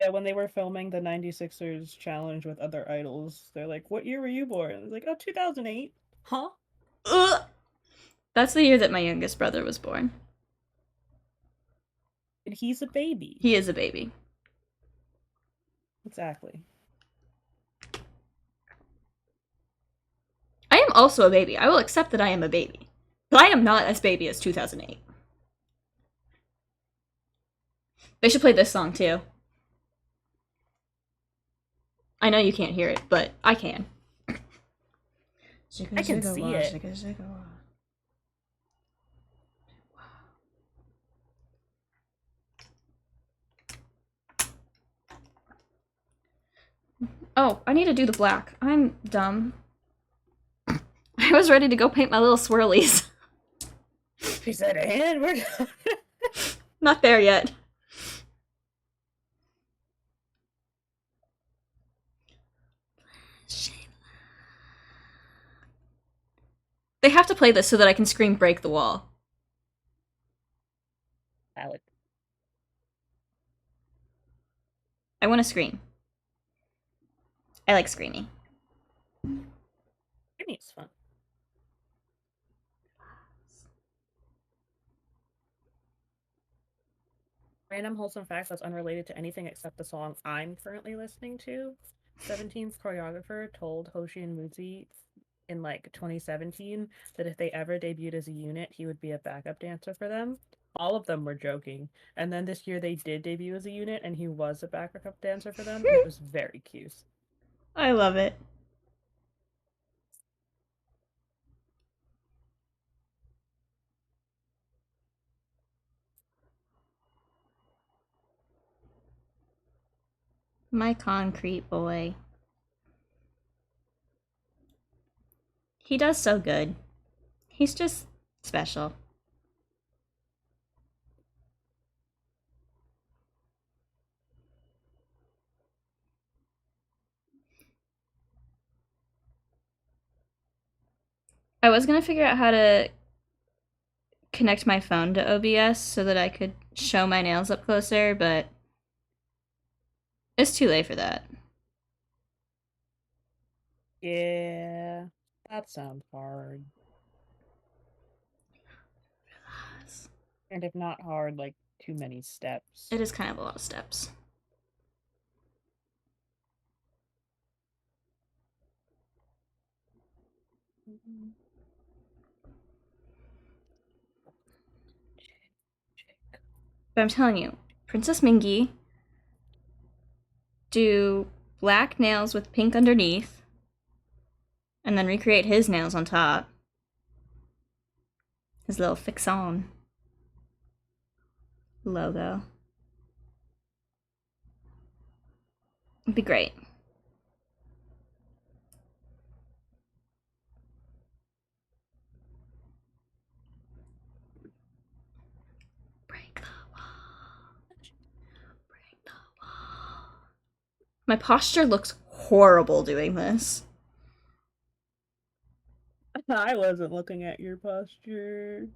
Yeah, when they were filming the 96ers challenge with other idols, they're like, "What year were you born?" It's like, "Oh, 2008." Huh? Ugh. That's the year that my youngest brother was born. And he's a baby. He is a baby. Exactly. I am also a baby. I will accept that I am a baby. But I am not as baby as 2008. They should play this song too. I know you can't hear it, but I can. I can see it. Oh, I need to do the black. I'm dumb. I was ready to go paint my little swirlies. She said, "And we're done." Not there yet. They have to play this so that I can scream break the wall. Valid. I want to scream. I like screaming. Screaming is fun. Random wholesome fact that's unrelated to anything except the song I'm currently listening to. 17's choreographer told Hoshi and Muzi in like 2017 that if they ever debuted as a unit, he would be a backup dancer for them. All of them were joking. And then this year they did debut as a unit and he was a backup dancer for them. And it was very cute. I love it. My concrete boy. He does so good. He's just special. I was gonna figure out how to connect my phone to OBS so that I could show my nails up closer, but it's too late for that. Yeah. That sounds hard. And if not hard, like too many steps. It is kind of a lot of steps. But I'm telling you, Princess Mingy, do black nails with pink underneath, and then recreate his nails on top. His little fix-on logo. It'd be great. Break the wall. Break the wall. My posture looks horrible doing this. I wasn't looking at your posture.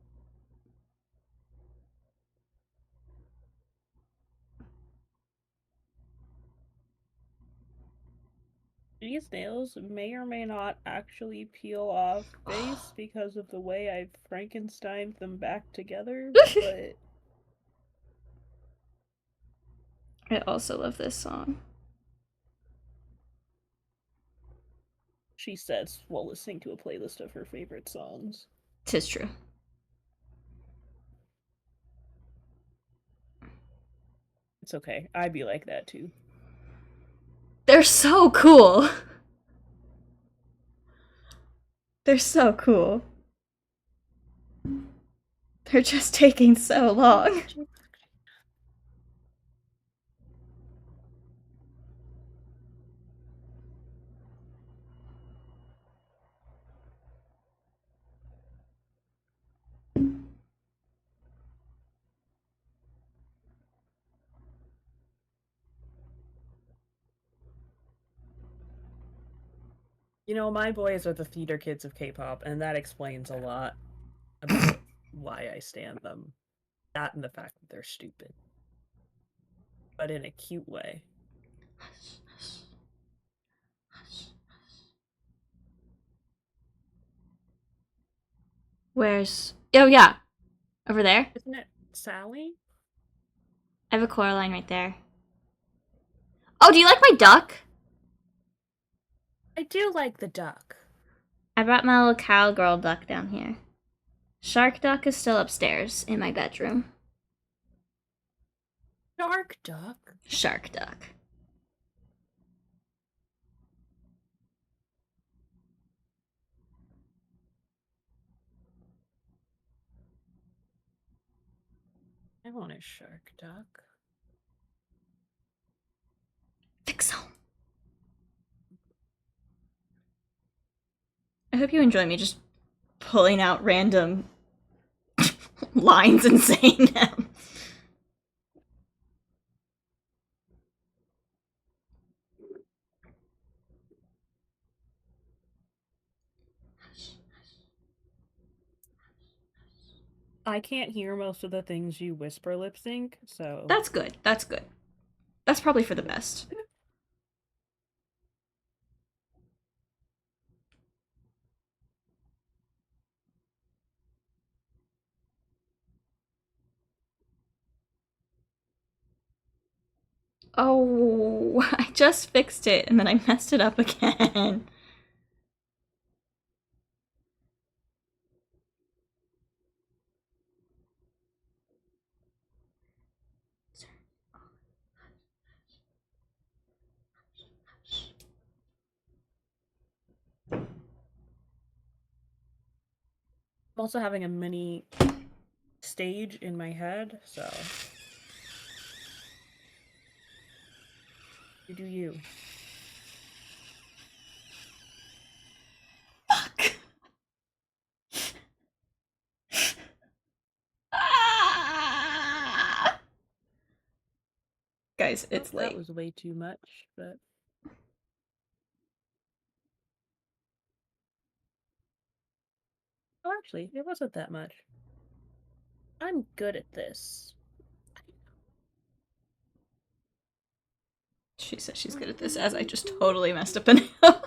These nails may or may not actually peel off base because of the way I've Frankensteined them back together, but I also love this song. she says while listening to a playlist of her favorite songs. 'Tis true. It's okay. I'd be like that too. They're so cool. They're so cool. They're just taking so long. You know, my boys are the theater kids of K-pop, and that explains a lot about why I stand them. That and the fact that they're stupid. But in a cute way. Where's... Oh, yeah. Over there. Isn't it Sally? I have a Coraline right there. Oh, do you like my duck? I do like the duck. I brought my little cowgirl duck down here. Shark duck is still upstairs in my bedroom. Shark duck? Shark duck. I want a shark duck. Fix home. I hope you enjoy me just pulling out random lines and saying them. I can't hear most of the things you whisper lip sync, so. That's good. That's good. That's probably for the best. Oh, I just fixed it and then I messed it up again. I'm also having a mini stage in my head, so. You do you. Fuck. Ah! Guys, it's late. That was way too much, but. Oh, actually, it wasn't that much. I'm good at this. She says she's good at this, as I just totally messed up the nail.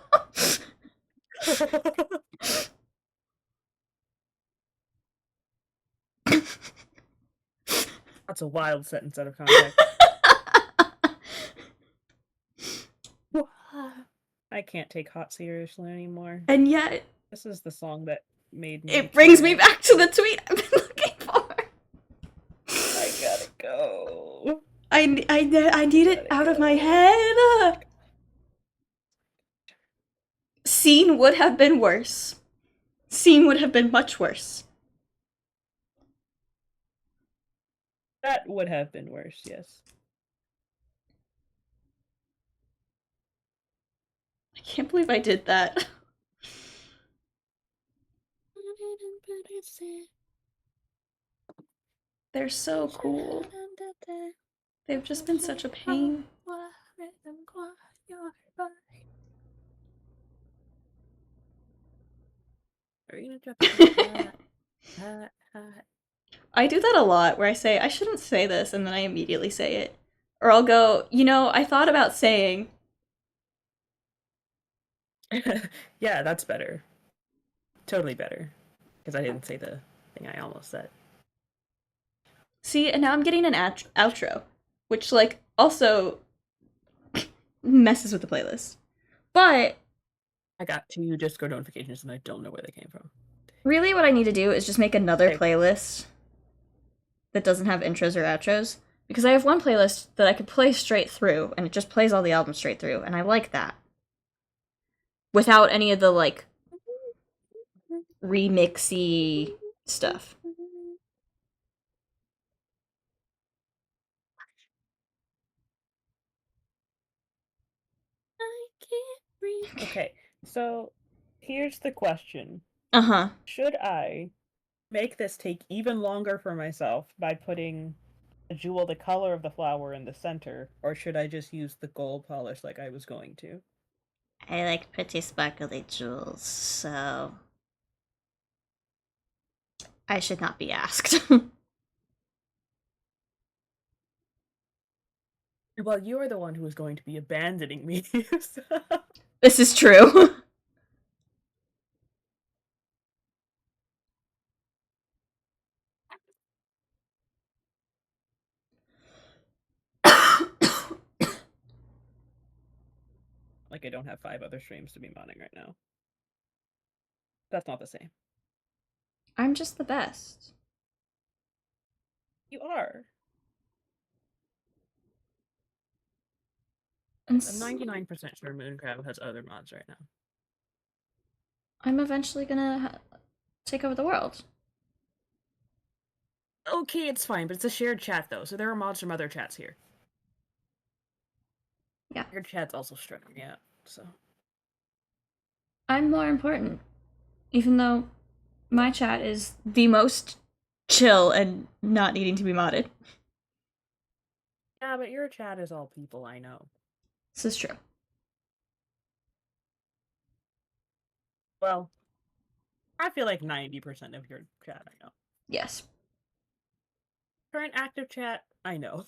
That's a wild sentence out of context. I can't take Hot seriously anymore. And yet, This is the song that made me it brings me cry. back to the tweet I've been looking for. I gotta go. I need it out of my head. Scene would have been worse. Scene would have been much worse. That would have been worse, yes. I can't believe I did that. They're so cool. They've just been such a pain. Are you gonna drop I do that a lot where I say, I shouldn't say this, and then I immediately say it. Or I'll go, you know, I thought about saying. Yeah, that's better. Totally better. Because I didn't say the thing I almost said. See, and now I'm getting an outro, which, like, also messes with the playlist. But I got 2 Discord notifications and I don't know where they came from. really what I need to do is just make another playlist that doesn't have intros or outros. Because I have one playlist that I could play straight through, and it just plays all the albums straight through, and I like that. Without any of the, like, remixy stuff. I can't breathe. Okay, so here's the question. Uh-huh. Should I make this take even longer for myself by putting a jewel the color of the flower in the center, or should I just use the gold polish like I was going to? I like pretty sparkly jewels, so I should not be asked. Well, you're the one who is going to be abandoning me. So... This is true. Like I don't have 5 other streams to be modding right now. That's not the same. I'm just the best. You are. I'm 99% sure Mooncrab has other mods right now. I'm eventually gonna take over the world. Okay, it's fine, but it's a shared chat though, so there are mods from other chats here. Yeah. Your chat's also struggling out, so. I'm more important. Even though my chat is the most chill and not needing to be modded. Yeah, but your chat is all people I know. This is true. Well, I feel like 90% of your chat I know. Yes. Current active chat, I know.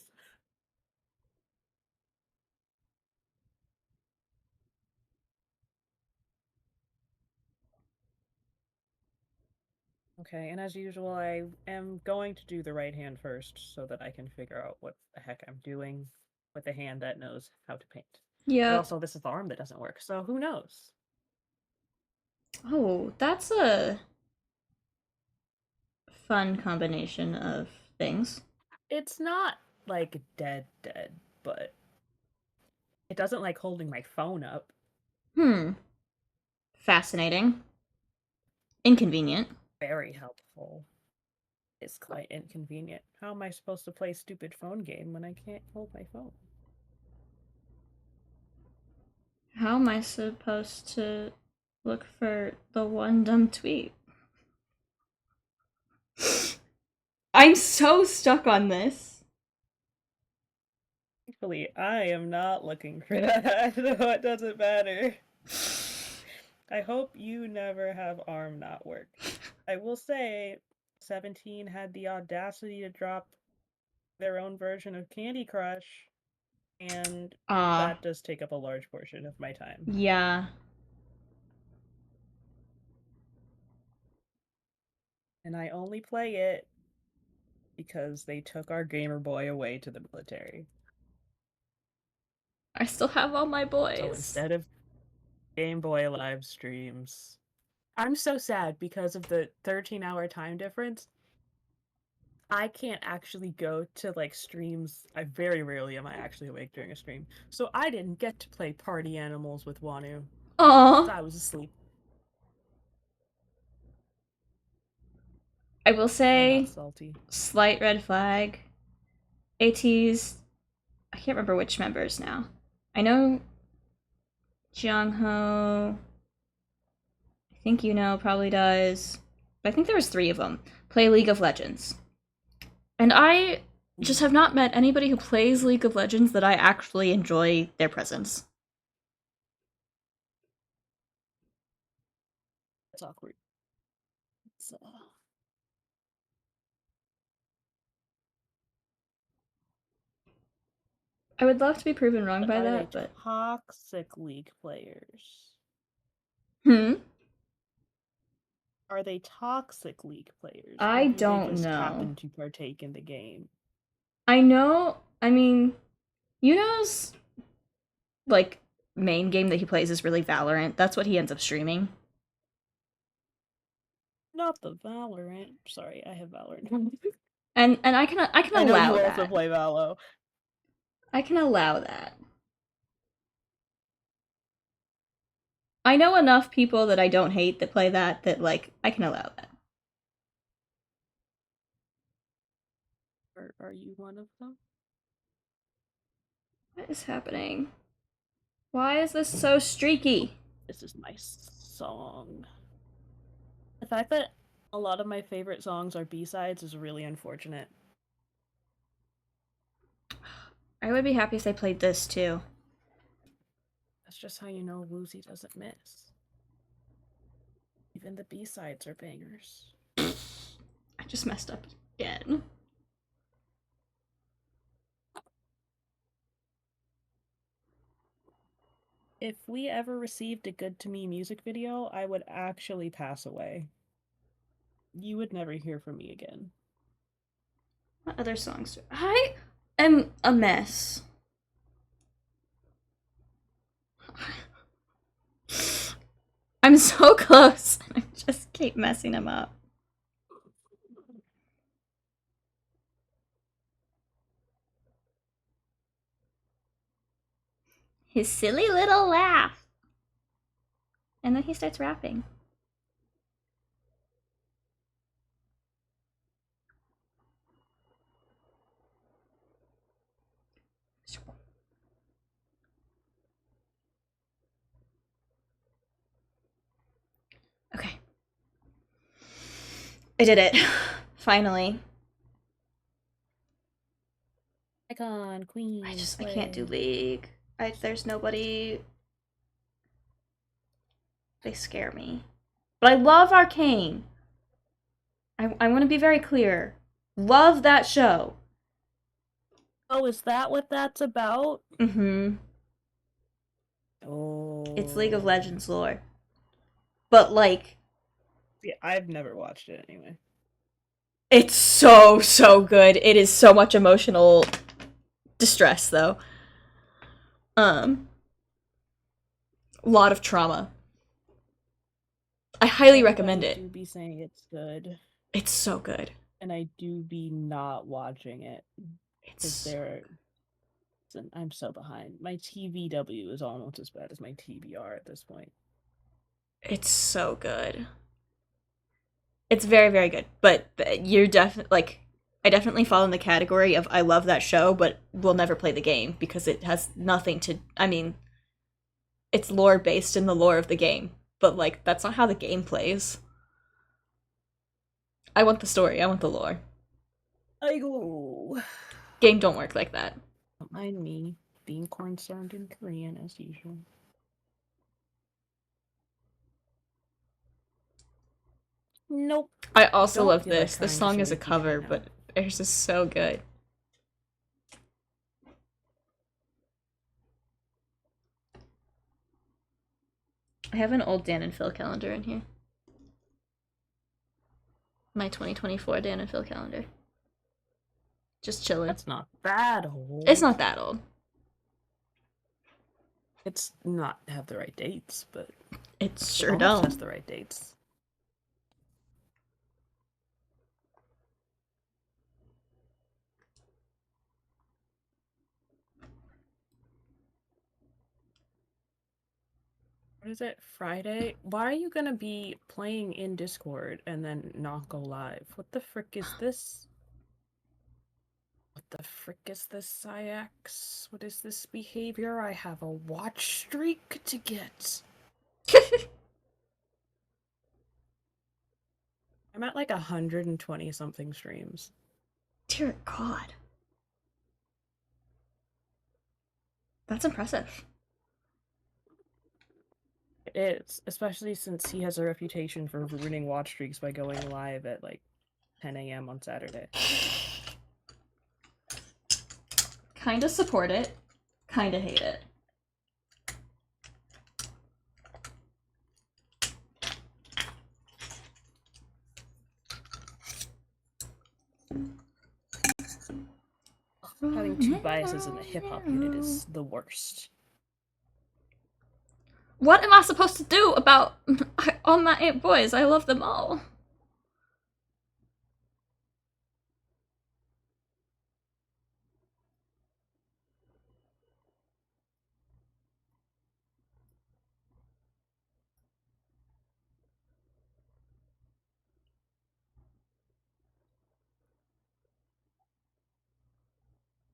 Okay, and as usual, I am going to do the right hand first so that I can figure out what the heck I'm doing with the hand that knows how to paint. Yeah. But also, this is the arm that doesn't work, so who knows? Oh, that's a fun combination of things. It's not, like, dead, but it doesn't like holding my phone up. Fascinating. Inconvenient. Very helpful. It's quite inconvenient. How am I supposed to play a stupid phone game when I can't hold my phone? How am I supposed to look for the one dumb tweet? I'm so stuck on this. Thankfully, I am not looking for that, so it doesn't matter. I hope you never have ARM not work. I will say, 17 had the audacity to drop their own version of Candy Crush, and that does take up a large portion of my time. Yeah. And I only play it because they took our Gamer Boy away to the military. I still have all my So boys. instead of Game Boy live streams, I'm so sad because of the 13-hour time difference. I can't actually go to like streams. I very rarely am I actually awake during a stream. So I didn't get to play Party Animals with Wanu. Aw. So I was asleep. I will I'm not say, salty. slight red flag. AT's, I can't remember which members now. I know Jung Ho, I think you know, probably does. But I think there was 3 of them. Play League of Legends. And I just have not met anybody who plays League of Legends that I actually enjoy their presence. It's awkward. It's, I would love to be proven wrong by are they that, but toxic League players? hmm, Are they toxic League players, or I do they don't just know. happen to partake in the game? I know. I mean, Yuno's like main game that he plays is really Valorant. That's what he ends up streaming. Not the Valorant. Sorry, I have Valorant. And I can I know allow you also that. play Valo. I can allow that. I know enough people that I don't hate that play that like I can allow that. Are you one of them? What is happening? Why is this so streaky? This is my song. The fact that a lot of my favorite songs are B-sides is really unfortunate. I would be happy if they played this too. That's just how you know Woozy doesn't miss. Even the B-sides are bangers. I just messed up again. If we ever received a Good to Me music video, I would actually pass away. You would never hear from me again. What other songs do I am a mess. I'm so close. I just keep messing them up. His silly little laugh. And then he starts rapping. Okay. I did it. Finally. Icon, Queen. I can't do League. There's nobody. They scare me. But I love Arcane. I want to be very clear. Love that show. Oh, is that what that's about? Mm-hmm. Oh. It's League of Legends lore. But like, yeah, I've never watched it anyway. it's so good. It is so much emotional distress though. A lot of trauma. I highly recommend it. I do be saying it's good. It's so good. And I do be not watching it. It's I'm so behind. My TVW is almost as bad as my TBR at this point. It's so good. It's very, very good. But you're definitely like, I definitely fall in the category of I love that show, but will never play the game because it has nothing to. I mean, it's lore based in the lore of the game, but like that's not how the game plays. I want the story. I want the lore. I go. Game don't work like that. Don't mind me being concerned in Korean as usual. Nope. I also love feel like this. This trying to song show is a you people cover, now. but theirs is so good. I have an old Dan and Phil calendar in here. My 2024 Dan and Phil calendar. just chilling. That's not that old. It's not that old. It's not have the right dates, but It sure almost has don't. the right dates. What is it? Friday? Why are you gonna be playing in Discord and then not go live? What the frick is this? What the frick is this, Syax? What is this behavior? I have a watch streak to get. I'm at like 120 something streams. Dear God. That's impressive. It is, especially since he has a reputation for ruining watch streaks by going live at like 10 a.m. on Saturday. Kinda support it, kinda hate it. Having two biases in the hip hop unit is the worst. What am I supposed to do about all my 8 boys? I love them all.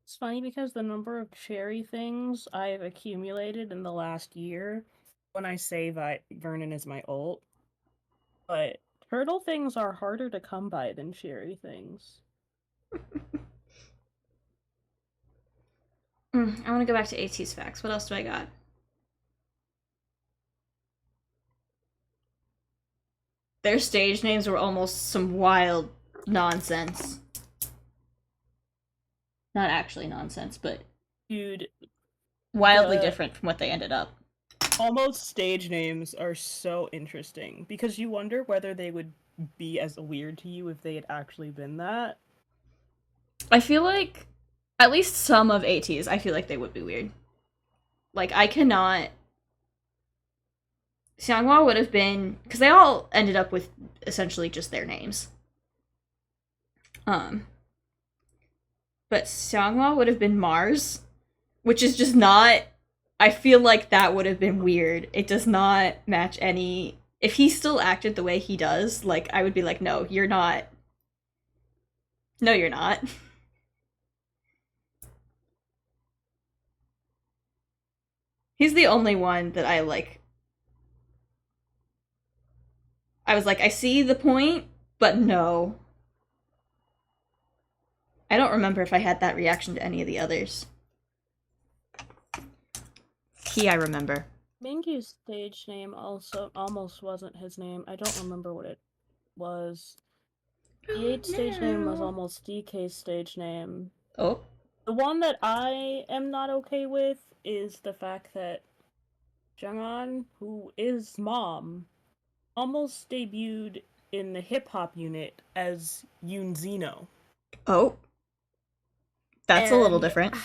It's funny because the number of cherry things I've accumulated in the last year, when I say Vernon is my ult, but turtle things are harder to come by than cherry things. I want to go back to AT's facts. What else do I got? Their stage names were almost some wild nonsense. Not actually nonsense, but Dude, wildly different from what they ended up. Almost stage names are so interesting because you wonder whether they would be as weird to you if they had actually been that. I feel like at least some of AT's, I feel like they would be weird. Like, I cannot. Xianghua would have been. Because they all ended up with essentially just their names. But Xianghua would have been Mars, which is just not. I feel like that would have been weird. It does not match any. If he still acted the way he does, like, I would be like, no, you're not. No, you're not. He's the only one that I like. I was like, I see the point, but no. I don't remember if I had that reaction to any of the others. He, I remember. Mingyu's stage name also almost wasn't his name. I don't remember what it was. D8's stage name was almost DK's stage name. Oh. The one that I am not okay with is the fact that Jung'an, who is mom, almost debuted in the hip hop unit as Yoon Zeno. Oh. That's a little different.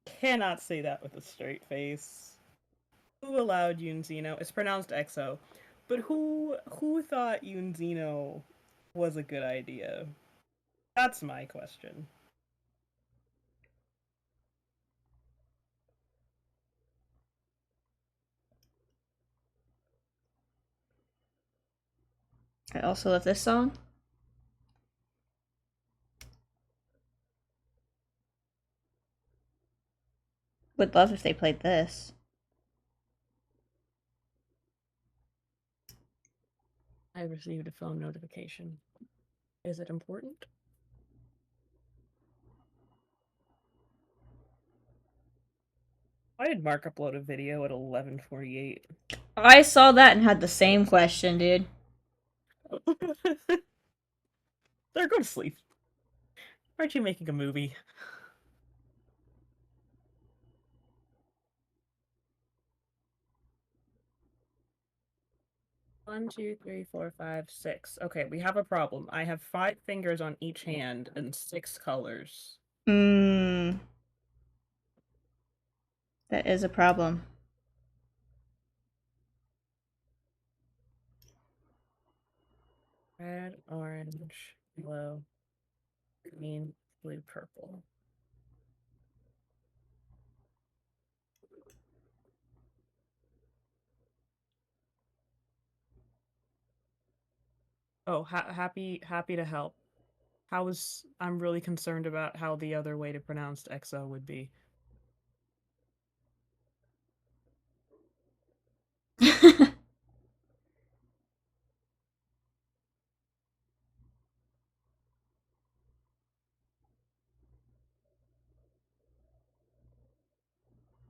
Cannot say that with a straight face. Who allowed Yoon Zeno? It's pronounced EXO. But who thought Yoon Zeno was a good idea? That's my question. I also love this song. Would love if they played this. I received a phone notification. Is it important? Why did Mark upload a video at 11:48? I saw that and had the same question, dude. They're go to sleep. Aren't you making a movie? 1, 2, 3, 4, 5, 6. Okay, we have a problem. I have 5 fingers on each hand and 6 colors. Mmm. That is a problem. Red, orange, yellow, green, blue, purple. Oh, happy to help. I'm really concerned about how the other way to pronounce EXO would be.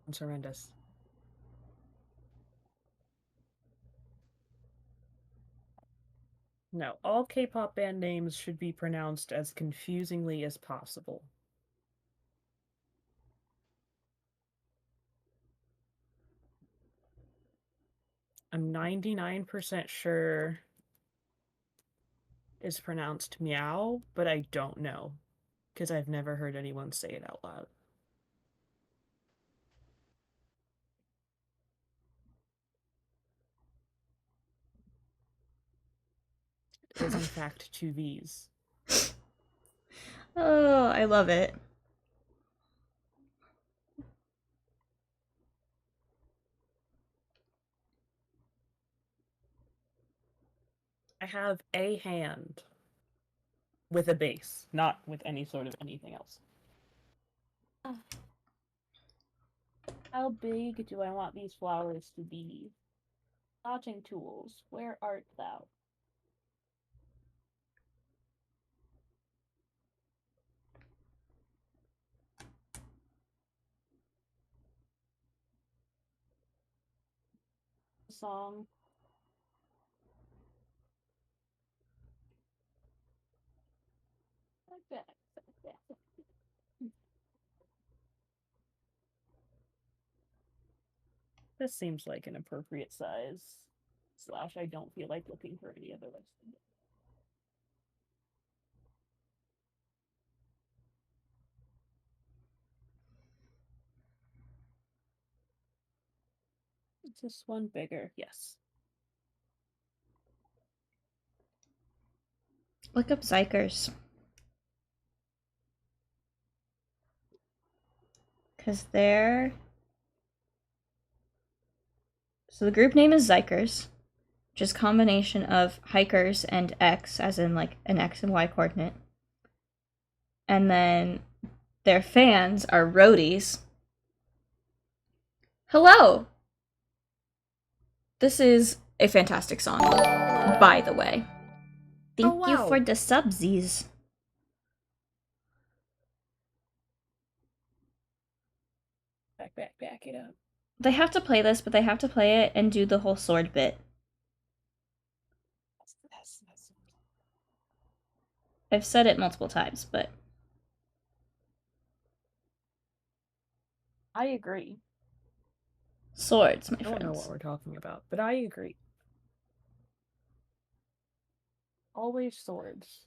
It's horrendous. No, all K-pop band names should be pronounced as confusingly as possible. I'm 99% sure it's pronounced meow, but I don't know because I've never heard anyone say it out loud. It is in fact 2 V's. Oh, I love it. I have a hand with a base, not with any sort of anything else. How big do I want these flowers to be? Dodging tools, where art thou? Song. This seems like an appropriate size. Slash, I don't feel like looking for any other list. Is this one bigger? Yes. Look up Zykers. Because they're. So the group name is Zykers, which is a combination of hikers and X, as in like an X and Y coordinate. And then their fans are roadies. Hello! This is a fantastic song, by the way. Thank you for the subsies. Back it up. They have to play this, but they have to play it and do the whole sword bit. I've said it multiple times, but I agree. Swords, my I friends. don't know what we're talking about, but I agree. Always swords.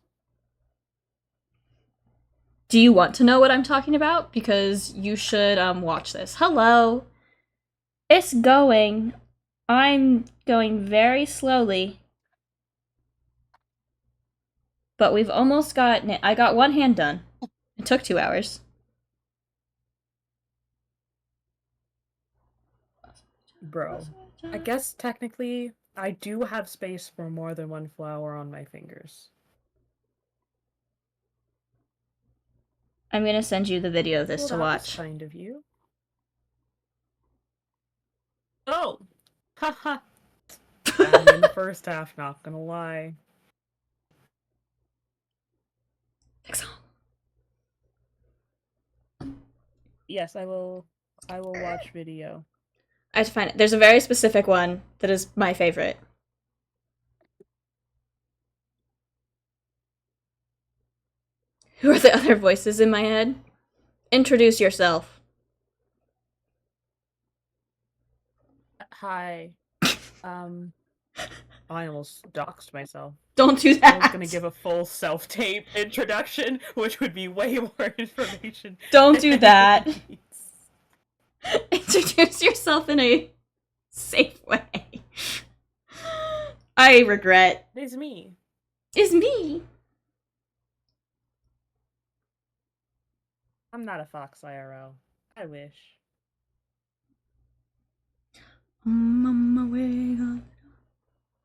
Do you want to know what I'm talking about? Because you should watch this. Hello. It's going. I'm going very slowly. But we've almost gotten it. I got one hand done. It took 2 hours. Bro, I guess technically I do have space for more than one flower on my fingers. I'm gonna send you the video of this Well, to that watch. was kind of you. Oh! Haha! Had me in the first half, not gonna lie. Yes, I will watch video. I have to find it. There's a very specific one that is my favorite. Who are the other voices in my head? Introduce yourself. Hi. Um, I almost doxed myself. Don't do I was gonna that. give a full self-tape introduction, which would be way more information Don't than do anyone that. needs. Introduce yourself in a safe way. I regret. It is me. Is me. I'm not a fox IRL. I wish. On my way.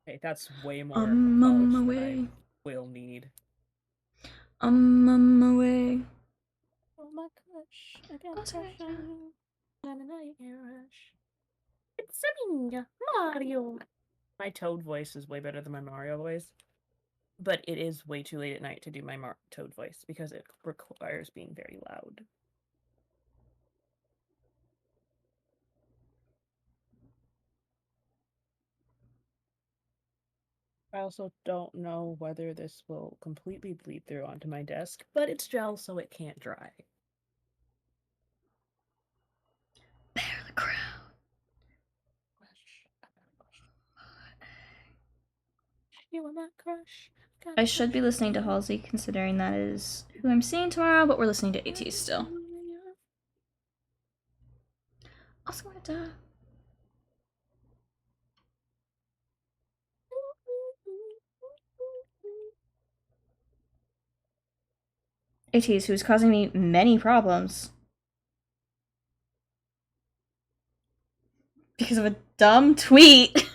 Okay, that's way more On my polish than I way. will need. On my way. Oh my gosh, I got a crush on you. On a night rush. It's me, Mario. My Toad voice is way better than my Mario voice, but it is way too late at night to do my Toad voice because it requires being very loud. I also don't know whether this will completely bleed through onto my desk, but it's gel, so it can't dry. Bear the crowd. You are my crush. I should be listening to Halsey, considering that is who I'm seeing tomorrow, but we're listening to AT still. Also wanna die. ATs, who's causing me many problems. Because of a dumb tweet.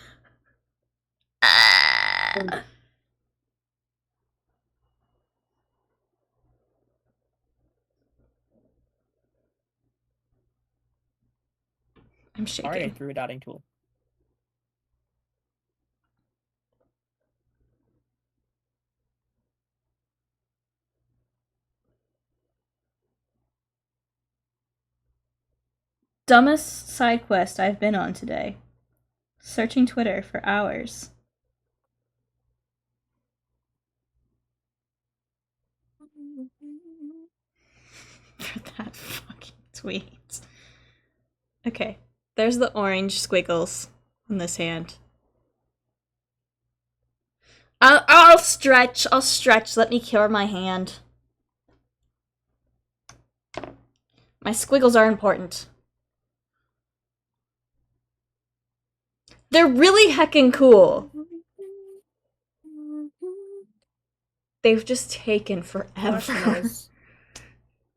I'm shaking. Sorry, I threw a dotting tool. Dumbest side quest I've been on today. Searching Twitter for hours. For that fucking tweet. Okay, there's the orange squiggles on this hand. I'll stretch. I'll stretch. Let me cure my hand. My squiggles are important. They're really heckin' cool. They've just taken forever.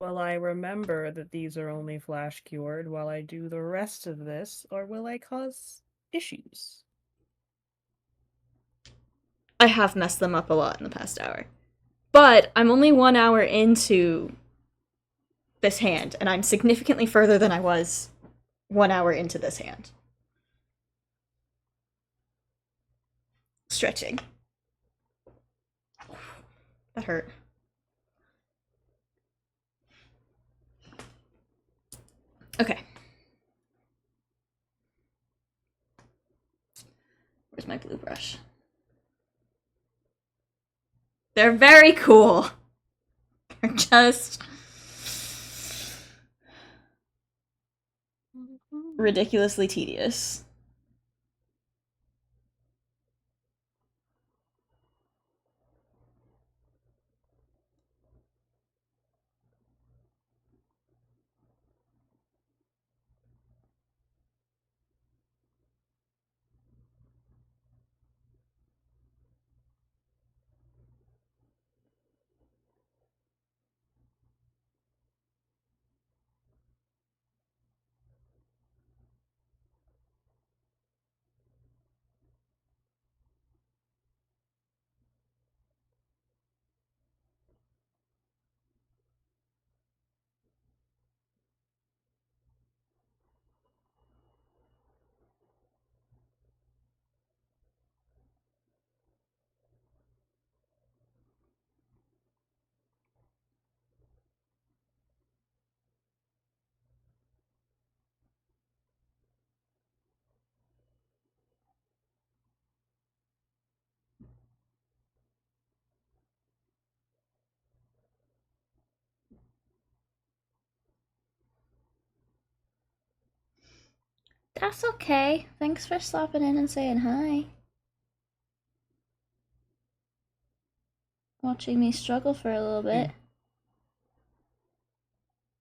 Will I remember that these are only flash cured while I do the rest of this, or will I cause issues? I have messed them up a lot in the past hour. But I'm only 1 hour into this hand, and I'm significantly further than I was 1 hour into this hand. Stretching. That hurt. Okay. Where's my blue brush? They're very cool. They're just ridiculously tedious. That's okay. Thanks for stopping in and saying hi. watching me struggle for a little bit.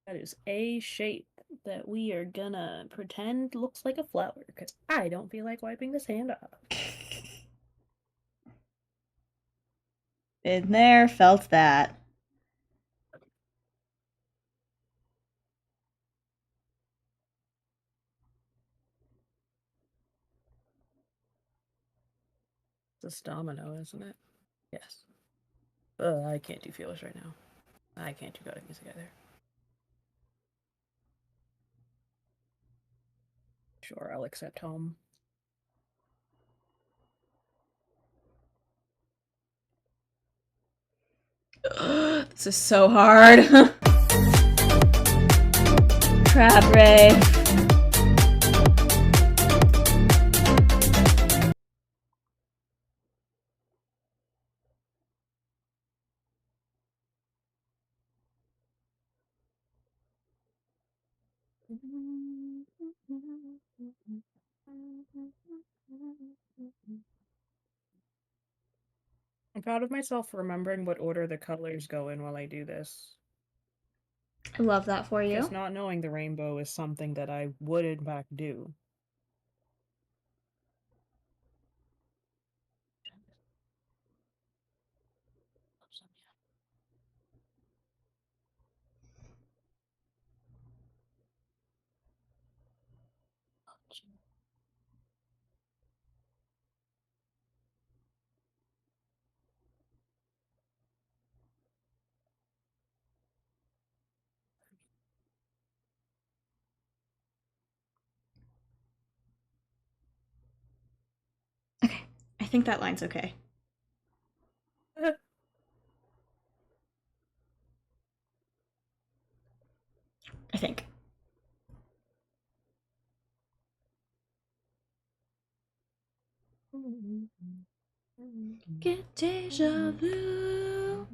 That is a shape that we are gonna pretend looks like a flower, because I don't feel like wiping this hand off. Been there, felt that. It's a domino, isn't it? Yes. I can't do feelers right now. I can't do cutting music either. Sure, I'll accept home. This is so hard. Crab Ray. I'm proud of myself for remembering what order the colors go in while I do this. I love that for you. Because not knowing the rainbow is something that I would in fact do. Okay, I think that line's okay. I think. Get deja vu.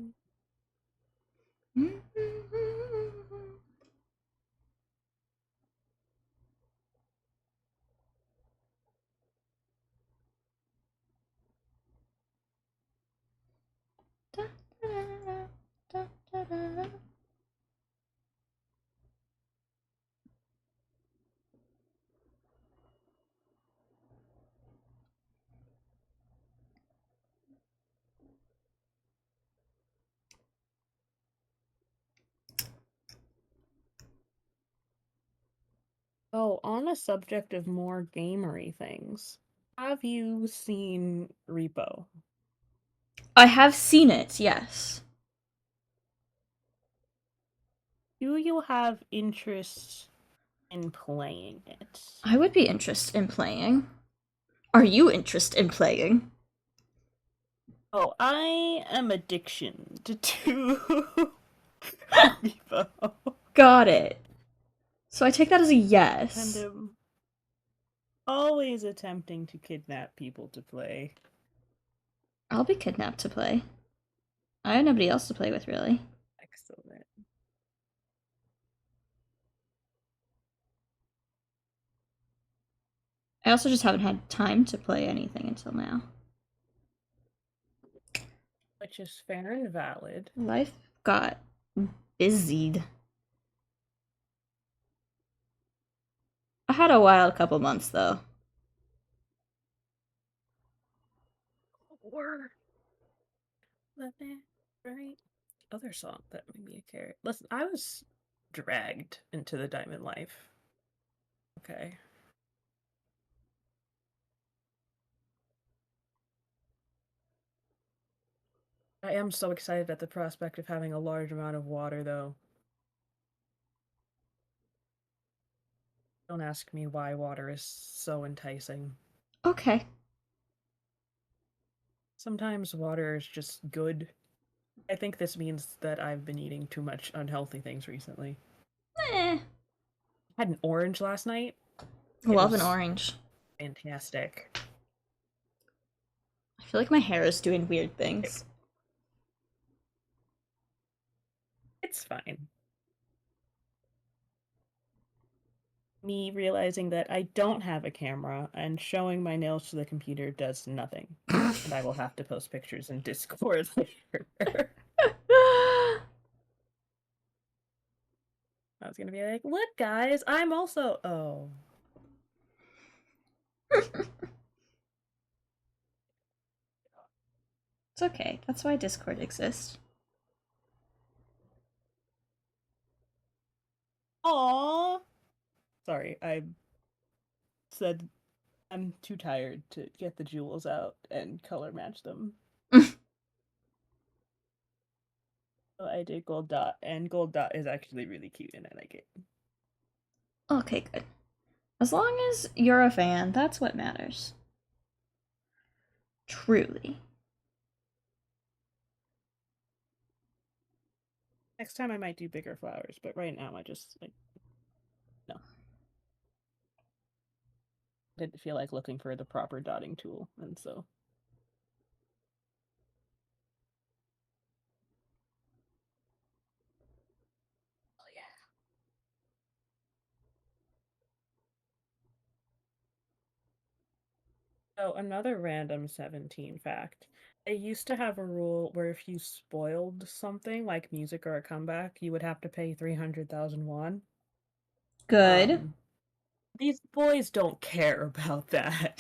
Oh, on a subject of more gamery things, have you seen Repo? I have seen it, yes. Do you have interest in playing it? I would be interested in playing. Are you interested in playing? Oh, I am addiction to Repo. Got it. So I take that as a And yes. am always attempting to kidnap people to play. I'll be kidnapped to play. I have nobody else to play with, really. Excellent. I also just haven't had time to play anything until now. Which is fair and valid. Life got busied. I had a wild couple months, though. Or let me right other song that made me a carrot. Listen, I was dragged into the Diamond Life. Okay. I am so excited at the prospect of having a large amount of water, though. Don't ask me why water is so enticing. Okay. Sometimes water is just good. I think this means that I've been eating too much unhealthy things recently. Eh. I had an orange last night. It Love an was orange. fantastic. I feel like my hair is doing weird things. It's fine. me realizing that I don't have a camera and showing my nails to the computer does nothing. And I will have to post pictures in Discord later. I was gonna be like, look, guys, I'm also. Oh. It's okay. That's why Discord exists. Aww. Sorry, I said I'm too tired to get the jewels out and color match them. So I did gold dot, and gold dot is actually really cute and I like it. Okay, good. As long as you're a fan, that's what matters. Truly. Next time I might do bigger flowers, but right now I just like no. Didn't feel like looking for the proper dotting tool, and so oh yeah. Oh, another random 17 fact. They used to have a rule where if you spoiled something like music or a comeback, you would have to pay 300,000 won. Good. Um, these boys don't care about that.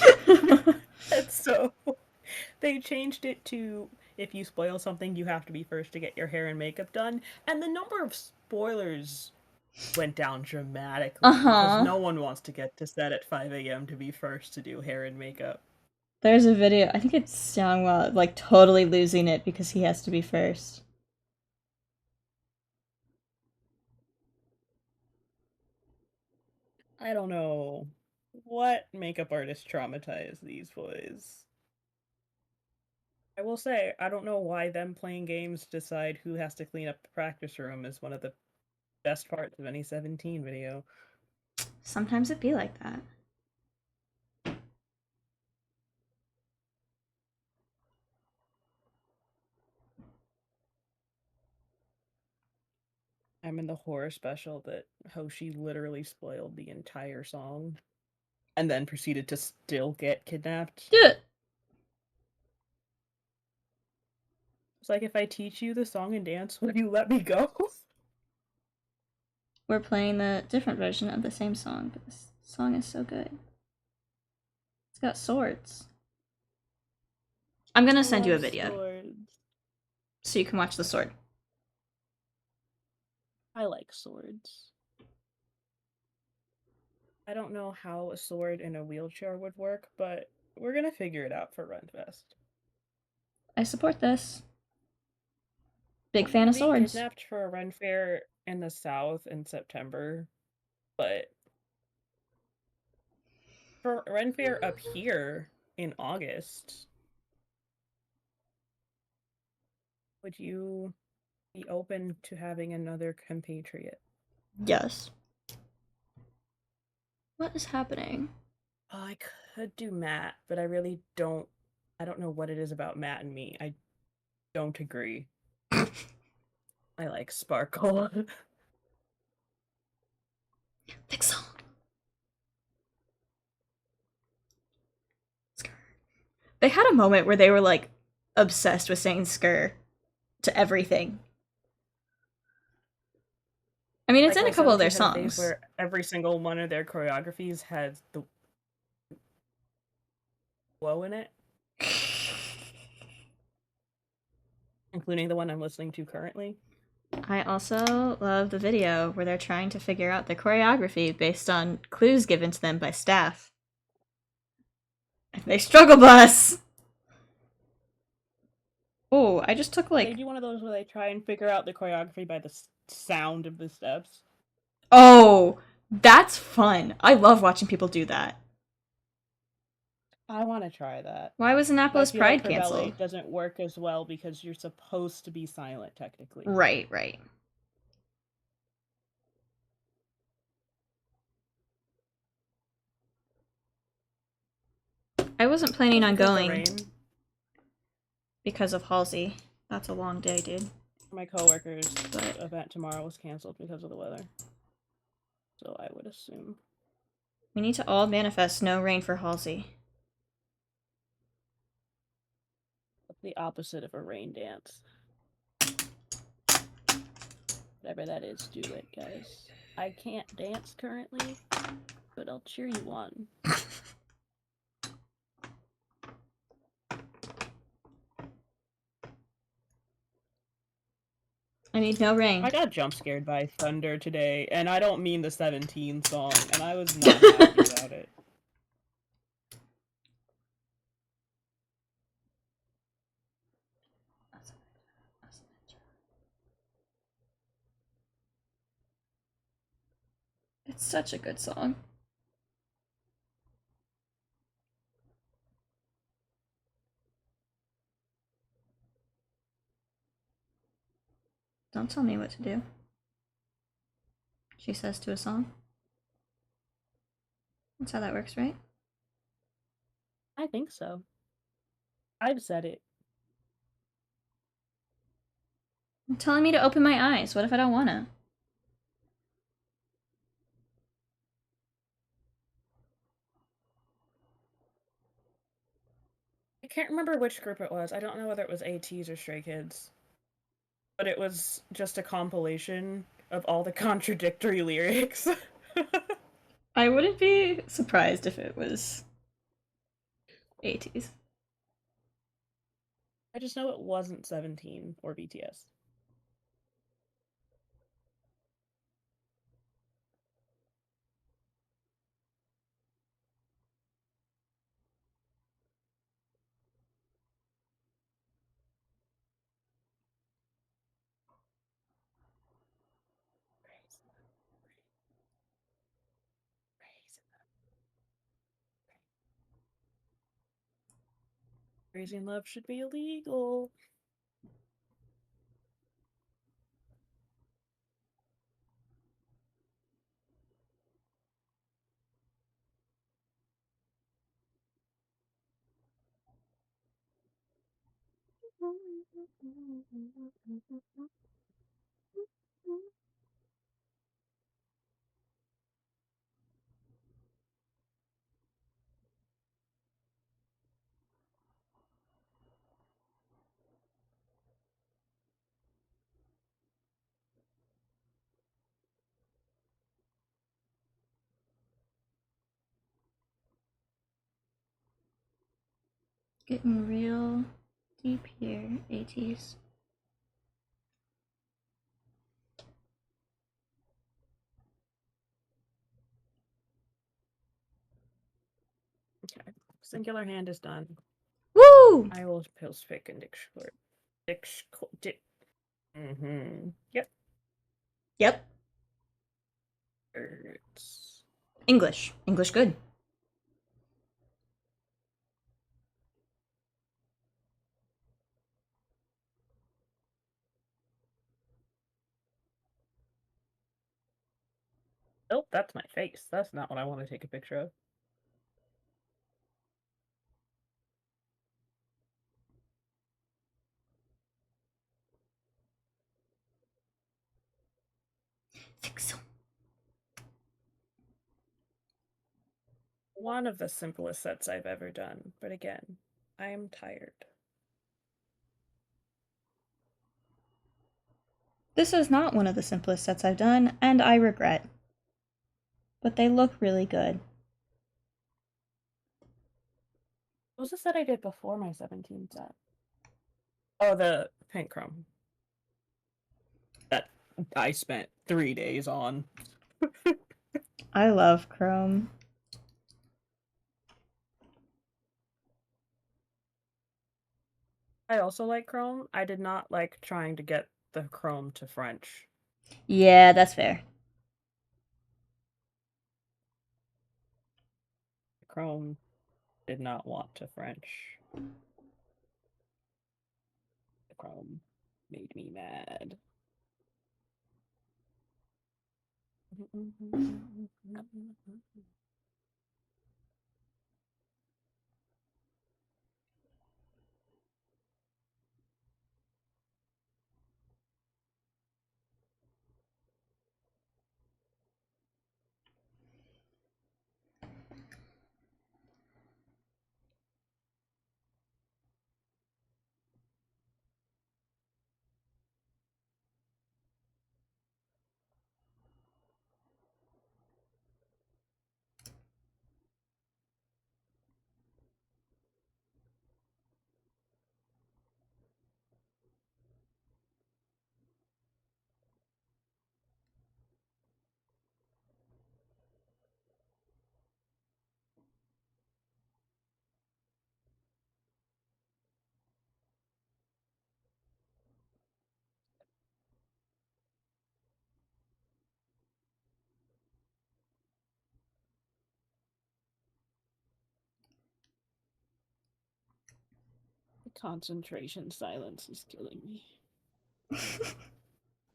And so they changed it to if you spoil something, you have to be first to get your hair and makeup done. And the number of spoilers went down dramatically because Uh-huh. no one wants to get to set at 5 a.m. to be first to do hair and makeup. There's a video, I think it's Xiangwa, like totally losing it because he has to be first. I don't know what makeup artists traumatize these boys. I will say, I don't know why them playing games to decide who has to clean up the practice room is one of the best parts of any 17 video. Sometimes it be like that. I'm in the horror special that Hoshi literally spoiled the entire song and then proceeded to still get kidnapped. Duh. It's like, if I teach you the song and dance, will you let me go? We're playing the different version of the same song, but this song is so good. It's got swords. I'm gonna send you a video Swords. so you can watch the sword. I like swords. I don't know how a sword in a wheelchair would work, but we're gonna figure it out for Runfest. I support this. Big I'm fan gonna of be swords. kidnapped for a Ren Fair in the South in September, but for Ren Fair up here in August, would you be open to having another compatriot? Yes. What is happening? Oh, I could do Matt, but I really don't. I don't know what it is about Matt and me. I don't agree. I like Sparkle. Pixel. They had a moment where they were like obsessed with saying "skr" to everything. I mean, it's Like in how a couple of their 17 had a phase songs. where every single one of their choreographies had the woe in it, including the one I'm listening to currently. I also love the video where they're trying to figure out the choreography based on clues given to them by staff. And they struggle bus! Oh, I just took They like. do one of those where they try and figure out the choreography by the sound of the steps. Oh, that's fun. I love watching people do that. I want to try that. Why was But I Annapolis feel like Pride for ballet canceled? it doesn't work as well because you're supposed to be silent technically. Right, right. I wasn't planning Was on because of the going rain. because of Halsey. That's a long day, dude. My coworker's But event tomorrow was canceled because of the weather. So I would assume. We need to all manifest no rain for Halsey. The opposite of a rain dance. Whatever that is, do it, guys. I can't dance currently, but I'll cheer you on. I need no rain. I got jump scared by thunder today, and I don't mean the 17 song, and I was not happy about it. It's such a good song. Don't tell me what to do. She says to a song. That's how that works, right? I think so. I've said it. You're telling me to open my eyes. What if I don't wanna? I can't remember which group it was. I don't know whether it was ATs or Stray Kids. But it was just a compilation of all the contradictory lyrics. I wouldn't be surprised if it was 80s. I just know it wasn't 17 or BTS. Crazy in Love should be illegal. Getting real deep here, 80s. Okay. Singular hand is done. Woo! I will post pick and Yep. Yep. Birds. English. English good. Oh, that's my face. That's not what I want to take a picture of. Think so. One of the simplest sets I've ever done, but again, I am tired. This is not one of the simplest sets I've done, and I regret. But they look really good. What was the set I did before my 17 set? Oh, the pink chrome. That I spent 3 days on. I love Chrome. I also like chrome. I did not like trying to get the chrome to French. Yeah, that's fair. Chrome did not want to French. The chrome made me mad. Concentration silence is killing me.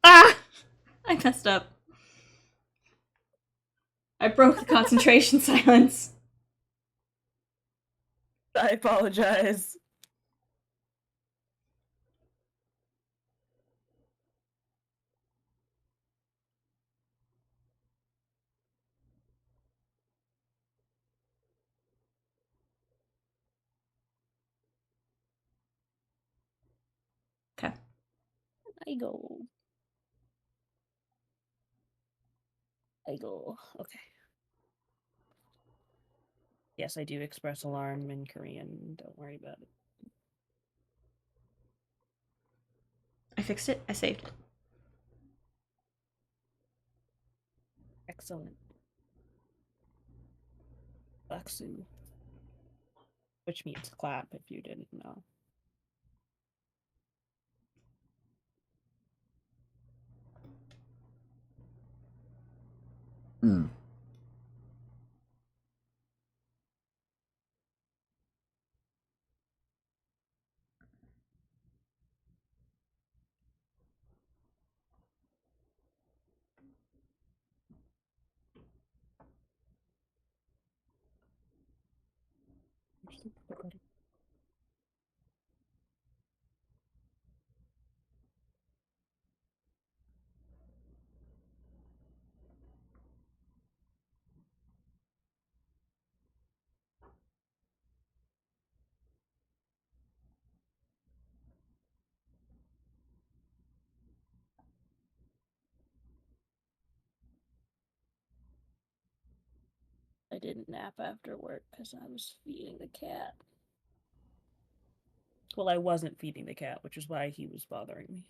Ah! I messed up. I broke the concentration silence. I apologize. Okay. I go. I go. Okay. Yes, I do express alarm in Korean. Don't worry about it. I fixed it. I saved it. Excellent. Baksu. Which means clap if you didn't know. Hmm. I didn't nap after work because I was feeding the cat. Well, I wasn't feeding the cat, which is why he was bothering me.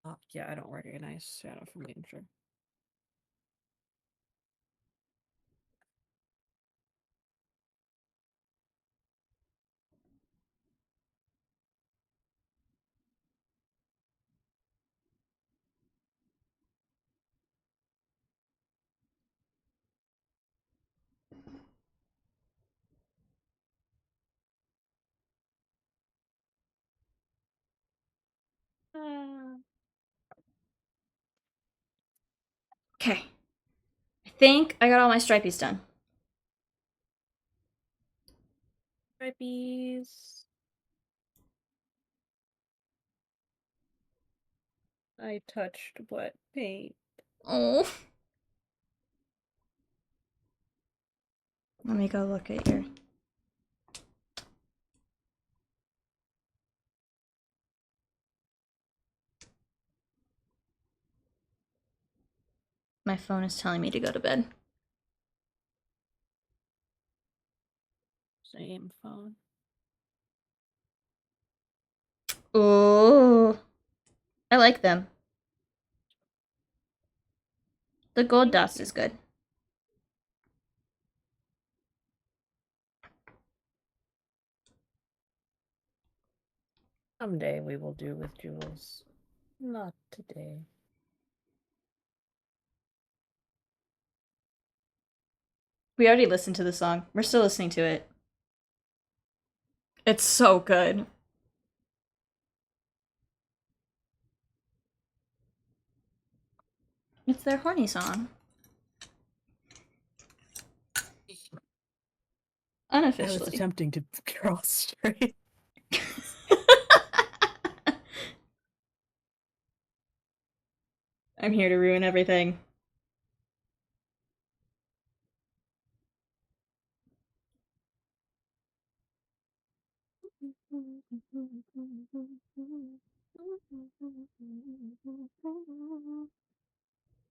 Oh, yeah, I don't recognize Shadow from Danger. Okay. I think I got all my stripies done. Stripies. I touched wet paint. Oh. Let me go look at your. My phone is telling me to go to bed. Same phone. Oh. I like them. The gold dust is good. Someday we will do with jewels. Not today. We already listened to the song. We're still listening to it. It's so good. It's their horny song. I was Unofficially. attempting to cross straight. I'm here to ruin everything.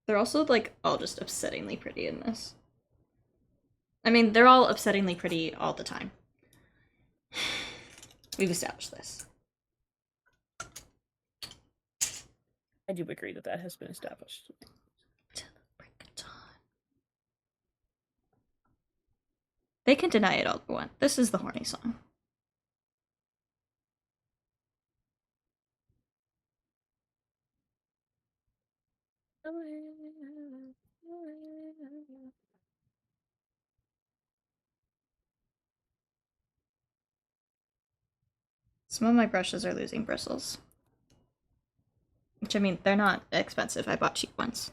They're also like all just upsettingly pretty in this. I mean, they're all upsettingly pretty all the time. We've established this. I do agree that that has been established. Till the break of dawn. They can deny it all they want. This is the horny song. Some of my brushes are losing bristles. Which, I mean, they're not expensive. I bought cheap ones.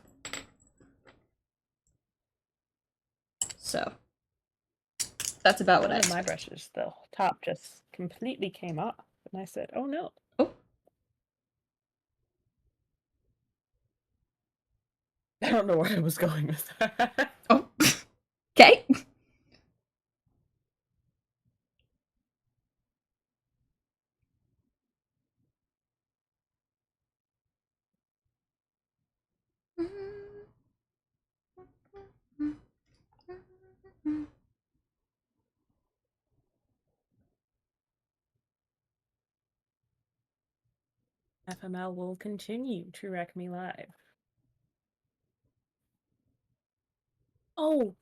So, that's about what I One of my expect. brushes, the top just completely came off. And I said, oh no. Oh, I don't know where I was going with that. oh. Okay. FML will continue to wreck me live. Oh!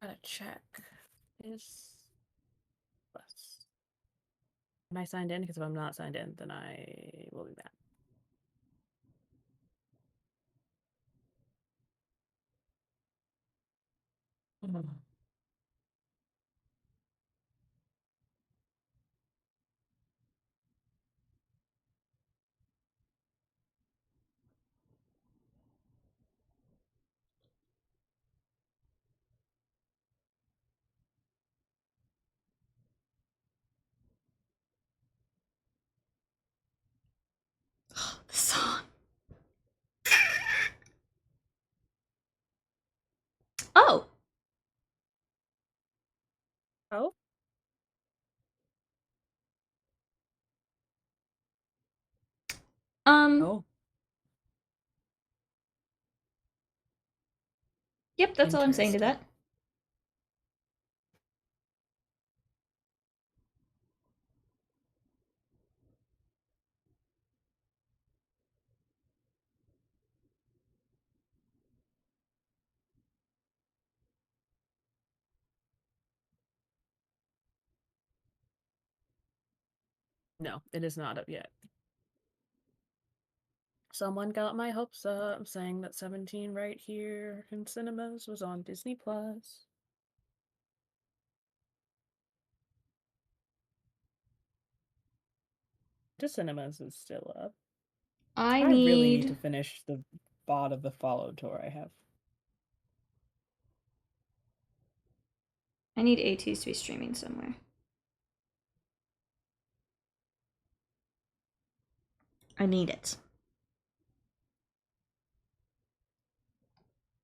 Gotta check. Is plus. Am I signed in? Because if I'm not signed in, then I will be mad. The song. Oh. Oh? Um. Oh. Yep, that's all I'm saying to Interesting. that. No, it is not up yet. Someone got my hopes up saying that 17 right here in cinemas was on Disney Plus. The cinemas is still up. I I really need to need. finish the bot of the Follow tour I have. I need ATs to be streaming somewhere. I need it.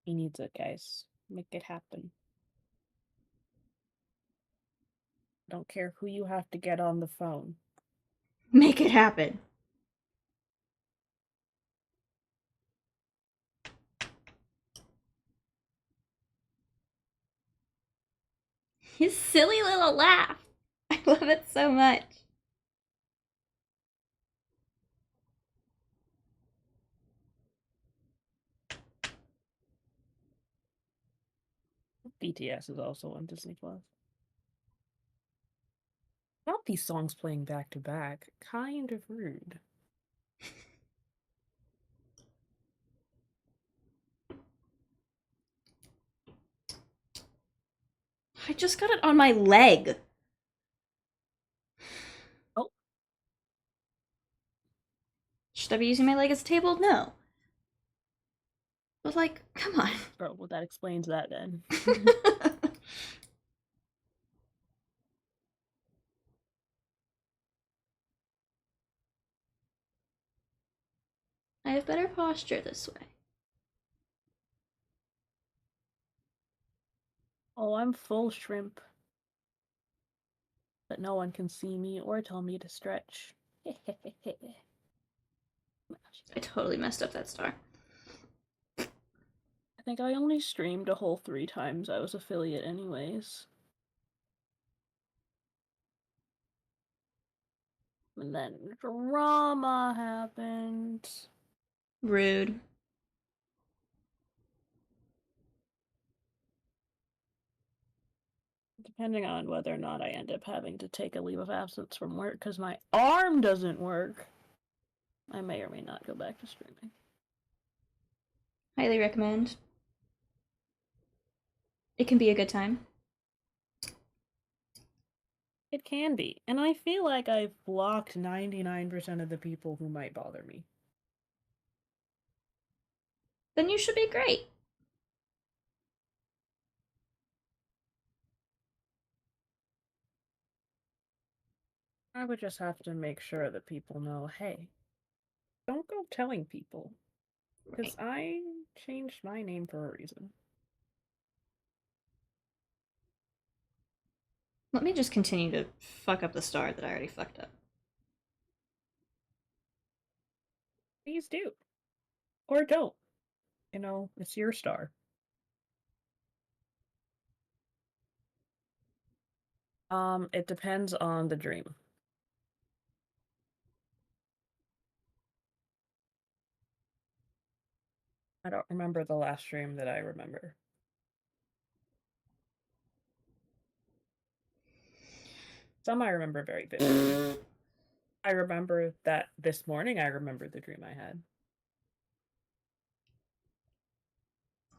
He needs it, guys. Make it happen. Don't care who you have to get on the phone. Make it happen. His silly little laugh. I love it so much. BTS is also on Disney Plus. Not these songs playing back to back. Kind of rude. I just got it on my leg. Oh, Should I be using my leg as a table? No. But, like, come on. bro, well, that explains that then. I have better posture this way. Oh, I'm full shrimp. but no one can see me or tell me to stretch. I totally messed up that star. I think I only streamed a whole 3 times. I was affiliate anyways. And then drama happened. Rude. Depending on whether or not I end up having to take a leave of absence from work because my arm doesn't work, I may or may not go back to streaming. Highly recommend. It can be a good time. It can be. And I feel like I've blocked 99% of the people who might bother me. Then you should be great. I would just have to make sure that people know, hey, don't go telling people. Because Right. I changed my name for a reason. Let me just continue to fuck up the star that I already fucked up. Please do. Or don't. It's your star. It depends on the dream. I don't remember the last dream that I remember. Some I remember very vividly. I remember that this morning I remember the dream I had.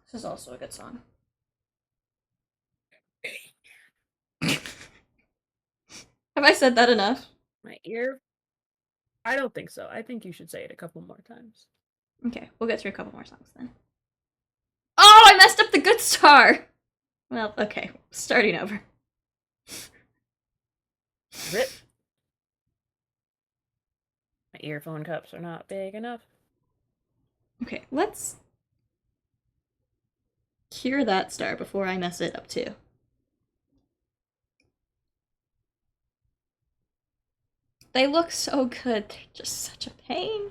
This is also a good song. Have I said that enough? My ear? I don't think so. I think you should say it a couple more times. Okay, we'll get through a couple more songs then. Oh, I messed up the good star! Well, okay, starting over. Rip. My earphone cups are not big enough. Okay, let's cure that star before I mess it up too. They look so good. They're just such a pain.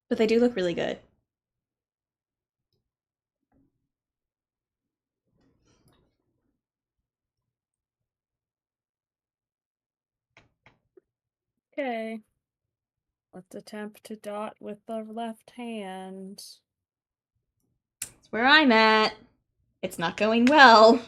But they do look really good. Okay. Let's attempt to dot with the left hand. It's where I'm at. It's not going well.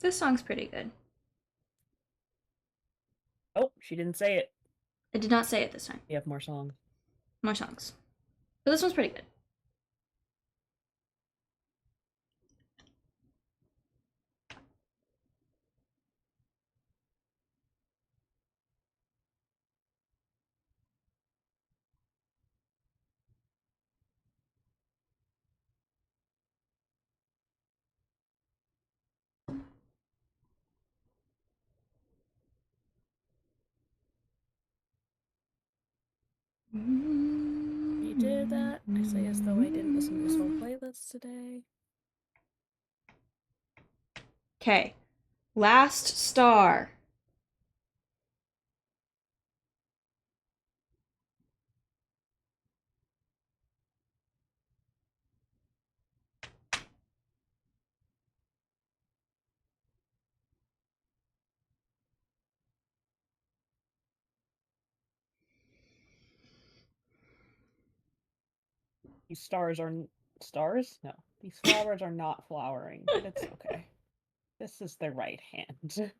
This song's pretty good. Oh, she didn't say it. I did not say it this time. We have more songs. More songs. But this one's pretty good. You did that? I say as though I didn't listen to this whole playlist today. Okay. Last star. These stars are stars? No. These flowers are not flowering, but it's okay. This is the right hand.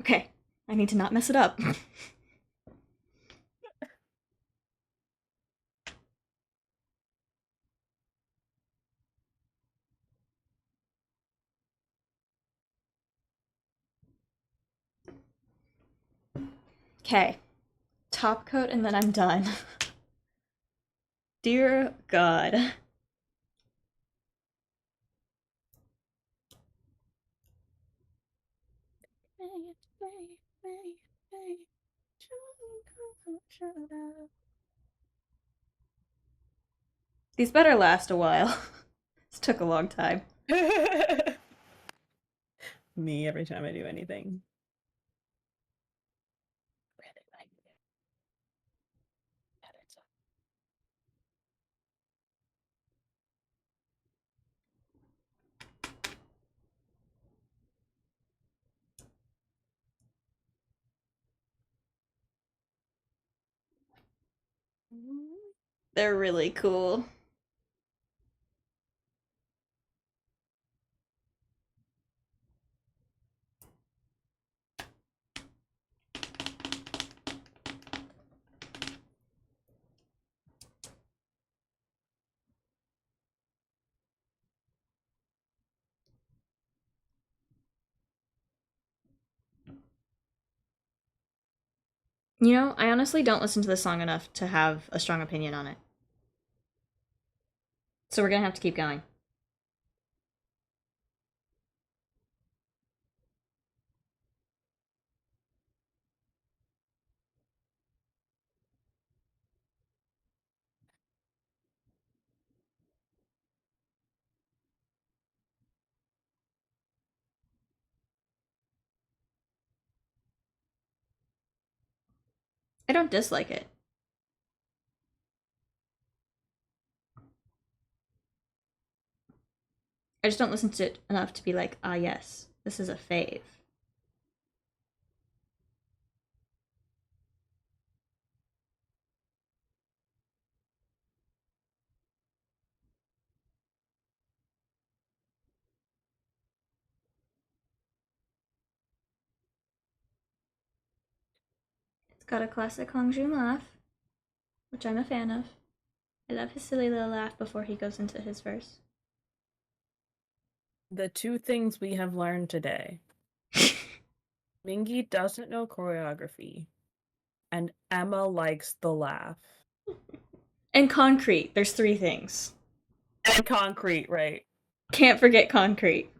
Okay. I need to not mess it up. Okay. Top coat and then I'm done. Dear God. These better last a while. This took a long time. Me every time I do anything. They're really cool. You know, I honestly don't listen to this song enough to have a strong opinion on it. So we're gonna have to keep going. I don't dislike it. I just don't listen to it enough to be like, ah, yes, this is a fave. It's got a classic Hongjoong laugh, which I'm a fan of. I love his silly little laugh before he goes into his verse. The two things we have learned today. Mingy doesn't know choreography, And Emma likes the laugh. And concrete. There's three things. And concrete, right? Can't forget concrete.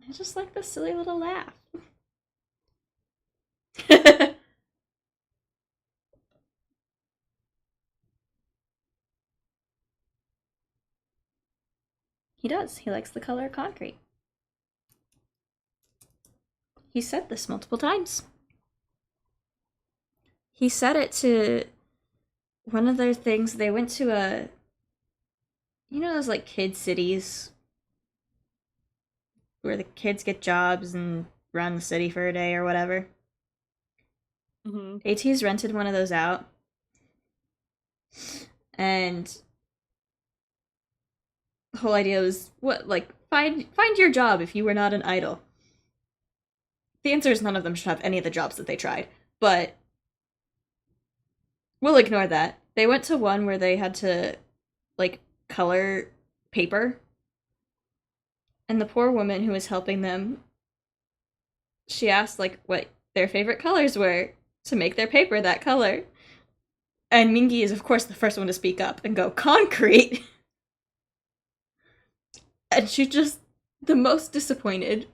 I just like the silly little laugh. He does. He likes the color concrete. He said this multiple times. He said it to one of their things. They went to a, you know, those like kid cities where the kids get jobs and run the city for a day or whatever. Mm-hmm. AT's rented one of those out. And the whole idea was what, like, find your job if you were not an idol. The answer is none of them should have any of the jobs that they tried, but we'll ignore that. They went to one where they had to like color paper, and the poor woman who was helping them, she asked like what their favorite colors were to make their paper that color. And Mingi is of course the first one to speak up and go concrete. And she just the most disappointed.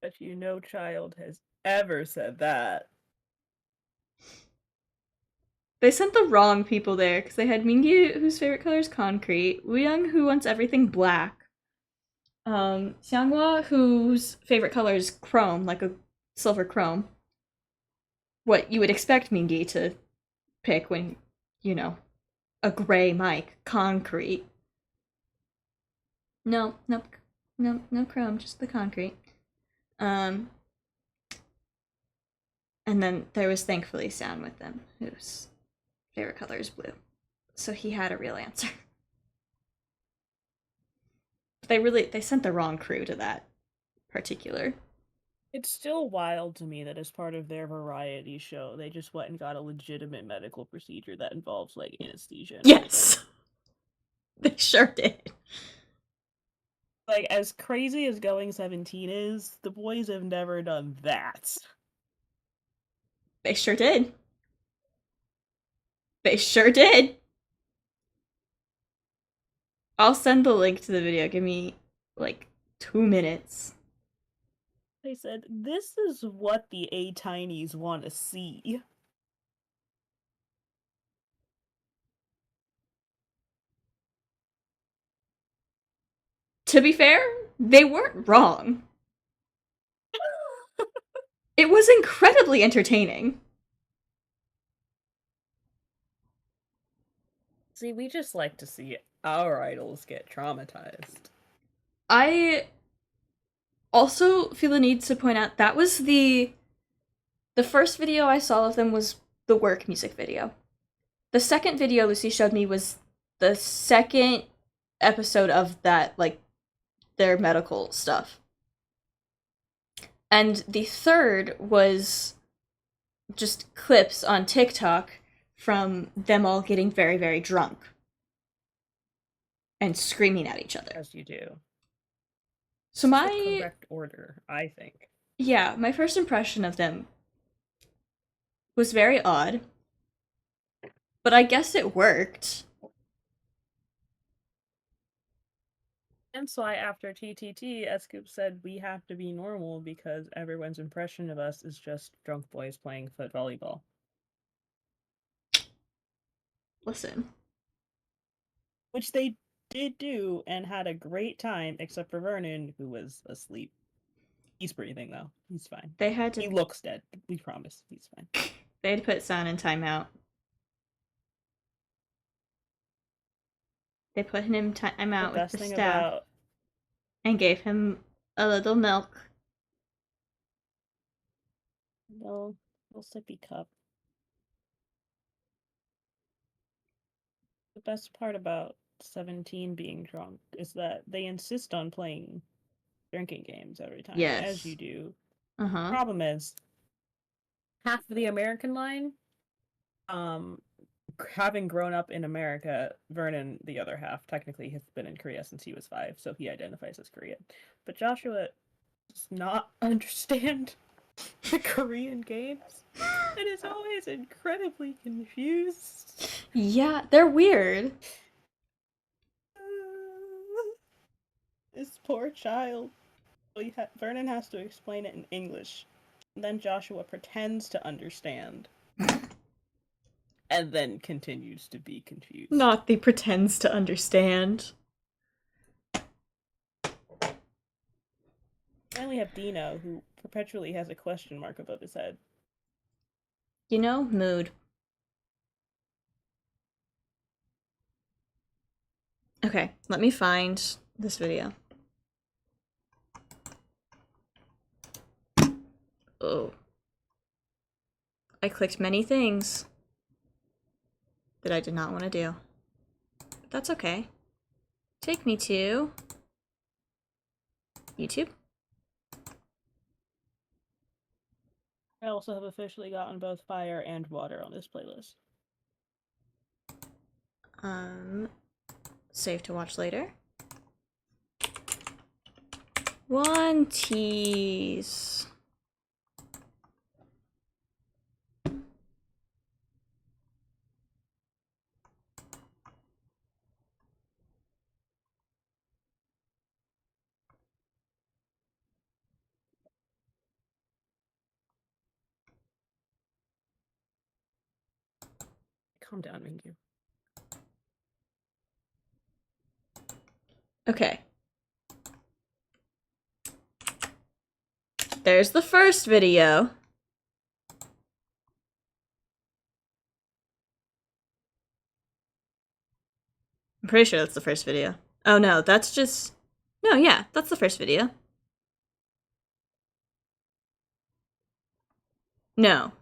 But no child has ever said that. They sent the wrong people there because they had Mingi, whose favorite color is concrete, Wooyoung, who wants everything black, Xianghua, whose favorite color is chrome, like a silver chrome. What you would expect Mingi to pick when, you know, a gray mic, concrete. No, nope, no chrome, just the concrete. Um, and then there was thankfully Sound with them, whose favorite color is blue. So he had a real answer. They sent the wrong crew to that particular. It's still wild to me that as part of their variety show, they just went and got a legitimate medical procedure that involves like anesthesia and everything. Yes, they sure did. Like, as crazy as Going 17 is, the boys have never done that. They sure did. They sure did. I'll send the link to the video. Give me like 2 minutes. They said, this is what the A-Tinies want to see. To be fair, they weren't wrong. It was incredibly entertaining. See, we just like to see our idols get traumatized. I also feel the need to point out that was the first video I saw of them was the work music video. The second video Lucy showed me was the second episode of that, like, their medical stuff. And the third was just clips on TikTok from them all getting very, very drunk and screaming at each other. As you do. So It's the correct order, I think. yeah, my first impression of them was very odd, but I guess it worked. That's why after TTT, Scoop said we have to be normal because everyone's impression of us is just drunk boys playing foot volleyball. Listen, Which they did do and had a great time, except for Vernon, who was asleep. He's breathing, though. He's fine. they had to. He looks dead. We promise. He's fine. They had to put Sound in timeout. They put him in timeout with the staff and gave him a little milk. No, little sippy cup. The best part about 17 being drunk is that they insist on playing drinking games every time, as you Yes. do. Uh-huh. Problem is, half of the American line, um, having grown up in America, Vernon, the other half, technically has been in Korea since he was 5, so he identifies as Korean. But Joshua does not understand the Korean games and is always incredibly confused. Yeah, they're weird. This poor child. Vernon has to explain it in English. And then Joshua pretends to understand. And then continues to be confused. Not the pretends to understand. Then we have Dino, who perpetually has a question mark above his head. You know, mood. Okay, let me find this video. Oh. I clicked many things that I did not want to do. But that's okay. Take me to YouTube. I also have officially gotten both fire and water on this playlist. Save to watch later. One tease. Calm down, Mingyu. Okay. There's the first video. I'm pretty sure that's the first video. Oh no, that's just... No, yeah, that's the first video. No.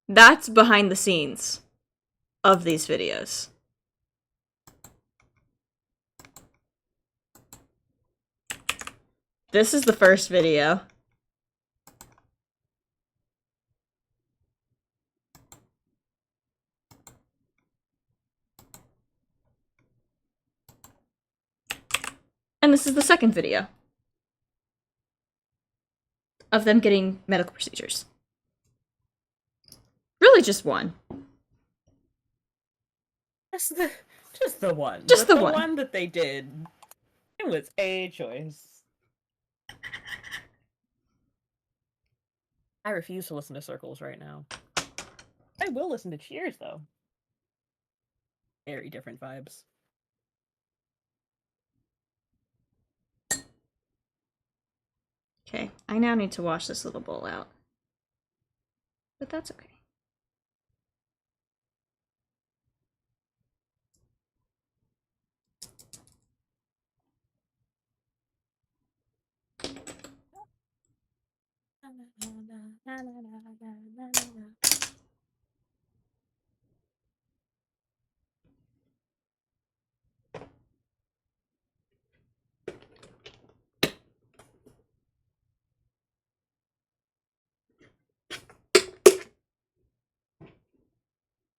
That's behind the scenes of these videos. This is the first video. And this is the second video of them getting medical procedures. Really just one. Just the one. Just the one. The one that they did. It was a choice. I refuse to listen to Circles right now. I will listen to Cheers, though. Very different vibes. Okay, I now need to wash this little bowl out. But that's okay.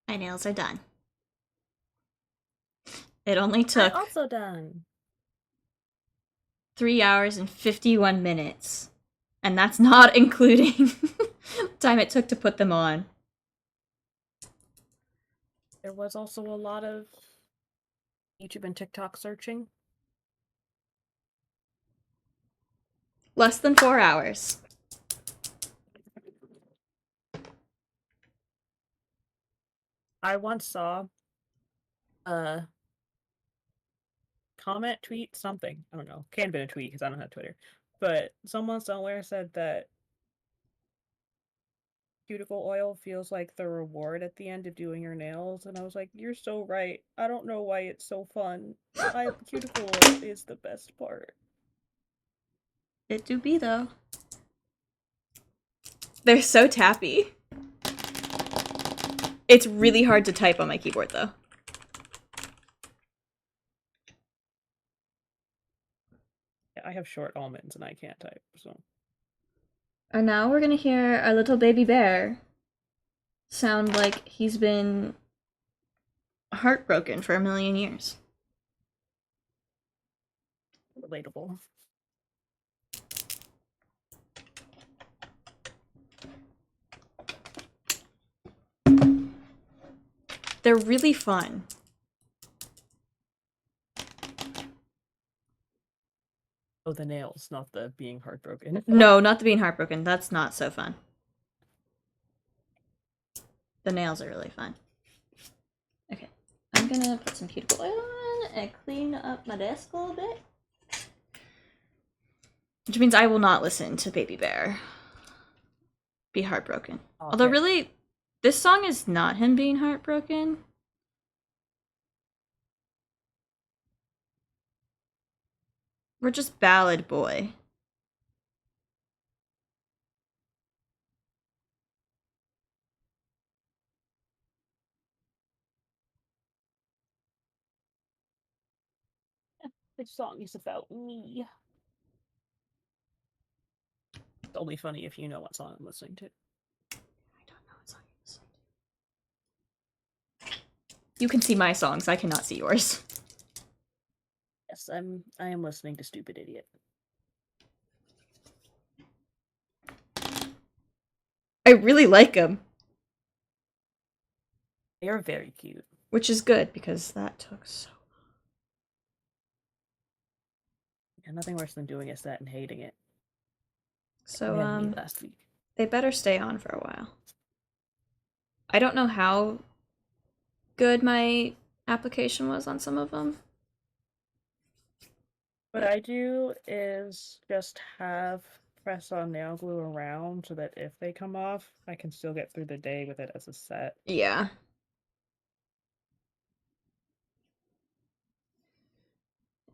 My nails are done. It only took Also done. 3 hours and 51 minutes. And that's not including the time it took to put them on. There was also a lot of YouTube and TikTok searching. Less than 4 hours. I once saw a comment, tweet, something. I don't know. Can't have been a tweet because I don't have Twitter. But someone somewhere said that cuticle oil feels like the reward at the end of doing your nails. And I was like, you're so right. I don't know why it's so fun. Cuticle oil is the best part. It do be, though. They're so tappy. It's really hard to type on my keyboard, though. I have short almonds and I can't type, so. And now we're gonna hear our little baby bear sound like he's been heartbroken for a million years. Relatable. They're really fun. Oh, the nails, not the being heartbroken. No, not the being heartbroken. That's not so fun. The nails are really fun. Okay, I'm gonna put some cuticle oil on and clean up my desk a little bit. Which means I will not listen to Baby Bear be heartbroken. Okay. Although, really, this song is not him being heartbroken. We're just Ballad Boy. This song is about me. It's only funny if you know what song I'm listening to. I don't know what song you're listening to. You can see my songs, I cannot see yours. Yes, I am listening to Stupid Idiot. I really like them. They are very cute. Which is good, because that took so long. And nothing worse than doing a set and hating it. So, Me last week. they better stay on for a while. I don't know how good my application was on some of them. What I do is just have press on nail glue around so that if they come off, I can still get through the day with it as a set. Yeah.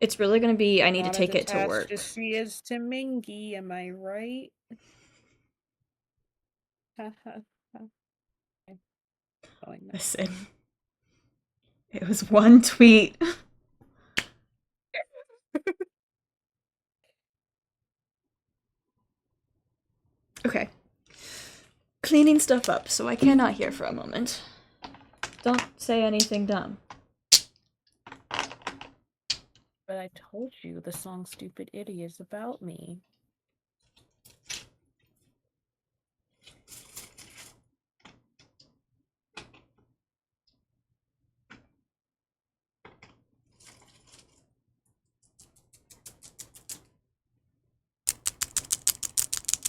It's really gonna be, I need to take it to work. As she is to Mingy, am I right? Listen. It was one tweet. Okay. Cleaning stuff up, so I cannot hear for a moment. Don't say anything dumb. But I told you the song Stupid Idiot is about me.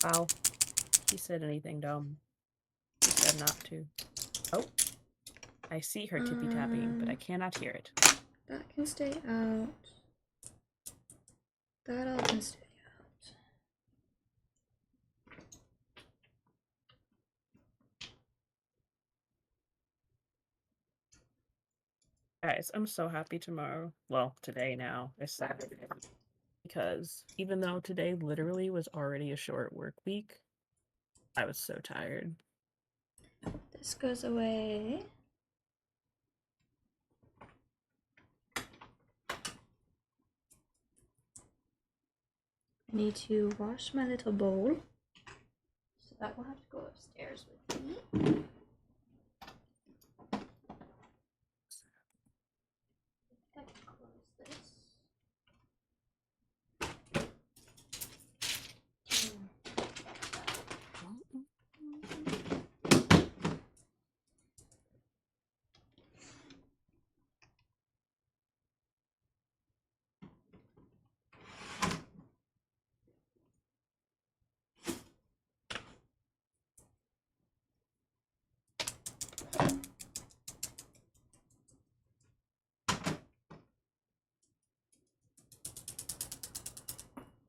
Wow. He said anything dumb. He said not to. Oh. I see her tippy tapping, but I cannot hear it. That can stay out. That all can stay out. Guys, I'm so happy tomorrow. Well, today now is Saturday. Because even though today literally was already a short work week, I was so tired. This goes away. I need to wash my little bowl. So that will have to go upstairs with me. I can close this.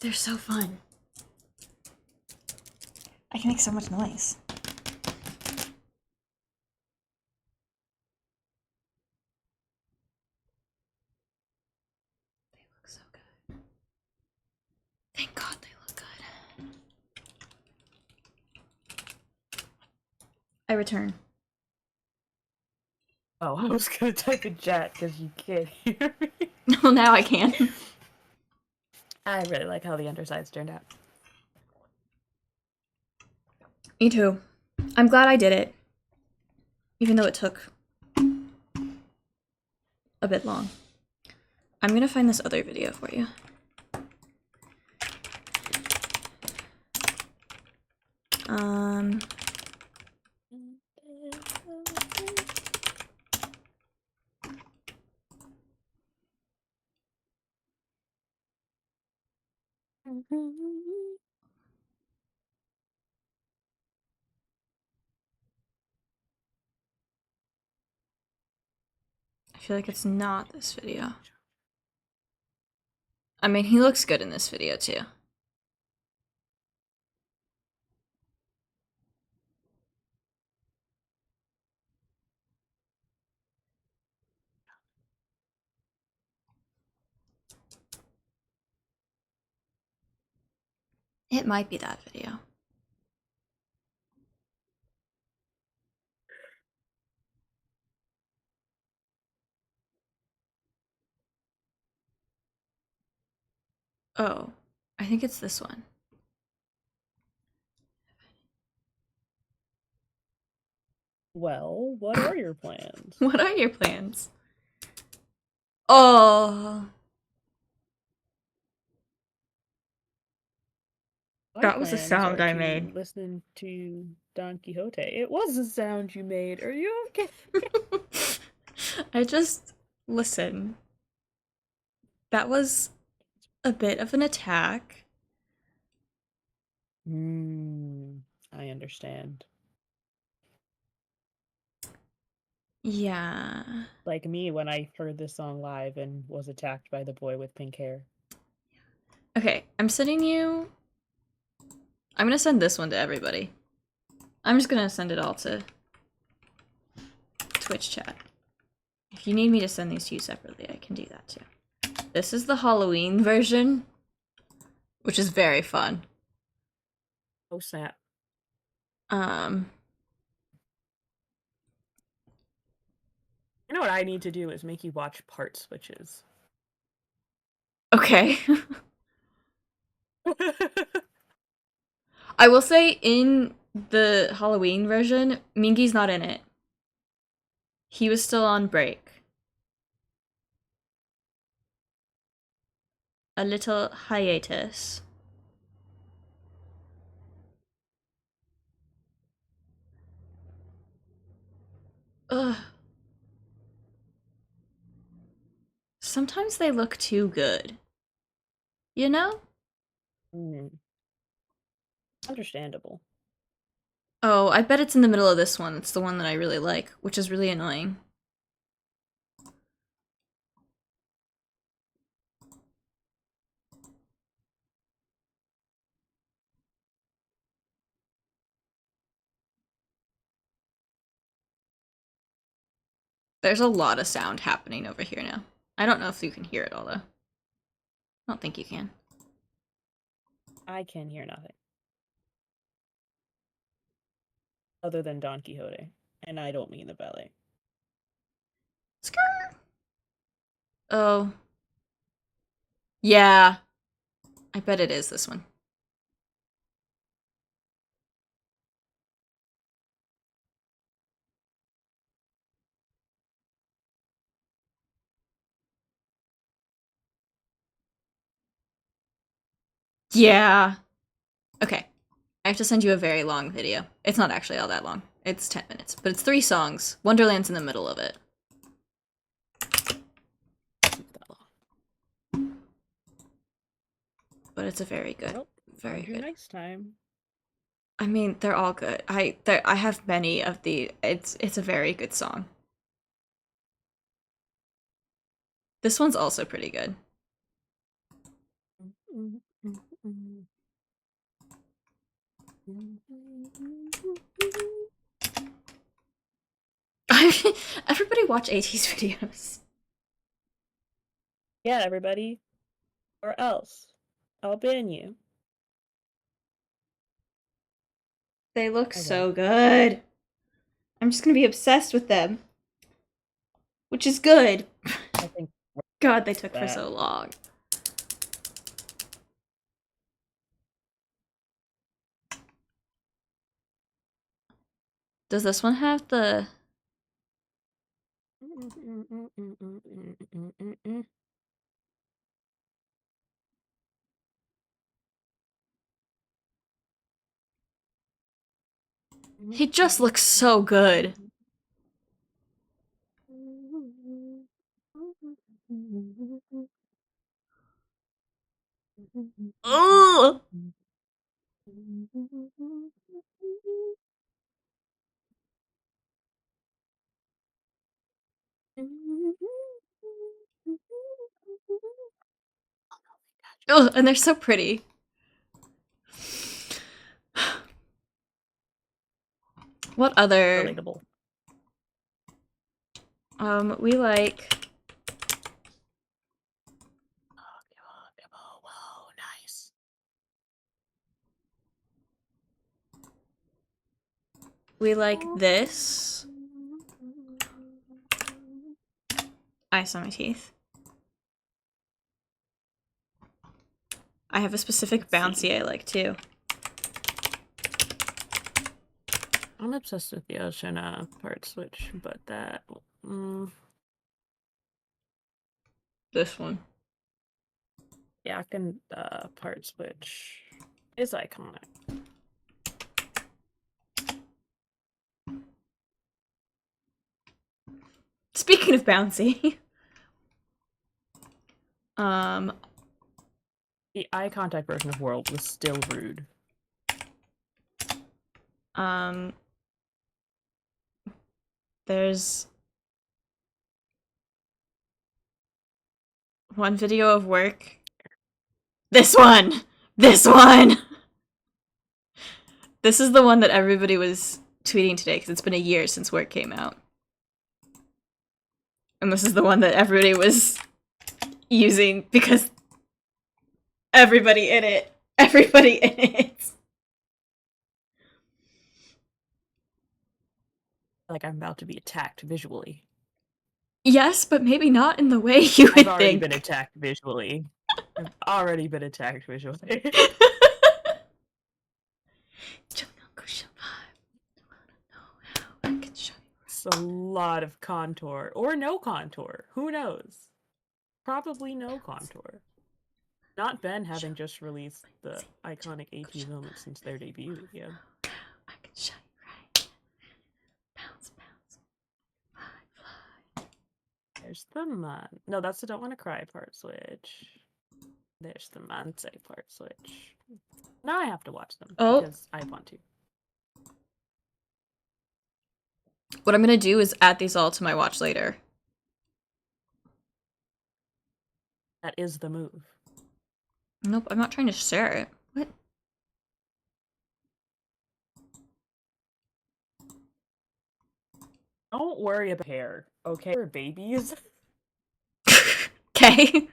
They're so fun. I can make so much noise. They look so good. Thank God they look good. I return. Oh, I was gonna type in chat because you can't hear me. Well, now I can. I really like how the undersides turned out. Me too. I'm glad I did it, even though it took a bit long. I'm gonna find this other video for you. Um, I feel like it's not this video. I mean, he looks good in this video too. It might be that video. Oh, I think it's this one. Well, what are your plans? What are your plans? Oh, My that was a plans sound are I to made. listen to Don Quixote. It was a sound you made. Are you okay? I just listen. That was a bit of an attack. I understand. Yeah. Like me when I heard this song live and was attacked by the boy with pink hair. Okay, I'm sending you. I'm gonna send this one to everybody. I'm just gonna send it all to Twitch chat. If you need me to send these to you separately, I can do that too. This is the Halloween version, which is very fun. Oh snap. Um, You know what I need to do is make you watch part switches. okay. I will say in the Halloween version, Mingy's not in it. He was still on break. A little hiatus. Ugh. Sometimes they look too good. You know? Understandable. Oh, I bet it's in the middle of this one. It's the one that I really like, which is really annoying. There's a lot of sound happening over here now. I don't know if you can hear it all, though. I don't think you can. I can hear nothing. Other than Don Quixote. And I don't mean the ballet. Skirt! Oh. Yeah. I bet it is this one. Yeah. Okay. I have to send you a very long video. It's not actually all that long. It's 10 minutes, but it's 3 songs. Wonderland's in the middle of it. That long. But it's a very good, Well, very your good. next time. I mean, they're all good. I have many of the. It's a very good song. This one's also pretty good. Everybody watch AT's videos. Yeah, everybody. Or else I'll ban you. They look I so won't. good. I'm just gonna be obsessed with them. Which is good. I think God, they took for that. so long. Does this one have the... He just looks so good. Ugh! Ugh, and they're so pretty. What other... Relatable. We like... Whoa, nice. We like this. Ice on my teeth. I have a specific bouncy I like too. I'm obsessed with the ocean part switch, but that... This one. Yeah, can part switch is iconic. Speaking of bouncy, the eye contact version of World was still rude. There's one video of work. This one! This one! This is the one that everybody was tweeting today because it's been a year since work came out. And this is the one that everybody was using because everybody in it. Everybody in it. Like I'm about to be attacked visually. Yes, but maybe not in the way you would think. I've already been attacked visually. I've already been attacked visually. It's a lot of contour. Or no contour. Who knows? Probably no contour. Not Ben having just released the iconic AT moment since their debut, yeah. I can show you right. Bounce, bounce. Fly, fly. There's the man. No, that's the don't want to cry part switch. There's the Manse part switch. Now I have to watch them because I want to. What I'm gonna do is add these all to my watch later. That is the move. Nope, I'm not trying to share it. What? Don't worry about hair, okay? For babies. Okay.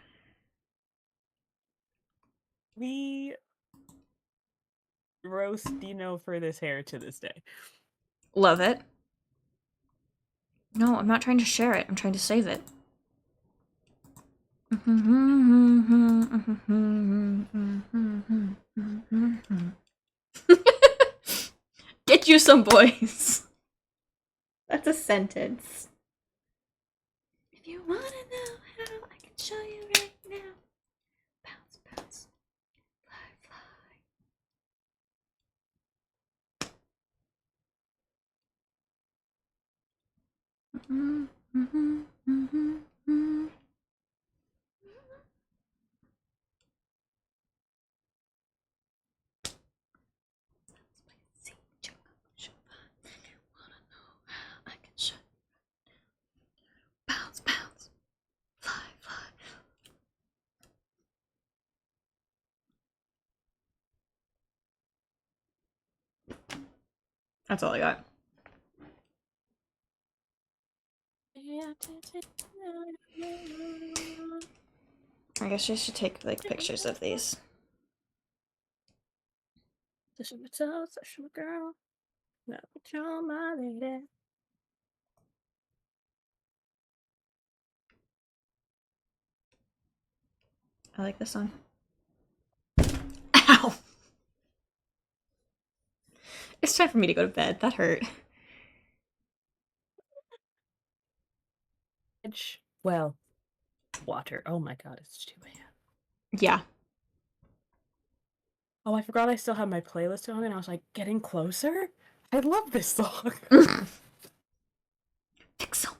We roast Dino for this hair to this day. Love it. No, I'm not trying to share it. I'm trying to save it. Get you some boys. That's a sentence. If you want to know how, I can show you right now. Bounce, bounce. Fly, fly. I can show you. Bounce, bounce. Fly, fly. That's all I got. I guess I should take like pictures of these. Social girl. No, you're my lady. I like this song. Ow! It's time for me to go to bed. That hurt. Well, water. Oh my god, it's 2 a.m. Yeah. Oh, I forgot I still have my playlist on, and I was like, getting closer? I love this song. Pixel.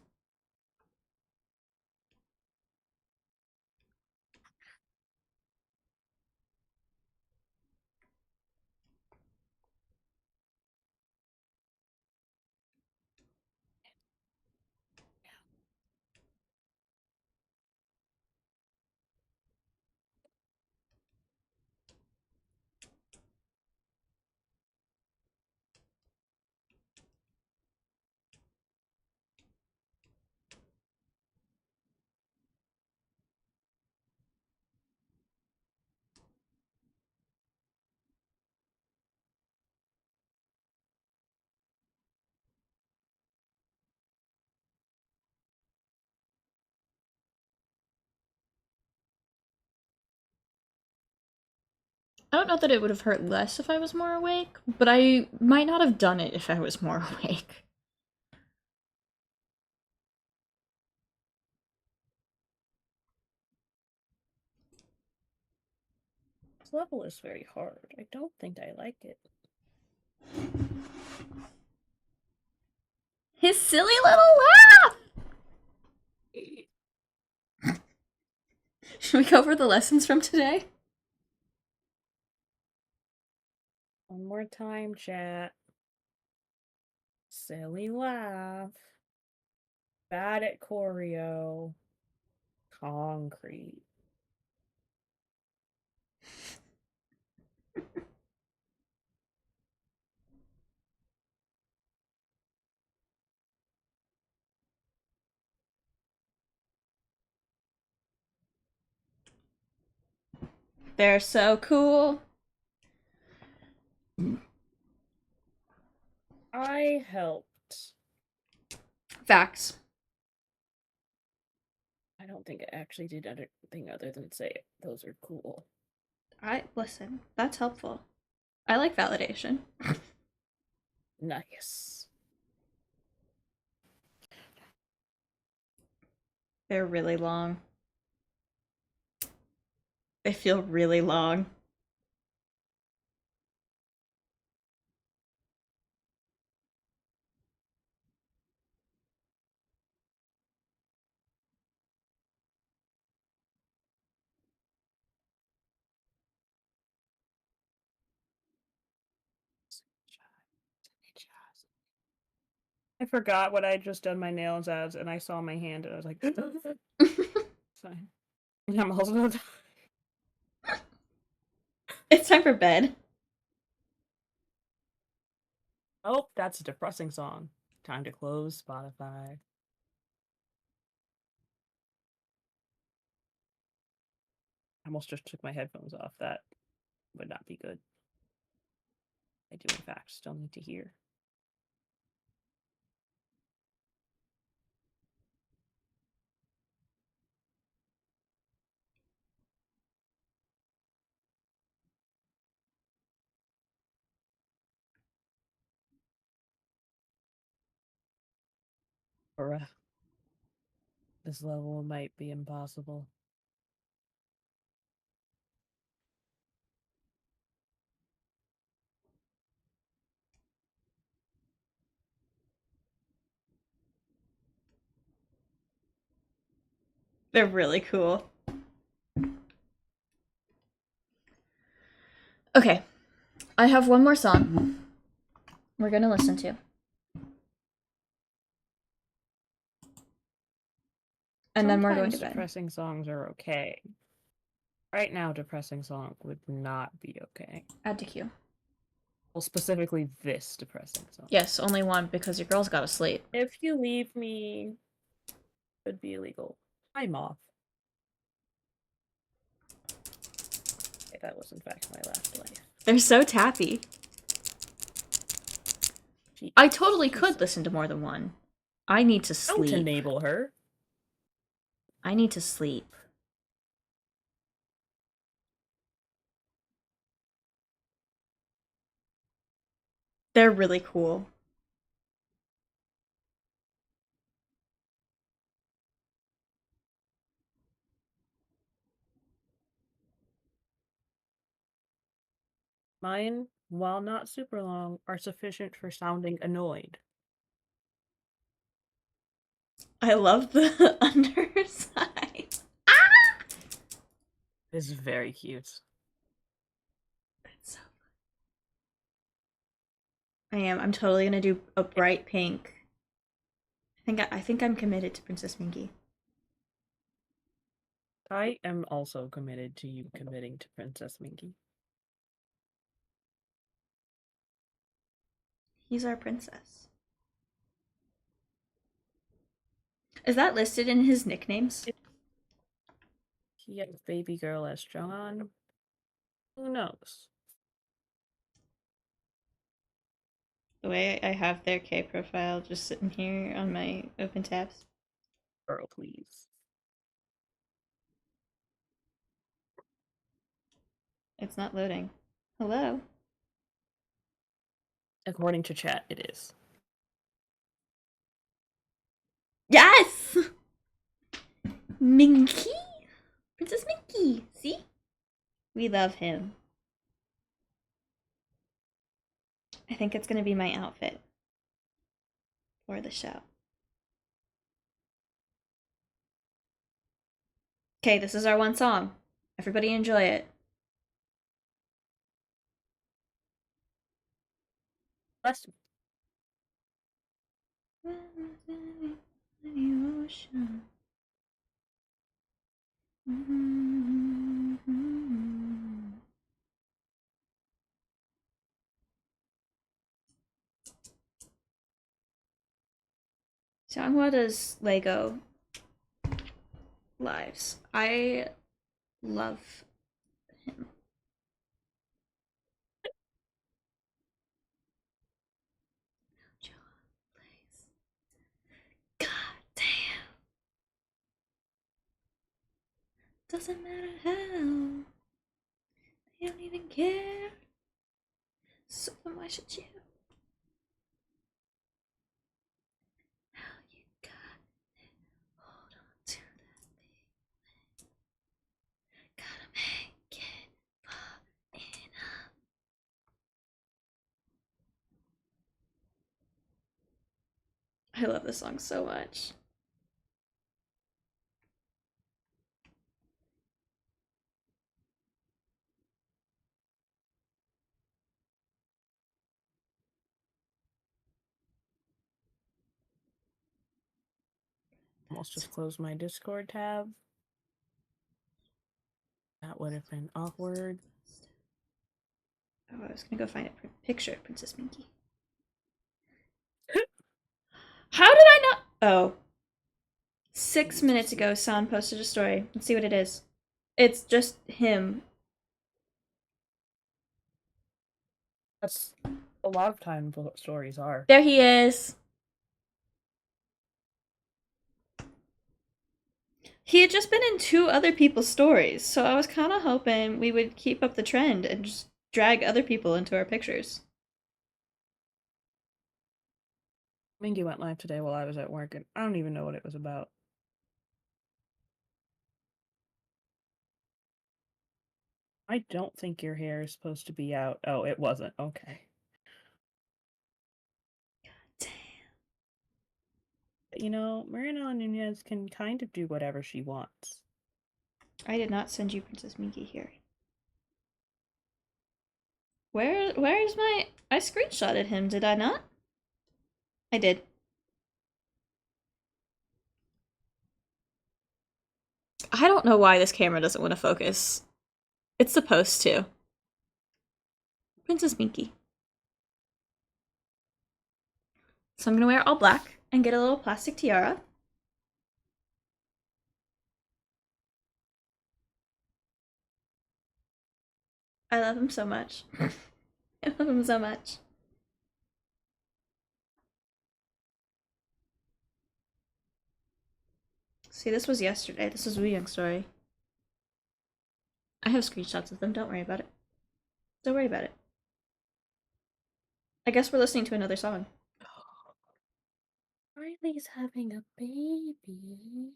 I don't know that it would have hurt less if I was more awake, but I might not have done it if I was more awake. This level is very hard. I don't think I like it. His silly little laugh! Should we go over the lessons from today? One more time, chat. Silly laugh. Bad at choreo. Concrete. They're so cool. I helped. Facts. I don't think I actually did anything other than say those are cool. Listen, that's helpful. I like validation. Nice. They're really long. They feel really long. I forgot what I had just done my nails as, and I saw my hand, and I was like, fine. I'm also. It's time for bed. Oh, that's a depressing song. Time to close Spotify. I almost just took my headphones off. That would not be good. I do, in fact, still need to hear. Bruh. This level might be impossible. They're really cool. Okay, I have one more song we're gonna listen to. And then we're going to bed. Depressing songs are okay. Right now, depressing song would not be okay. Add to queue. Well, specifically this depressing song. Yes, only one because your girl's gotta sleep. If you leave me, it would be illegal. I'm off. Okay, that was in fact my last life. They're so tappy. Jeez. I totally could listen to more than one. I need to sleep. Don't enable her. I need to sleep. They're really cool. Mine, while not super long, are sufficient for sounding annoyed. I love the underside. Ah! This is very cute. It's so I am. I'm totally gonna do a bright pink. I think I'm committed to Princess Minky. I am also committed to you committing to Princess Minky. He's our princess. Is that listed in his nicknames? He has baby girl as John. Who knows? The way I have their K profile just sitting here on my open tabs. Girl, please. It's not loading. Hello? According to chat, it is. Yes! Minky? Princess Minky. See? We love him. I think it's gonna be my outfit for the show. Okay, this is our one song. Everybody enjoy it. Let's Xianghua does Lego lives. I love him. God damn. Doesn't matter how. I don't even care. So then why should you? Now you got it. Hold on to that feeling. Gotta make it far enough. I love this song so much. almost just close my Discord tab. That would have been awkward. Oh, I was gonna go find a picture of Princess Minky. How did I not? Oh. 6 minutes ago, San posted a story. Let's see what it is. It's just him. That's a lot of time stories are. There he is. He had just been in 2 other people's stories, so I was kind of hoping we would keep up the trend and just drag other people into our pictures. Mingy went live today while I was at work, and I don't even know what it was about. I don't think your hair is supposed to be out. Oh, it wasn't. Okay. Damn. You know, Marina Nunez can kind of do whatever she wants. I did not send you Princess Minky here. Where's my... I screenshotted him, did I not? I did. I don't know why this camera doesn't want to focus. It's supposed to. Princess Minky. So I'm gonna wear all black and get a little plastic tiara. I love him so much. I love him so much. See, this was yesterday. This was Woo Young's story. I have screenshots of them. Don't worry about it. Don't worry about it. I guess we're listening to another song. Riley's having a baby.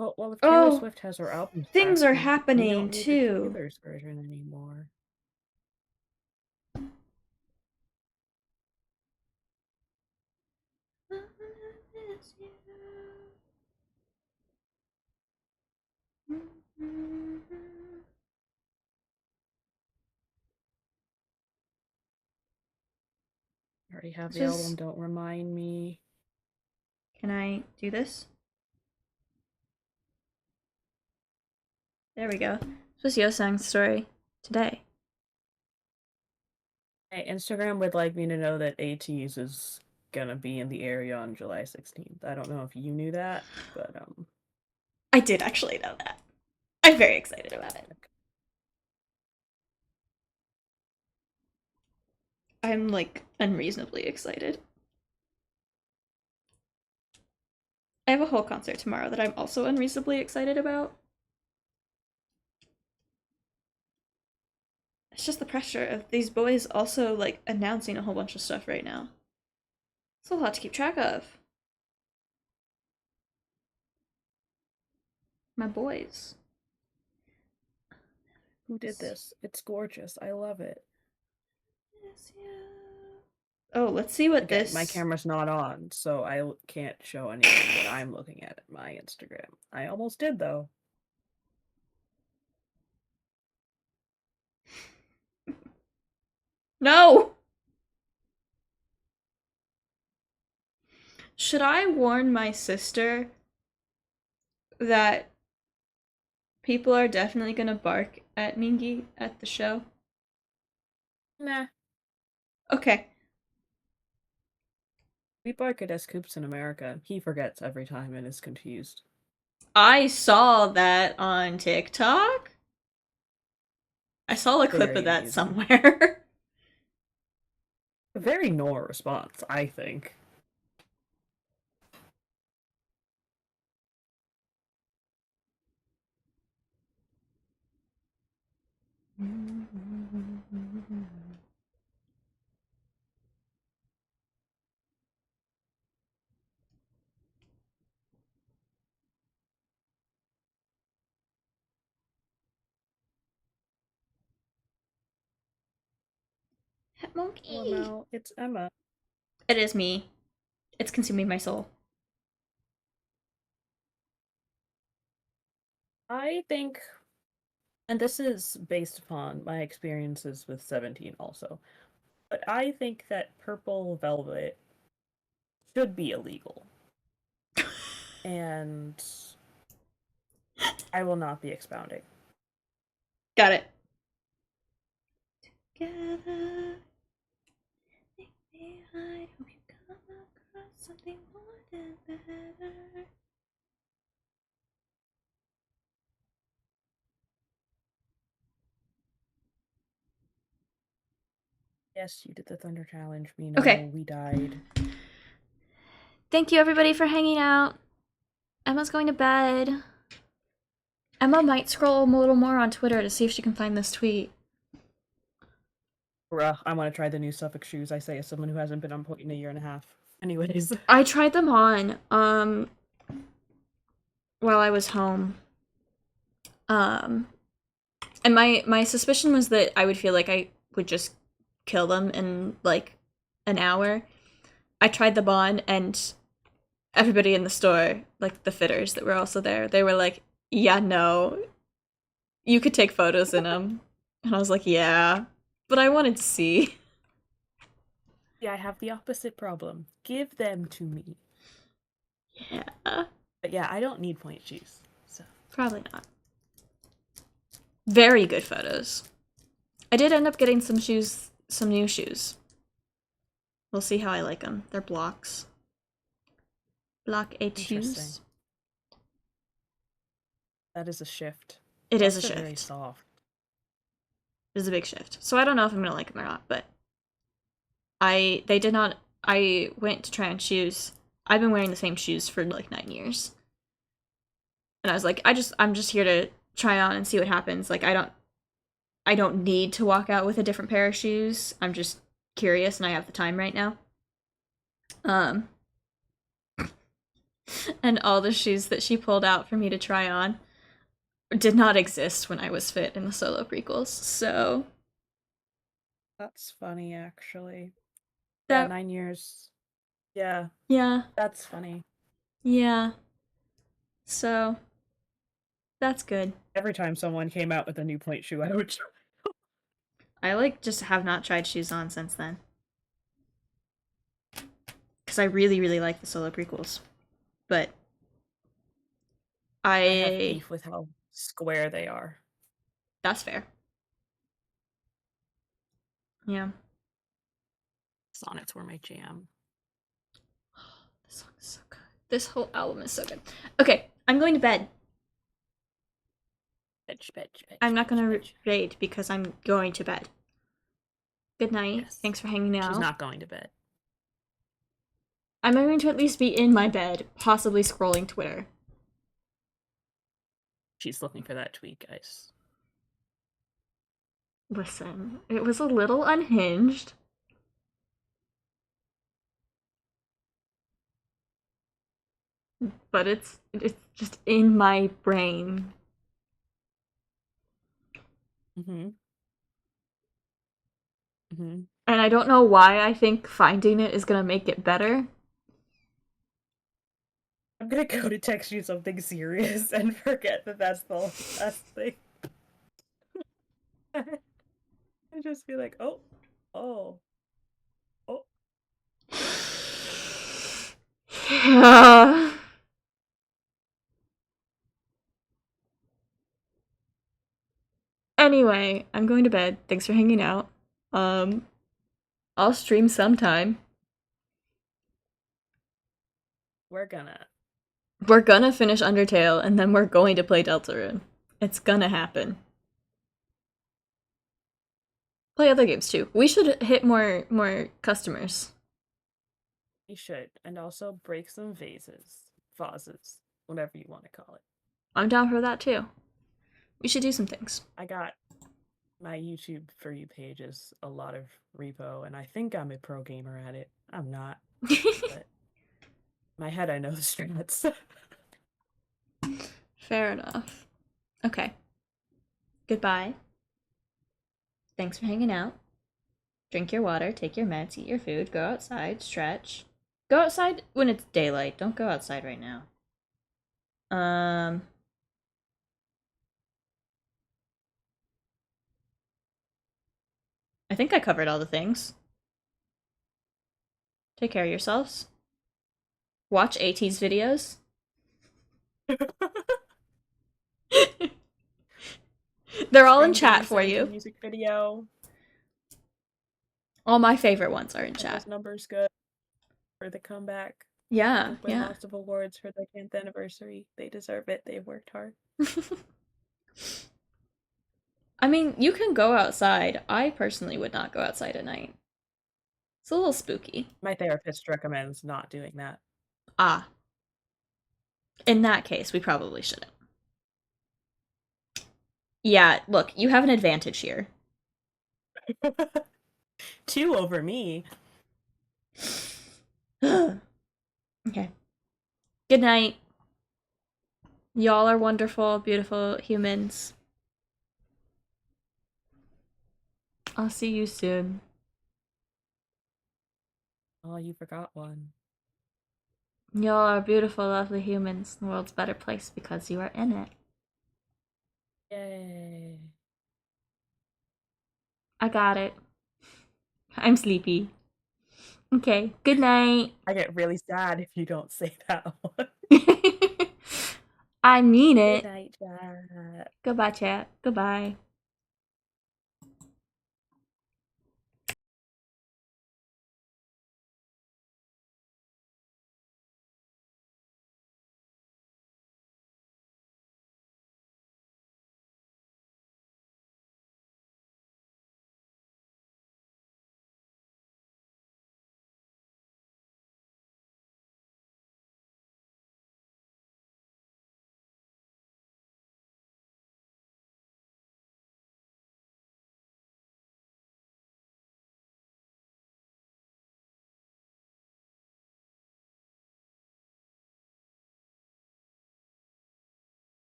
Well, if Taylor Oh, Swift has her albums back, things are then we happening don't need the too. Taylor's version anymore. I already have This the was. album, don't remind me. Can I do this? There we go. This was Yosang's story today. Hey, Instagram would like me to know that ATEEZ is gonna be in the area on July 16th. I don't know if you knew that, but I did actually know that. I'm very excited about it. I'm like unreasonably excited. I have a whole concert tomorrow that I'm also unreasonably excited about. It's just the pressure of these boys also like announcing a whole bunch of stuff right now. It's a lot to keep track of. My boys. Who did this? It's gorgeous. I love it. Oh, let's see what Again, my this. camera's not on, so I can't show anyone what I'm looking at my Instagram. I almost did, though. No! Should I warn my sister that people are definitely gonna bark at Mingy at the show? Nah. Okay. We bark at Scoops in America. He forgets every time and is confused. I saw that on TikTok. I saw a clip of Very that amusing. somewhere. A very Nora response, I think. Hello, Monkey. Mel. It's Emma. It is me. It's consuming my soul. I think, and this is based upon my experiences with 17 also, but I think that purple velvet should be illegal. And I will not be expounding. Got it. Together, make me hide. Hope you come across something more than better. Yes, you did the Thunder Challenge. We Okay. know we died. Thank you everybody for hanging out. Emma's going to bed. Emma might scroll a little more on Twitter to see if she can find this tweet. Bruh, I want to try the new Suffolk shoes, I say, as someone who hasn't been on point in a year and a half. Anyways. I tried them on while I was home. And my suspicion was that I would feel like I would just kill them in like an hour. I tried them on and everybody in the store, like the fitters that were also there, they were like, "Yeah, no. You could take photos in them." And I was like, "Yeah, but I wanted to see." Yeah, I have the opposite problem. Give them to me. Yeah. But yeah, I don't need point shoes. So Probably not. Very good photos. I did end up getting some shoes, some new shoes. We'll see how I like them. They're blocks. Block A2s. That is a shift. It is a Blocks are very shift. soft. It is a big shift. So I don't know if I'm gonna like them or not, but they did not. I went to try on shoes. I've been wearing the same shoes for like 9 years, and I was like, I'm just here to try on and see what happens. Like I don't need to walk out with a different pair of shoes. I'm just curious, and I have the time right now. And all the shoes that she pulled out for me to try on did not exist when I was fit in the solo prequels. So That's funny, actually. Yeah, that 9 years. Yeah, yeah, that's funny. yeah. So that's good. Every time someone came out with a new point shoe, I would try. I like just have not tried shoes on since then. Because I really, really like the solo prequels. But I have I beef with how square they are. that's fair. Yeah. Sonnets were my jam. This song is so good. This whole album is so good. Okay, I'm going to bed. Bitch, bitch, bitch. I'm not bitch, going to bitch. rate because I'm going to bed. Good night. Yes. Thanks for hanging out. She's not going to bed. I'm going to at least be in my bed, possibly scrolling Twitter. She's looking for that tweet, guys. Listen, it was a little unhinged. But it's just in my brain. Mm-hmm. Mm-hmm. And I don't know why I think finding it is gonna make it better. I'm gonna go to text you something serious and forget that that's the best thing. And just be like, oh, oh, oh. Yeah. Anyway, I'm going to bed. Thanks for hanging out. Um, I'll stream sometime. We're gonna. We're gonna finish Undertale and then we're going to play Deltarune. It's gonna happen. Play other games too. We should hit more customers. We should. And also break some vases, whatever you want to call it. I'm down for that too. We should do some things. I got my YouTube For You page is a lot of repo, and I think I'm a pro gamer at it. I'm not, but in my head I know the strats. Fair enough. Okay. Goodbye. Thanks for hanging out. Drink your water, take your meds, eat your food, go outside, stretch. Go outside when it's daylight. Don't go outside right now. I think I covered all the things. Take care of yourselves. Watch AT's videos. They're all in chat for you. Music video. All my favorite ones are in chat. Those numbers good for the comeback. Yeah, Win yeah. lots of awards for their 10th anniversary. They deserve it. They've worked hard. I mean, you can go outside. I personally would not go outside at night. It's a little spooky. My therapist recommends not doing that. Ah. In that case, we probably shouldn't. Yeah, look, you have an advantage here. 2 over me. Okay. Good night. Y'all are wonderful, beautiful humans. I'll see you soon. Oh, you forgot one. Y'all are beautiful, lovely humans. The world's a better place because you are in it. Yay. I got it. I'm sleepy. Okay, good night. I get really sad if you don't say that one. I mean it. Good night, chat. Goodbye, chat. Goodbye.